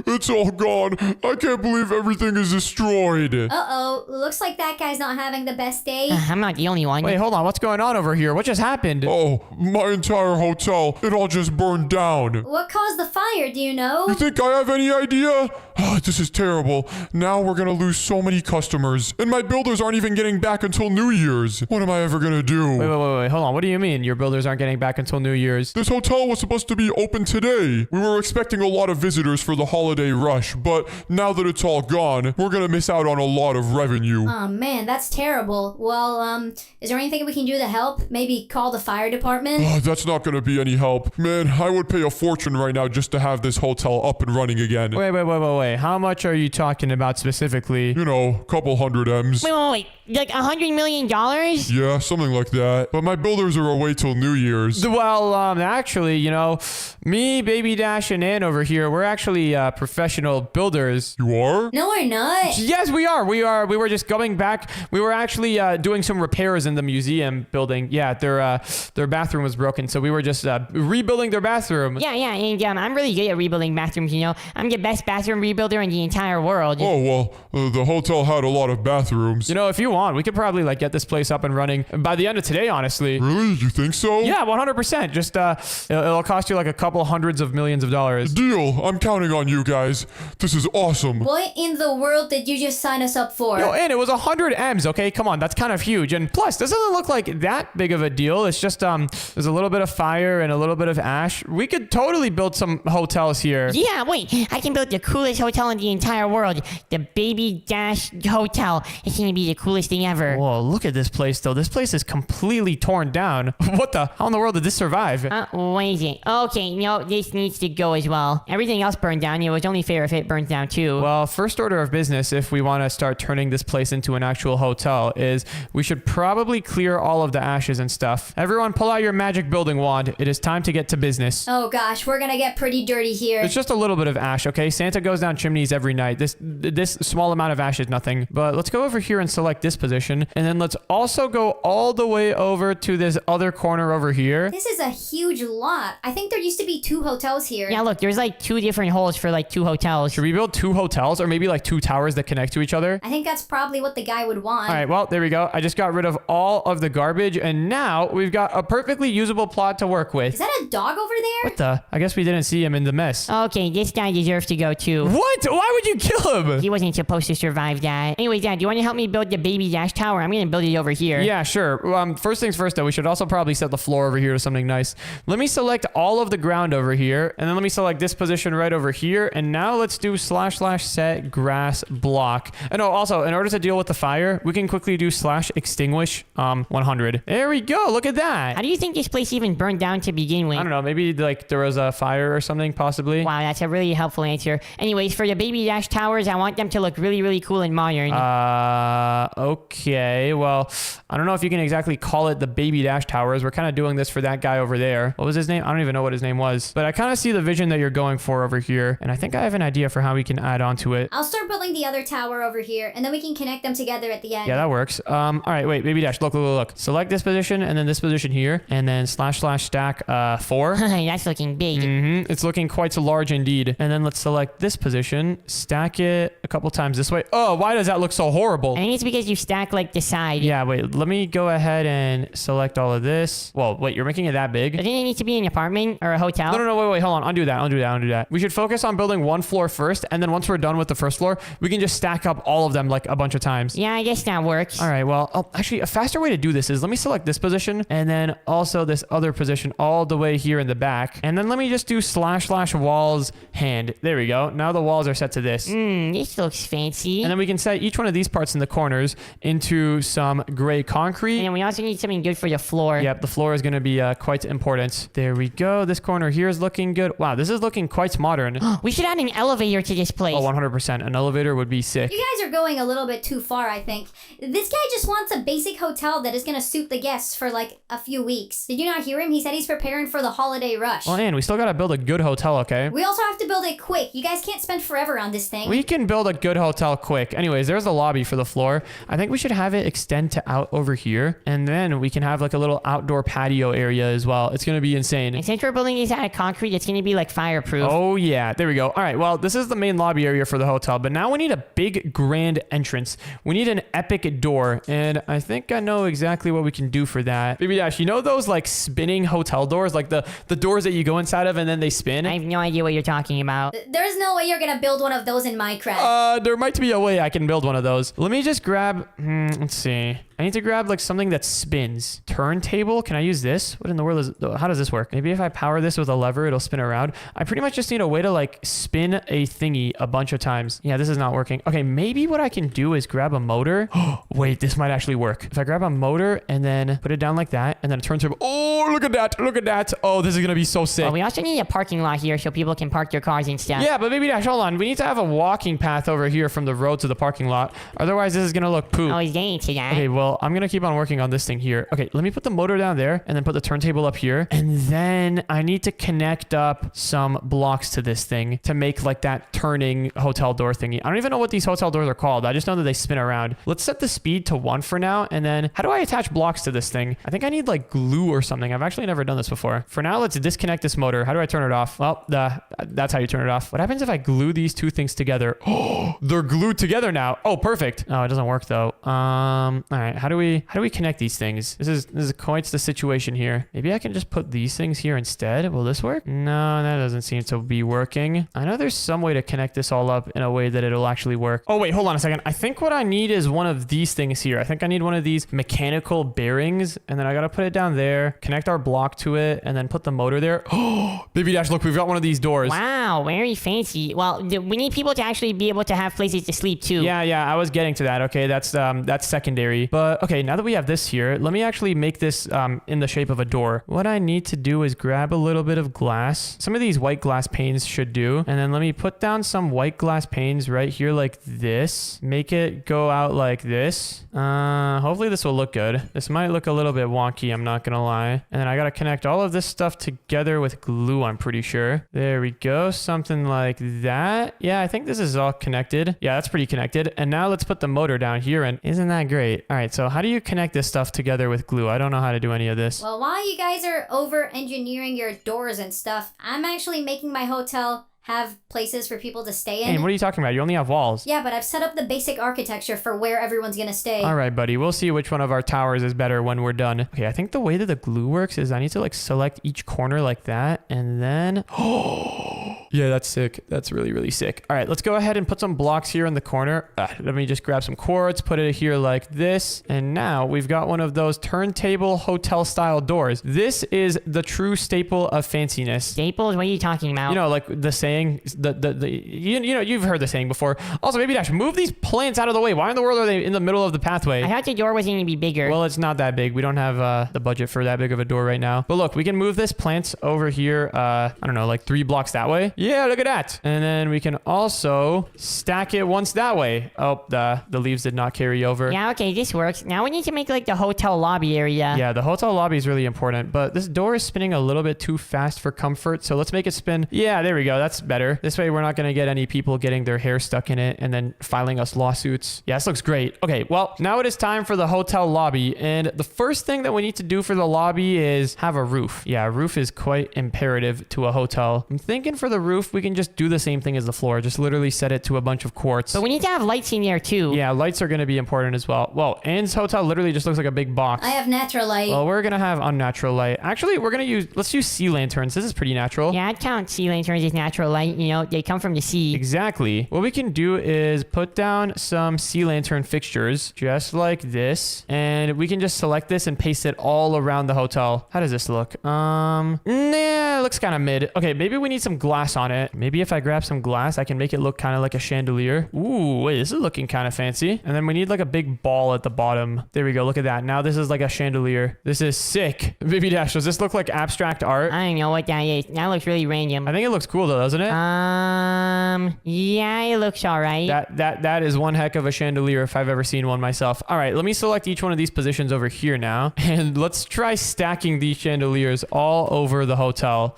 It's all gone. I can't believe everything is destroyed. Uh-oh, looks like that guy's not having the best day. I'm not the only one. Wait, hold on. What's going on over here? What just happened? Oh, my entire hotel, it all just burned down. What caused the fire, do you know? You think I have any idea? This is terrible. Now we're gonna lose so many customers. And my builders aren't even getting back until New Year's. What am I ever gonna do? Wait, hold on. What do you mean your builders aren't getting back until New Year's? This hotel was supposed to be open today. We were expecting a lot of visitors for the holiday rush, but now that it's all gone, we're gonna miss out on a lot of revenue. Oh man, that's terrible. Well, is there anything we can do to help? Maybe call the fire department? That's not gonna be any help. Man, I would pay a fortune right now just to have this hotel up and running again. Wait. How much are you talking about specifically? You know, couple hundred M's. Wait. Like $100 million? Yeah, something like that. But my builders are away till New Year's. Well, actually, you know, me, Baby Dash, and Ann over here, we're actually professional builders. You are? No, we're not. Yes, we are. We were just going back. We were actually doing some repairs in the museum building. Yeah, their bathroom was broken, so we were just rebuilding their bathroom. Yeah, and I'm really good at rebuilding bathrooms, you know. I'm the best bathroom rebuilder in the entire world. Oh, well, the hotel had a lot of bathrooms. You know, if you want, we could probably like get this place up and running by the end of today, honestly. Really? You think so? Yeah, 100%. Just it'll cost you like a couple hundreds of millions of dollars. Deal. I'm counting on you guys. This is awesome. What in the world did you just sign us up for? Yo, and it was 100 M's, okay? Come on, that's kind of huge. And plus, this doesn't look like that big of a deal. It's just there's a little bit of fire and a little bit of ash. We could totally build some hotels here. Yeah, wait. I can build the coolest hotel in the entire world. The Baby Dash Hotel. It's gonna be the coolest thing ever. Whoa, look at this place, though. This place is completely torn down. What the? How in the world did this survive? What is it? Okay, no, this needs to go as well. Everything else burned down. It was only fair if it burns down too. Well, first order of business, if we want to start turning this place into an actual hotel, is we should probably clear all of the ashes and stuff. Everyone, pull out your magic building wand. It is time to get to business. Oh gosh, we're gonna get pretty dirty here. It's just a little bit of ash, okay? Santa goes down chimneys every night. This small amount of ash is nothing. But let's go over here and select this position. And then let's also go all the way over to this other corner over here. This is a huge lot. I think there used to be 2 hotels here. Yeah, look, there's like 2 different holes for like 2 hotels. Should we build 2 hotels or maybe like 2 towers that connect to each other? I think that's probably what the guy would want. All right, well, there we go. I just got rid of all of the garbage, and now we've got a perfectly usable plot to work with. Is that a dog over there? What the? I guess we didn't see him in the mess. Okay, this guy deserves to go too. What? Why would you kill him? He wasn't supposed to survive that. Anyway, Dad, do you want to help me build the Baby Dash Tower? I'm gonna build it over here. Yeah, sure. First things first, though, we should also probably set the floor over here to something nice. Let me select all of the ground over here, and then let me select this position right over here, and now let's do / set grass block. And oh, also, in order to deal with the fire, we can quickly do / extinguish 100. There we go. Look at that. How do you think this place even burned down to begin with? I don't know. Maybe like there was a fire or something, possibly. Wow, that's a really helpful answer. Anyways, for the Baby Dash Towers, I want them to look really, really cool and modern. Okay. Well, I don't know if you can exactly call it the Baby Dash Towers. We're kind of doing this for that guy over there. What was his name? I don't even know what his name was. But I kind of see the vision that you're going for over here. And I think I have an idea for how we can add on to it. I'll start building the other tower over here, and then we can connect them together at the end. Yeah, that works. All right, wait, Baby Dash, look. Select this position and then this position here, and then / stack 4. That's looking big. It's looking quite large indeed. And then let's select this position, stack it a couple times this way. Oh, why does that look so horrible? I think it's because you stack like the side. Yeah, wait, let me go ahead and select all of this. Well, wait, you're making it that big? Doesn't it need to be an apartment or a hotel? No, wait, hold on. Undo that. We should focus on building 1 floor first, and then once we're done with the first floor, we can just stack up all of them like a bunch of times. Yeah, I guess that works. All right, well, actually, a faster way to do this is let me select this position, and then also this other position all the way here in the back. And then let me just do / walls hand. There we go. Now the walls are set to this. This looks fancy. And then we can set each one of these parts in the corners into some gray concrete. And we also need something good for the floor. Yep, the floor is going to be quite important. There we go. This corner here is looking good. Wow, this is looking quite modern. We should add an elevator to this place. Oh, 100%. An elevator would be sick. You guys are going a little bit too far, I think. This guy just wants a basic hotel that is going to suit the guests for like a few weeks. Did you not hear him? He said he's preparing for the holiday rush. Well, and we still got to build a good hotel, okay? We also have to build it quick. You guys can't spend forever on this thing. We can build a good hotel quick. Anyways, there's the lobby for the floor. I think think we should have it extend to out over here. And then we can have like a little outdoor patio area as well. It's going to be insane. And since we're building these out of concrete, it's going to be like fireproof. Oh yeah, there we go. All right, well, this is the main lobby area for the hotel, but now we need a big grand entrance. We need an epic door, and I think I know exactly what we can do for that. Baby Dash, you know those like spinning hotel doors, like the doors that you go inside of and then they spin? I have no idea what you're talking about. There's no way you're gonna build one of those in Minecraft. There might be a way I can build one of those. Let me just grab, let's see. I need to grab like something that spins. Turntable, can I use this? What in the world is, how does this work? Maybe if I power this with a lever, it'll spin around. I pretty much just need a way to like spin a thingy a bunch of times. Yeah, this is not working. Okay, maybe what I can do is grab a motor. Wait, this might actually work. If I grab a motor and then put it down like that and then a turntable. Oh, look at that. Look at that. Oh, this is gonna be so sick. Well, we also need a parking lot here so people can park their cars and stuff. Yeah, but Baby Dash, hold on. We need to have a walking path over here from the road to the parking lot. Otherwise, this is gonna look poop. Oh, he's getting to that. Okay, well, I'm gonna keep on working on this thing here. Okay, let me put the motor down there and then put the turntable up here. And then I need to connect up some blocks to this thing to make like that turning hotel door thingy. I don't even know what these hotel doors are called. I just know that they spin around. Let's set the speed to 1 for now. And then how do I attach blocks to this thing? I think I need like glue or something. I've actually never done this before. For now, let's disconnect this motor. How do I turn it off? Well, that's how you turn it off. What happens if I glue these two things together? Oh, they're glued together now. Oh, perfect. Oh, it doesn't work though. All right. How do we connect these things? This is quite the situation here. Maybe I can just put these things here instead. Will this work? No, that doesn't seem to be working. I know there's some way to connect this all up in a way that it'll actually work. Oh, wait, hold on a second. I think what I need is one of these things here. I think I need one of these mechanical bearings, and then I gotta put it down there, connect our block to it, and then put the motor there. Oh, Baby Dash, look, we've got one of these doors. Wow, very fancy. Well, we need people to actually be able to have places to sleep too. Yeah, I was getting to that. Okay, that's secondary. But okay, now that we have this here, let me actually make this in the shape of a door. What I need to do is grab a little bit of glass. Some of these white glass panes should do. And then let me put down some white glass panes right here like this. Make it go out like this. Hopefully this will look good. This might look a little bit wonky, I'm not gonna lie. And then I gotta connect all of this stuff together with glue, I'm pretty sure. There we go, something like that. Yeah, I think this is all connected. Yeah, that's pretty connected. And now let's put the motor down here, and isn't that great? All right, so how do you connect this stuff together with glue? I don't know how to do any of this. Well, while you guys are over engineering your doors and stuff, I'm actually making my hotel have places for people to stay in. Hey, what are you talking about? You only have walls. Yeah, but I've set up the basic architecture for where everyone's gonna stay. All right, buddy. We'll see which one of our towers is better when we're done. Okay, I think the way that the glue works is I need to like select each corner like that, and then... Yeah, that's sick. That's really, really sick. All right, let's go ahead and put some blocks here in the corner. Let me just grab some quartz, put it here like this. And now we've got one of those turntable hotel style doors. This is the true staple of fanciness. Staples? What are you talking about? You know, like the saying, you know, you've heard the saying before. Also, Baby Dash, move these plants out of the way. Why in the world are they in the middle of the pathway? I thought the door was going to be bigger. Well, it's not that big. We don't have the budget for that big of a door right now. But look, we can move this plants over here, I don't know, like 3 blocks that way. Yeah, look at that. And then we can also stack it once that way. Oh, the leaves did not carry over. Yeah, okay, this works. Now we need to make like the hotel lobby area. Yeah, the hotel lobby is really important, but this door is spinning a little bit too fast for comfort. So let's make it spin. Yeah, there we go. That's better. This way we're not going to get any people getting their hair stuck in it and then filing us lawsuits. Yeah, this looks great. Okay, well, now it is time for the hotel lobby. And the first thing that we need to do for the lobby is have a roof. Yeah, a roof is quite imperative to a hotel. I'm thinking for the roof, we can just do the same thing as the floor. Just literally set it to a bunch of quartz. But we need to have lights in there too. Yeah, lights are going to be important as well. Whoa, Anne's hotel literally just looks like a big box. I have natural light. Well, we're going to have unnatural light. Actually, let's use sea lanterns. This is pretty natural. Yeah, I'd count sea lanterns as natural light. You know, they come from the sea. Exactly. What we can do is put down some sea lantern fixtures just like this. And we can just select this and paste it all around the hotel. How does this look? Nah, it looks kind of mid. Okay, maybe we need some glass on it. Maybe if I grab some glass, I can make it look kind of like a chandelier. Ooh, wait, this is looking kind of fancy. And then we need like a big ball at the bottom. There we go. Look at that. Now this is like a chandelier. This is sick. Baby Dash, does this look like abstract art? I don't know what that is. That looks really random. I think it looks cool though, doesn't it? Yeah, it looks all right. That is one heck of a chandelier if I've ever seen one myself. All right, let me select each one of these positions over here now. And let's try stacking these chandeliers all over the hotel.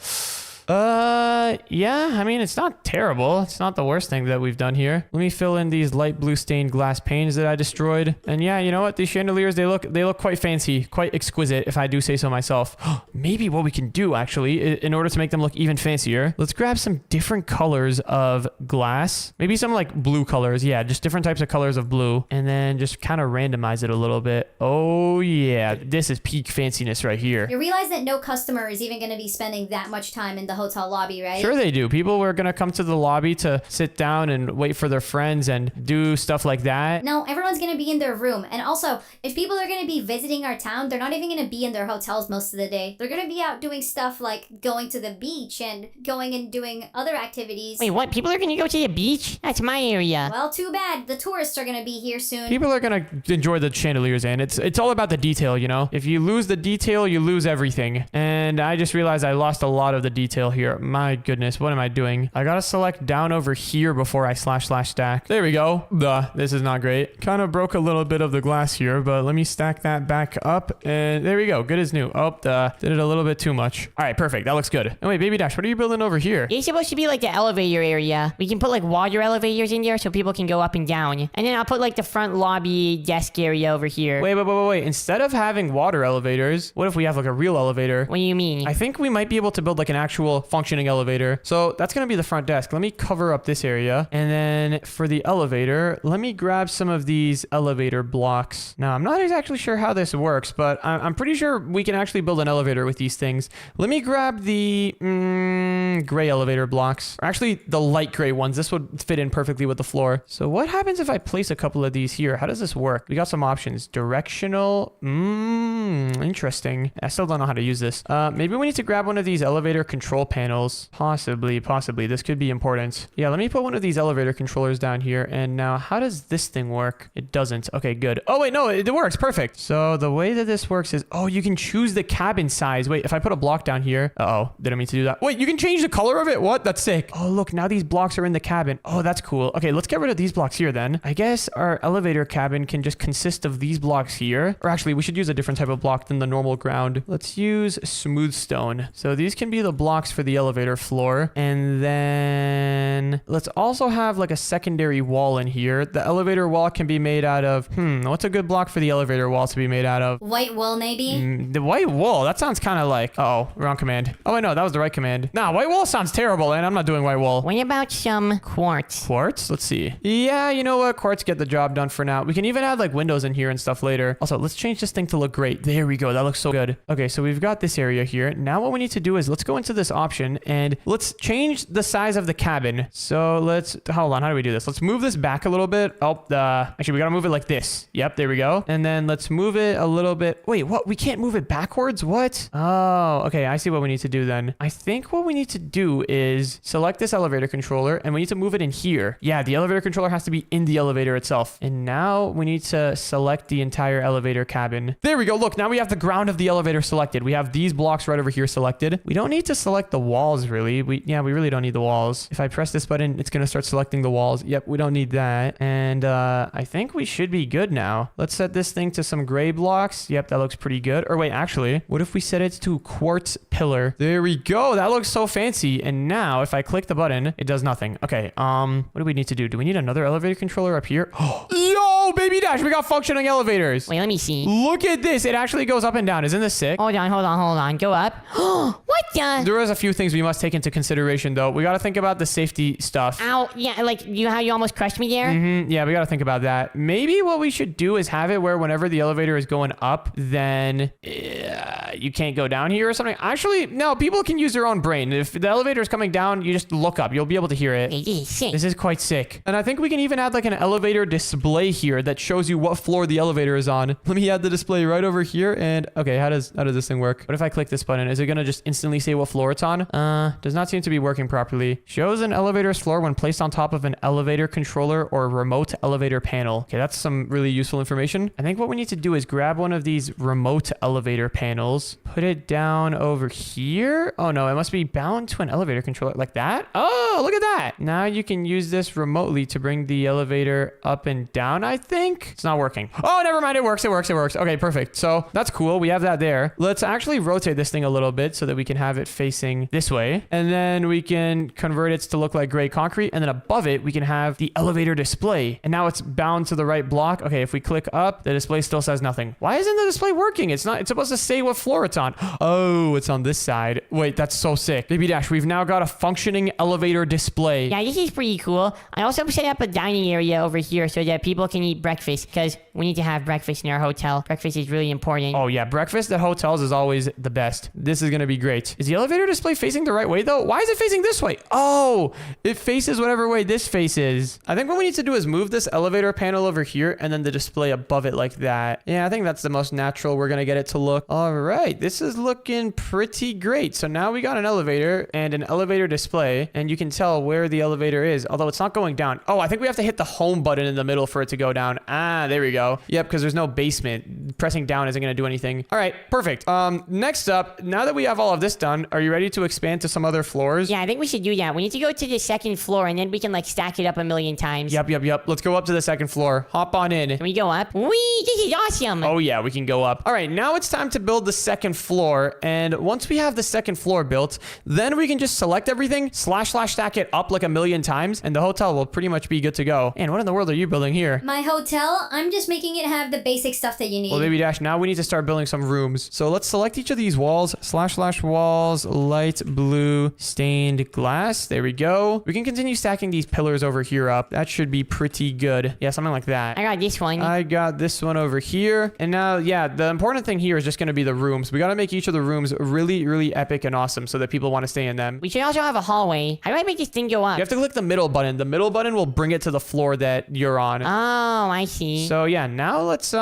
Yeah, I mean, it's not terrible. It's not the worst thing that we've done here. Let me fill in these light blue stained glass panes that I destroyed. And yeah, you know what? These chandeliers, they look quite fancy, quite exquisite, if I do say so myself. Maybe what we can do, actually, in order to make them look even fancier, let's grab some different colors of glass. Maybe some like blue colors. Yeah, just different types of colors of blue. And then just kind of randomize it a little bit. Oh, yeah. This is peak fanciness right here. You realize that no customer is even going to be spending that much time in the hotel lobby, right? Sure they do. People were going to come to the lobby to sit down and wait for their friends and do stuff like that. No, everyone's going to be in their room. And also, if people are going to be visiting our town, they're not even going to be in their hotels most of the day. They're going to be out doing stuff like going to the beach and going and doing other activities. Wait, what? People are gonna go to the beach? That's my area. Well, too bad. The tourists are going to be here soon. People are going to enjoy the chandeliers, and it's all about the detail, you know? If you lose the detail, you lose everything. And I just realized I lost a lot of the detail here. My goodness, what am I doing? I got to select down over here before I / stack. There we go. This is not great. Kind of broke a little bit of the glass here, but let me stack that back up. And there we go. Good as new. Oh, did it a little bit too much. All right, perfect. That looks good. Oh, wait, Baby Dash, what are you building over here? It's supposed to be like the elevator area. We can put like water elevators in there so people can go up and down. And then I'll put like the front lobby desk area over here. Wait. Instead of having water elevators, what if we have like a real elevator? What do you mean? I think we might be able to build like an actual functioning elevator. So that's going to be the front desk. Let me cover up this area. And then for the elevator, let me grab some of these elevator blocks. Now, I'm not exactly sure how this works, but I'm pretty sure we can actually build an elevator with these things. Let me grab the gray elevator blocks. Or actually, the light gray ones. This would fit in perfectly with the floor. So what happens if I place a couple of these here? How does this work? We got some options. Directional. Interesting. I still don't know how to use this. Maybe we need to grab one of these elevator control panels. Possibly. This could be important. Yeah, let me put one of these elevator controllers down here. And now, how does this thing work? It doesn't. Okay, good. Oh, wait, no, it works. Perfect. So the way that this works is, you can choose the cabin size. Wait, if I put a block down here. Didn't mean to do that. Wait, you can change the color of it? What? That's sick. Oh, look, now these blocks are in the cabin. Oh, that's cool. Okay, let's get rid of these blocks here then. I guess our elevator cabin can just consist of these blocks here. Or actually, we should use a different type of block than the normal ground. Let's use smooth stone. So these can be the blocks for the elevator floor. And then let's also have like a secondary wall in here. The elevator wall can be made out of, what's a good block for the elevator wall to be made out of? White wool, maybe? The white wool? That sounds kind of like, wrong command. Oh, wait, no, that was the right command. Nah, white wool sounds terrible, and I'm not doing white wool. What about some quartz? Quartz? Let's see. Yeah, you know what? Quartz get the job done for now. We can even add like windows in here and stuff later. Also, let's change this thing to look great. There we go. That looks so good. Okay, so we've got this area here. Now what we need to do is let's go into this option and let's change the size of the cabin. So hold on. How do we do this? Let's move this back a little bit. Actually, we got to move it like this. Yep, there we go. And then let's move it a little bit. Wait, what? We can't move it backwards? What? Oh, okay. I see what we need to do then. I think what we need to do is select this elevator controller and we need to move it in here. Yeah, the elevator controller has to be in the elevator itself. And now we need to select the entire elevator cabin. There we go. Look, now we have the ground of the elevator selected. We have these blocks right over here selected. We don't need to select the walls really. We really don't need the walls. If I press this button, it's going to start selecting the walls. Yep, we don't need that. And I think we should be good now. Let's set this thing to some gray blocks. Yep, that looks pretty good. Or wait, actually, what if we set it to quartz pillar? There we go. That looks so fancy. And now if I click the button, it does nothing. Okay, what do we need to do? Do we need another elevator controller up here? Yo, Baby Dash, we got functioning elevators. Wait, let me see. Look at this. It actually goes up and down. Isn't this sick? Hold on. Go up. What the? There is a few things we must take into consideration, though. We got to think about the safety stuff. Ow, yeah, like how you almost crushed me there? Yeah, we got to think about that. Maybe what we should do is have it where whenever the elevator is going up, then you can't go down here or something. Actually, no, people can use their own brain. If the elevator is coming down, you just look up. You'll be able to hear it. This is sick. This is quite sick. And I think we can even add like an elevator display here that shows you what floor the elevator is on. Let me add the display right over here. And okay, how does this thing work? What if I click this button? Is it going to just instantly say what floor it's on? Does not seem to be working properly. Shows an elevator's floor when placed on top of an elevator controller or remote elevator panel. Okay, that's some really useful information. I think what we need to do is grab one of these remote elevator panels controls. Put it down over here. Oh no, it must be bound to an elevator controller like that. Oh, look at that. Now you can use this remotely to bring the elevator up and down, I think. It's not working. Oh, never mind. It works. It works. It works. Okay, perfect. So that's cool. We have that there. Let's actually rotate this thing a little bit so that we can have it facing this way. And then we can convert it to look like gray concrete. And then above it, we can have the elevator display. And now it's bound to the right block. Okay, if we click up, the display still says nothing. Why isn't the display working? It's supposed to say what floor it's on. Oh, it's on this side. Wait, that's so sick. Baby Dash, we've now got a functioning elevator display. Yeah, this is pretty cool. I also set up a dining area over here so that people can eat breakfast because we need to have breakfast in our hotel. Breakfast is really important. Oh yeah, breakfast at hotels is always the best. This is gonna be great. Is the elevator display facing the right way though? Why is it facing this way? Oh, it faces whatever way this faces. I think what we need to do is move this elevator panel over here and then the display above it like that. Yeah, I think that's the most natural we're gonna get it to look. All right, this is looking pretty great. So now we got an elevator and an elevator display, and you can tell where the elevator is, although it's not going down. Oh, I think we have to hit the home button in the middle for it to go down. Ah, there we go. Yep, because there's no basement. Pressing down isn't gonna do anything. All right, perfect. Next up, now that we have all of this done, are you ready to expand to some other floors? Yeah, I think we should do that. We need to go to the second floor and then we can like stack it up a million times. Yep. Let's go up to the second floor. Hop on in. Can we go up? Wee, this is awesome. Oh yeah, we can go up. All right, now it's time to build the second floor. And once we have the second floor built, then we can just select everything, / stack it up like a million times, and the hotel will pretty much be good to go. And what in the world are you building here? My hotel, I'm just making it have the basic stuff that you need. Well, Baby Dash, now we need to start building some rooms. So let's select each of these walls, / walls, light blue, stained glass. There we go. We can continue stacking these pillars over here up. That should be pretty good. Yeah, something like that. I got this one. I got this one over here. And now, yeah, the important thing here is just going to be the rooms. We got to make each of the rooms really, really epic and awesome so that people want to stay in them. We should also have a hallway. How do I make this thing go up? You have to click the middle button. The middle button will bring it to the floor that you're on. Oh, I see. So yeah, now let's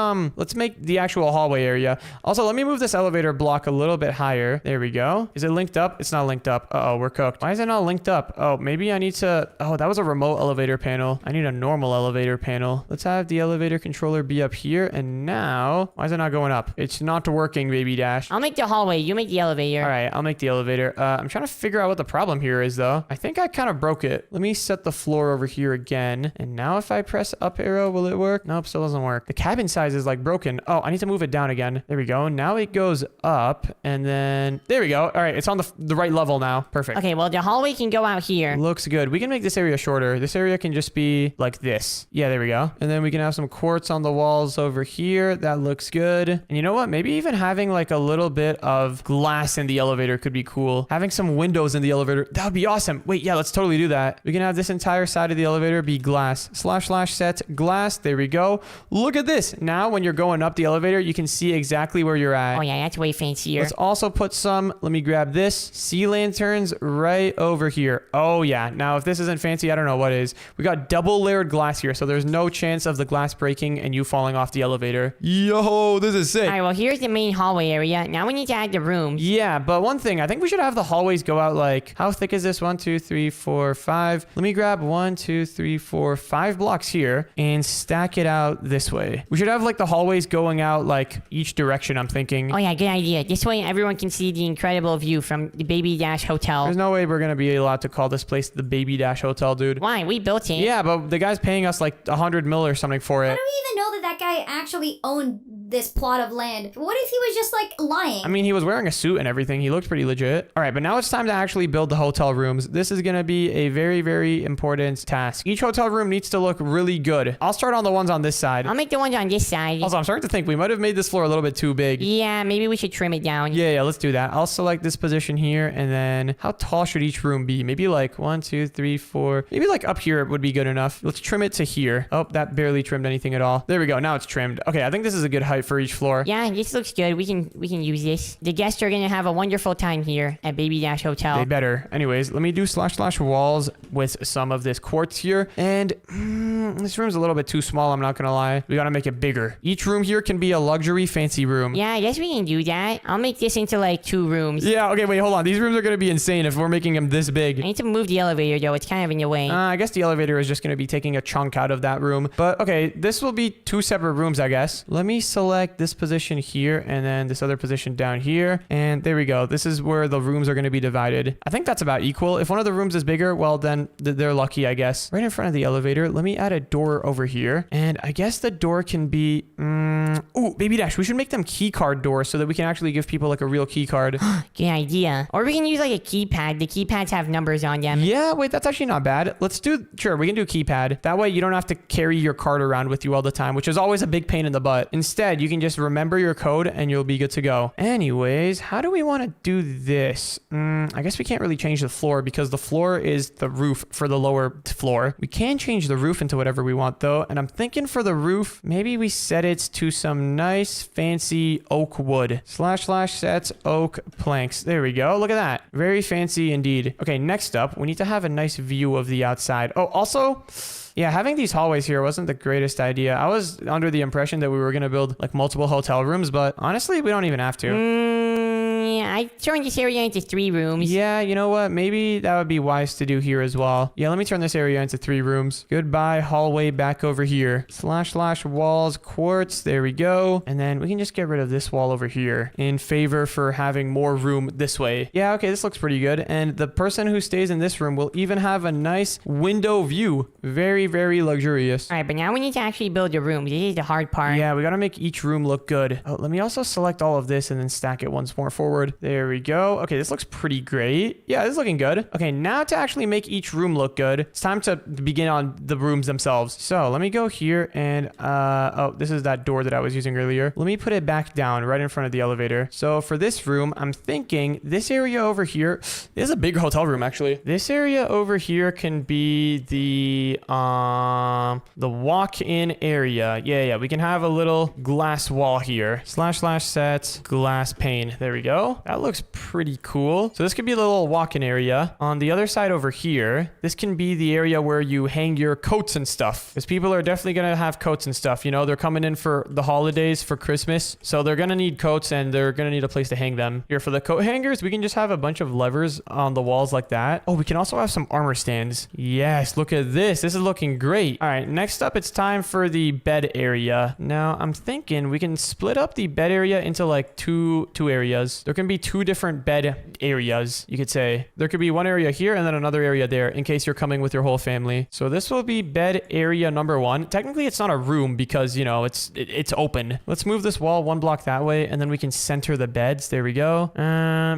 make the actual hallway area. Also, let me move this elevator block a little bit higher. There we go. Is it linked up? It's not linked up. Uh-oh, we're cooked. Why is it not linked up? Oh, maybe I need to... Oh, that was a remote elevator panel. I need a normal elevator panel. Let's have the elevator controller be up here. And now... Why is it not going up? It's not working, Baby Dash. I'll make the hallway. You make the elevator. All right, I'll make the elevator. I'm trying to figure out what the problem here is, though. I think I kind of broke it. Let me set the floor over here again. And now if I press up arrow, will it work? Nope, still doesn't work. The cabin size is like broken. Oh, I need to move it down again. There we go. Now it goes up and then there we go. All right, it's on the right level now. Perfect. Okay, well, the hallway can go out here. Looks good. We can make this area shorter. This area can just be like this. Yeah, there we go. And then we can have some quartz on the walls over here. That looks good. And you know what? Maybe even having like a little bit of glass in the elevator could be cool. Having some windows in the elevator, that would be awesome. Wait, yeah, let's totally do that. We can have this entire side of the elevator be glass. / set glass. There we go. Look at this. Now when you're going up the elevator, you can see exactly where you're at. Oh yeah, that's way fancier. Let's also put some, let me grab this, sea lanterns right over here. Oh yeah, now if this isn't fancy, I don't know what is. We got double layered glass here, so there's no chance of the glass breaking and you falling off the elevator. Yo, this is sick. All right, well, here's the main hallway area. Now we need to add the rooms. Yeah, but one thing, I think we should have the hallways go out like, how thick is this? 1, 2, 3, 4, 5. Let me grab 1, 2, 3, 4, 5 blocks here and stack it out this way. We should have like the hallways going out like each direction, I'm thinking. Oh yeah, good idea. This way everyone can see the incredible view from the Baby Dash Hotel. There's no way we're gonna be allowed to call this place the Baby Dash Hotel, dude. Why? We built it. Yeah, but the guy's paying us like 100 mil or something for it. How do we even know that guy actually owned this plot of land? What if he was just like lying? I mean, he was wearing a suit and everything. He looked pretty legit. All right, but now it's time to actually build the hotel rooms. This is gonna be a very, very important task. Each hotel room needs to look really good. I'll start on the ones on this side. I'll make the ones on this side. Also, I'm starting to think we might have made this floor a little bit too big. Yeah, maybe we should trim it down. Yeah, let's do that. I'll select this position here, and then how tall should each room be? Maybe like 1, 2, 3, 4. Maybe like up here would be good enough. Let's trim it to here. Oh, that barely trimmed anything at all. There we go. Now it's trimmed. Okay, I think this is a good height for each floor. Yeah, this looks good. We can use this. The guests are gonna have a wonderful time here at Baby Dash Hotel. They better. Anyways, let me do / walls with some of this quartz here. And this room's a little bit too small, I'm not gonna lie. We gotta make it bigger. Each room here can be a luxury fancy room. Yeah, I guess we can do that. I'll make this into like 2 rooms. Yeah, okay, wait, hold on. These rooms are gonna be insane if we're making them this big. I need to move the elevator though. It's kind of in the way. I guess the elevator is just gonna be taking a chunk out of that room. But okay, this will be 2 separate rooms, I guess. Let me select select this position here and then this other position down here. And there we go. This is where the rooms are going to be divided. I think that's about equal. If one of the rooms is bigger, well, then they're lucky, I guess. Right in front of the elevator, let me add a door over here. And I guess the door can be... Ooh, Baby Dash, we should make them key card doors so that we can actually give people like a real key card. Good idea. Or we can use like a keypad. The keypads have numbers on them. Yeah, wait, that's actually not bad. Sure, we can do keypad. That way you don't have to carry your card around with you all the time, which is always a big pain in the butt. Instead, you can just remember your code and you'll be good to go. Anyways, how do we want to do this? I guess we can't really change the floor because the floor is the roof for the lower floor. We can change the roof into whatever we want though. And I'm thinking for the roof, maybe we set it to some nice fancy oak wood. / sets oak planks. There we go. Look at that. Very fancy indeed. Okay, next up, we need to have a nice view of the outside. Oh, also... yeah, having these hallways here wasn't the greatest idea. I was under the impression that we were going to build like multiple hotel rooms, but honestly, we don't even have to. I turned this area into 3 rooms. Yeah, you know what? Maybe that would be wise to do here as well. Yeah, let me turn this area into 3 rooms. Goodbye, hallway back over here. / walls, quartz. There we go. And then we can just get rid of this wall over here in favor for having more room this way. Yeah, okay, this looks pretty good. And the person who stays in this room will even have a nice window view. Very, very luxurious. All right, but now we need to actually build the room. This is the hard part. Yeah, we got to make each room look good. Oh, let me also select all of this and then stack it once more forward. There we go. Okay, this looks pretty great. Yeah, this is looking good. Okay, now to actually make each room look good, it's time to begin on the rooms themselves. So let me go here and, oh, this is that door that I was using earlier. Let me put it back down right in front of the elevator. So for this room, I'm thinking this area over here, this is a big hotel room actually. This area over here can be the walk-in area. Yeah, we can have a little glass wall here. / sets glass pane. There we go. That looks pretty cool. So this could be a little walk-in area. On the other side over here, this can be the area where you hang your coats and stuff. Because people are definitely going to have coats and stuff. You know, they're coming in for the holidays, for Christmas. So they're going to need coats and they're going to need a place to hang them. Here for the coat hangers, we can just have a bunch of levers on the walls like that. Oh, we can also have some armor stands. Yes, look at this. This is looking great. All right, next up, it's time for the bed area. Now, I'm thinking we can split up the bed area into like two areas. There can be 2 different bed areas, you could say. There could be one area here and then another area there in case you're coming with your whole family. So this will be bed area number 1. Technically, it's not a room because, you know, it's open. Let's move this wall 1 block that way and then we can center the beds. There we go.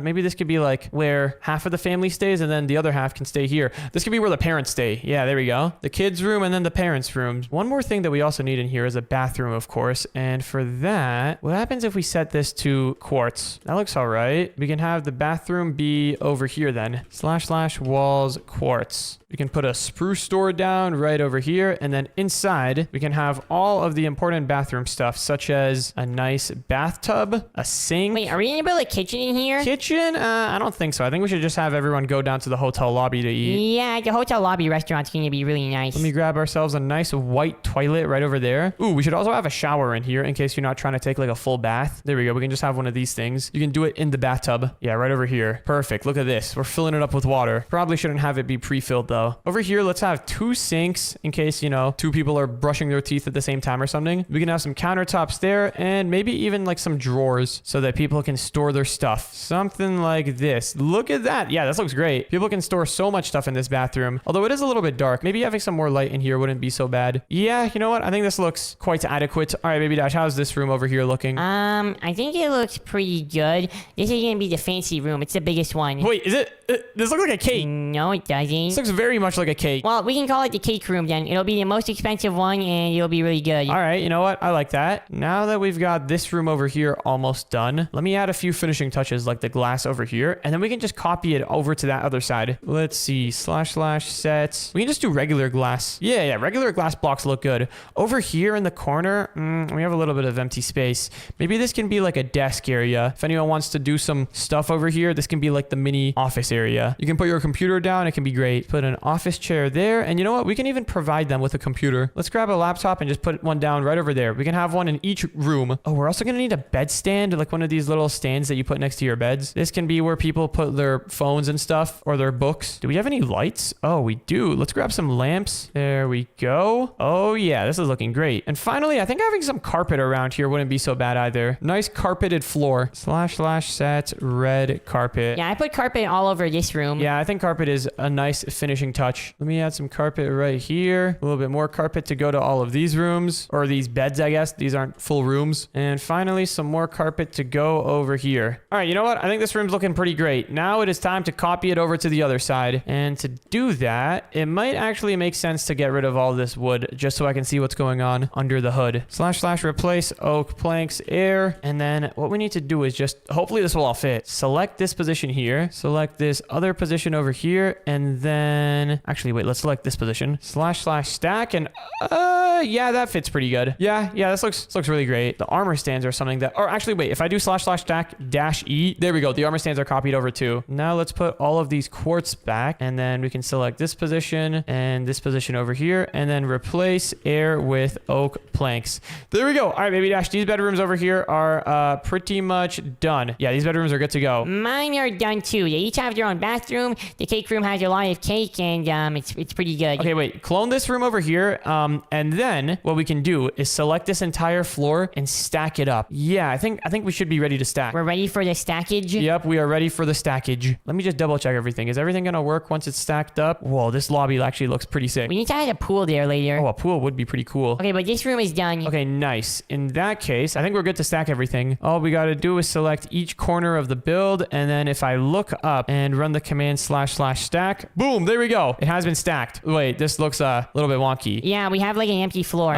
Maybe this could be like where half of the family stays and then the other half can stay here. This could be where the parents stay. Yeah, there we go. The kids' room and then the parents' rooms. One more thing that we also need in here is a bathroom, of course. And for that, what happens if we set this to quartz? That looks all right. We can have the bathroom be over here then. / walls quartz. We can put a spruce door down right over here. And then inside, we can have all of the important bathroom stuff, such as a nice bathtub, a sink. Wait, are we going to build a kitchen in here? Kitchen? I don't think so. I think we should just have everyone go down to the hotel lobby to eat. Yeah, the hotel lobby restaurant's going to be really nice. Let me grab ourselves a nice white toilet right over there. Ooh, we should also have a shower in here in case you're not trying to take like a full bath. There we go. We can just have one of these things. You can do it in the bathtub. Yeah, right over here. Perfect. Look at this. We're filling it up with water. Probably shouldn't have it be pre-filled though. Over here, let's have 2 sinks in case, you know, 2 people are brushing their teeth at the same time or something. We can have some countertops there and maybe even like some drawers so that people can store their stuff. Something like this. Look at that. Yeah, this looks great. People can store so much stuff in this bathroom. Although it is a little bit dark. Maybe having some more light in here wouldn't be so bad. Yeah, you know what? I think this looks quite adequate. All right, Baby Dash, how's this room over here looking? I think it looks pretty good. This is going to be the fancy room. It's the biggest one. Wait, is it? This looks like a cake. No, it doesn't. This looks very much like a cake. Well, we can call it the cake room then. It'll be the most expensive one and it'll be really good. All right, you know what? I like that. Now that we've got this room over here almost done, let me add a few finishing touches like the glass over here, and then we can just copy it over to that other side. Let's see, / sets. We can just do regular glass. Yeah, regular glass blocks look good. Over here in the corner, we have a little bit of empty space. Maybe this can be like a desk area. If anyone wants to do some stuff over here. This can be like the mini office area. You can put your computer down. It can be great. Put an office chair there. And you know what? We can even provide them with a computer. Let's grab a laptop and just put one down right over there. We can have one in each room. Oh, we're also going to need a bed stand, like one of these little stands that you put next to your beds. This can be where people put their phones and stuff or their books. Do we have any lights? Oh, we do. Let's grab some lamps. There we go. Oh, yeah. This is looking great. And finally, I think having some carpet around here wouldn't be so bad either. Nice carpeted floor. / set red carpet. Yeah, I put carpet all over this room. Yeah, I think carpet is a nice finishing touch. Let me add some carpet right here. A little bit more carpet to go to all of these rooms, or these beds, I guess. These aren't full rooms. And finally, some more carpet to go over here. All right, you know what? I think this room's looking pretty great. Now it is time to copy it over to the other side. And to do that, it might actually make sense to get rid of all this wood, just so I can see what's going on under the hood. / replace oak planks air. And then what we need to do is just, hopefully this will all fit. Select this position here. Select this other position over here. And then, actually, wait, let's select this position. / stack. And, yeah, that fits pretty good. Yeah, this looks really great. The armor stands are something that, or actually, wait, if I do / stack -E, there we go. The armor stands are copied over too. Now let's put all of these quartz back, and then we can select this position and this position over here, and then replace air with oak planks. There we go. All right, Baby Dash, these bedrooms over here are pretty much done. Yeah, these bedrooms are good to go. Mine are done too. They each have their own bathroom. The cake room has a lot of cake, and it's pretty good. Okay, wait, clone this room over here, and then what we can do is select this entire floor and stack it up. Yeah, I think we should be ready to stack. We're ready for the stackage. Yep, we are ready for the stackage. Let me just double check everything. Is everything gonna work once it's stacked up? Whoa, this lobby actually looks pretty sick. We need to add a pool there later. Oh, a pool would be pretty cool. Okay, but this room is done. Okay, nice. In that case, I think we're good to stack everything. All we gotta do is select each corner of the build, and then if I look up and run the command / stack, boom, there we go. It has been stacked. Wait, this looks a little bit wonky. Yeah, we have like an empty floor.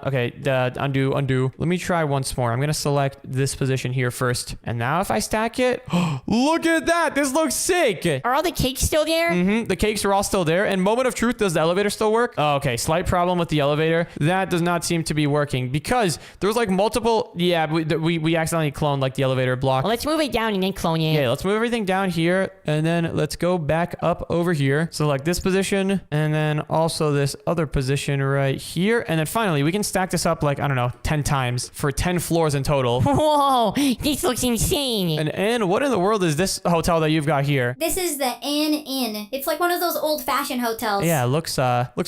Okay, undo. Let me try once more. I'm gonna select this position here first. And now if I stack it, look at that. This looks sick. Are all the cakes still there? The cakes are all still there. And moment of truth, does the elevator still work? Oh, okay, slight problem with the elevator. That does not seem to be working because there's like multiple. Yeah, we accidentally cloned like the elevator block. Well, let's move it down and then clone it. Okay, let's move everything down here, and then let's go back up over here. Select this position, and then also this other position right here. And then finally, we can stack this up like, I don't know, 10 times for 10 floors in total. Whoa, this looks insane. And Anne, what in the world is this hotel that you've got here? This is the Ann Inn. It's like one of those old-fashioned hotels. Yeah, it looks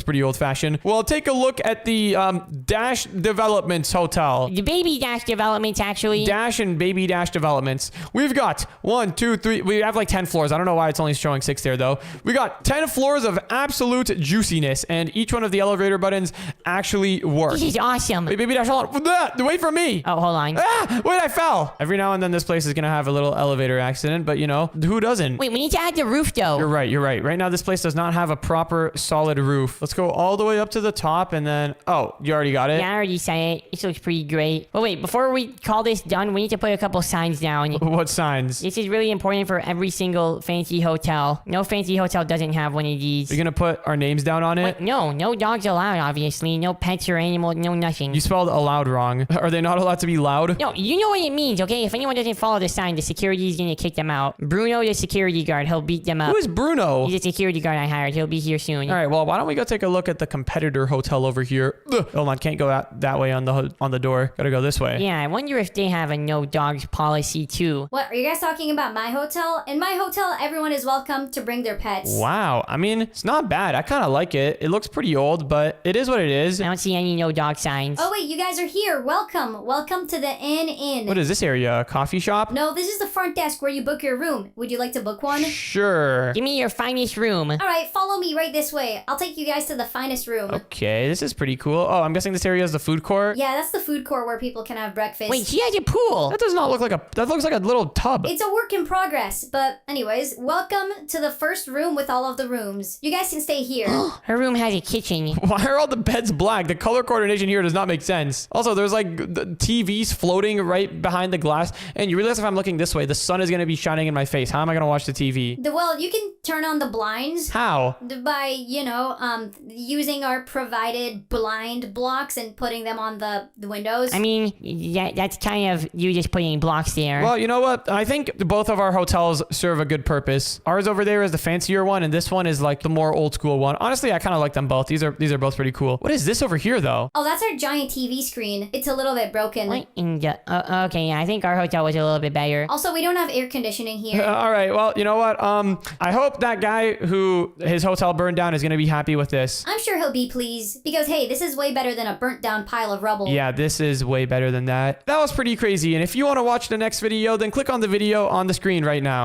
pretty old-fashioned. Well, take a look at the Dash Developments Hotel. The Baby Dash Developments, actually. Dash and Baby Dash Developments. We've got 1, 2, 3. We have like 10 floors. I don't know why it's only showing 6 there, though. We got 10 floors of absolute juiciness, and each one of the elevator buttons actually work. This is awesome. Wait, Baby Dash, hold on. Wait for me. Oh, hold on. Ah, wait, I fell. Every now and then this place is going to have a little elevator accident, but you know, who doesn't? Wait, we need to add the roof, though. You're right. Right now, this place does not have a proper solid roof. Let's go all the way up to the top, and then, oh, you already got it? Yeah, I already said it. This looks pretty great. But wait, before we call this done, we need to put a couple signs down. What signs? This is really important for every single fancy hotel. No fancy hotel doesn't have one of these. You're going to put our names down on it? Wait, no dogs allowed, obviously. No pets or animals, no nothing. You spelled allowed wrong. Are they not allowed to be loud? No, you know what it means, okay? If anyone doesn't follow the sign, the security is going to kick them out. Bruno, the security guard, he'll beat them up. Who is Bruno? He's a security guard I hired. He'll be here soon. All right, well, why don't we go take a look at the competitor hotel over here? Ugh. Hold on, can't go out that way on the door. Gotta go this way. Yeah, I wonder if they have a no dogs policy too. What, are you guys talking about my hotel? In my hotel, everyone is welcome to bring their pets. Wow, I mean, it's not bad. I kind of like it. It looks pretty old, but it is what it is. I don't see any no dog signs. Oh wait, you guys are here. Welcome to the Ann Inn. What is this area? A coffee shop? No, this is the front desk where you book your room. Would you like to book one? Sure. Give me your finest room. All right, follow me right this way. I'll take you guys to the finest room. Okay, this is pretty cool. Oh, I'm guessing this area is the food court? Yeah, that's the food court where people can have breakfast. Wait, she has a pool. That does not look like that looks like a little tub. It's a work in progress, but anyways, welcome to the first room with all of the rooms. You guys can stay here. Her room has a kitchen. Why are all the beds black? The color coordination here does not make sense. Also, there's like the TVs floating right behind the glass. And you realize if I'm looking this way, The sun is going to be shining in my face. How am I going to watch the TV? Well, you can turn on the blinds. How? By, using our provided blind blocks and putting them on the windows. I mean, that's kind of you just putting blocks there. Well, you know what? I think both of our hotels serve a good purpose. Ours over there is the fancier one, and this one is like the more old school one. Honestly, I kind of like them both. These are both pretty cool. What is this over here, though? Oh, that's our giant TV screen. It's a little bit broken. Okay, yeah, I think our hotel was a little bit better. Also, we don't have air conditioning here. All right. Well, you know what? I hope that guy who his hotel burned down is going to be happy with this. I'm sure he'll be pleased because, hey, this is way better than a burnt down pile of rubble. Yeah, this is way better than that. That was pretty crazy. And if you want to watch the next video, then click on the video on the screen right now.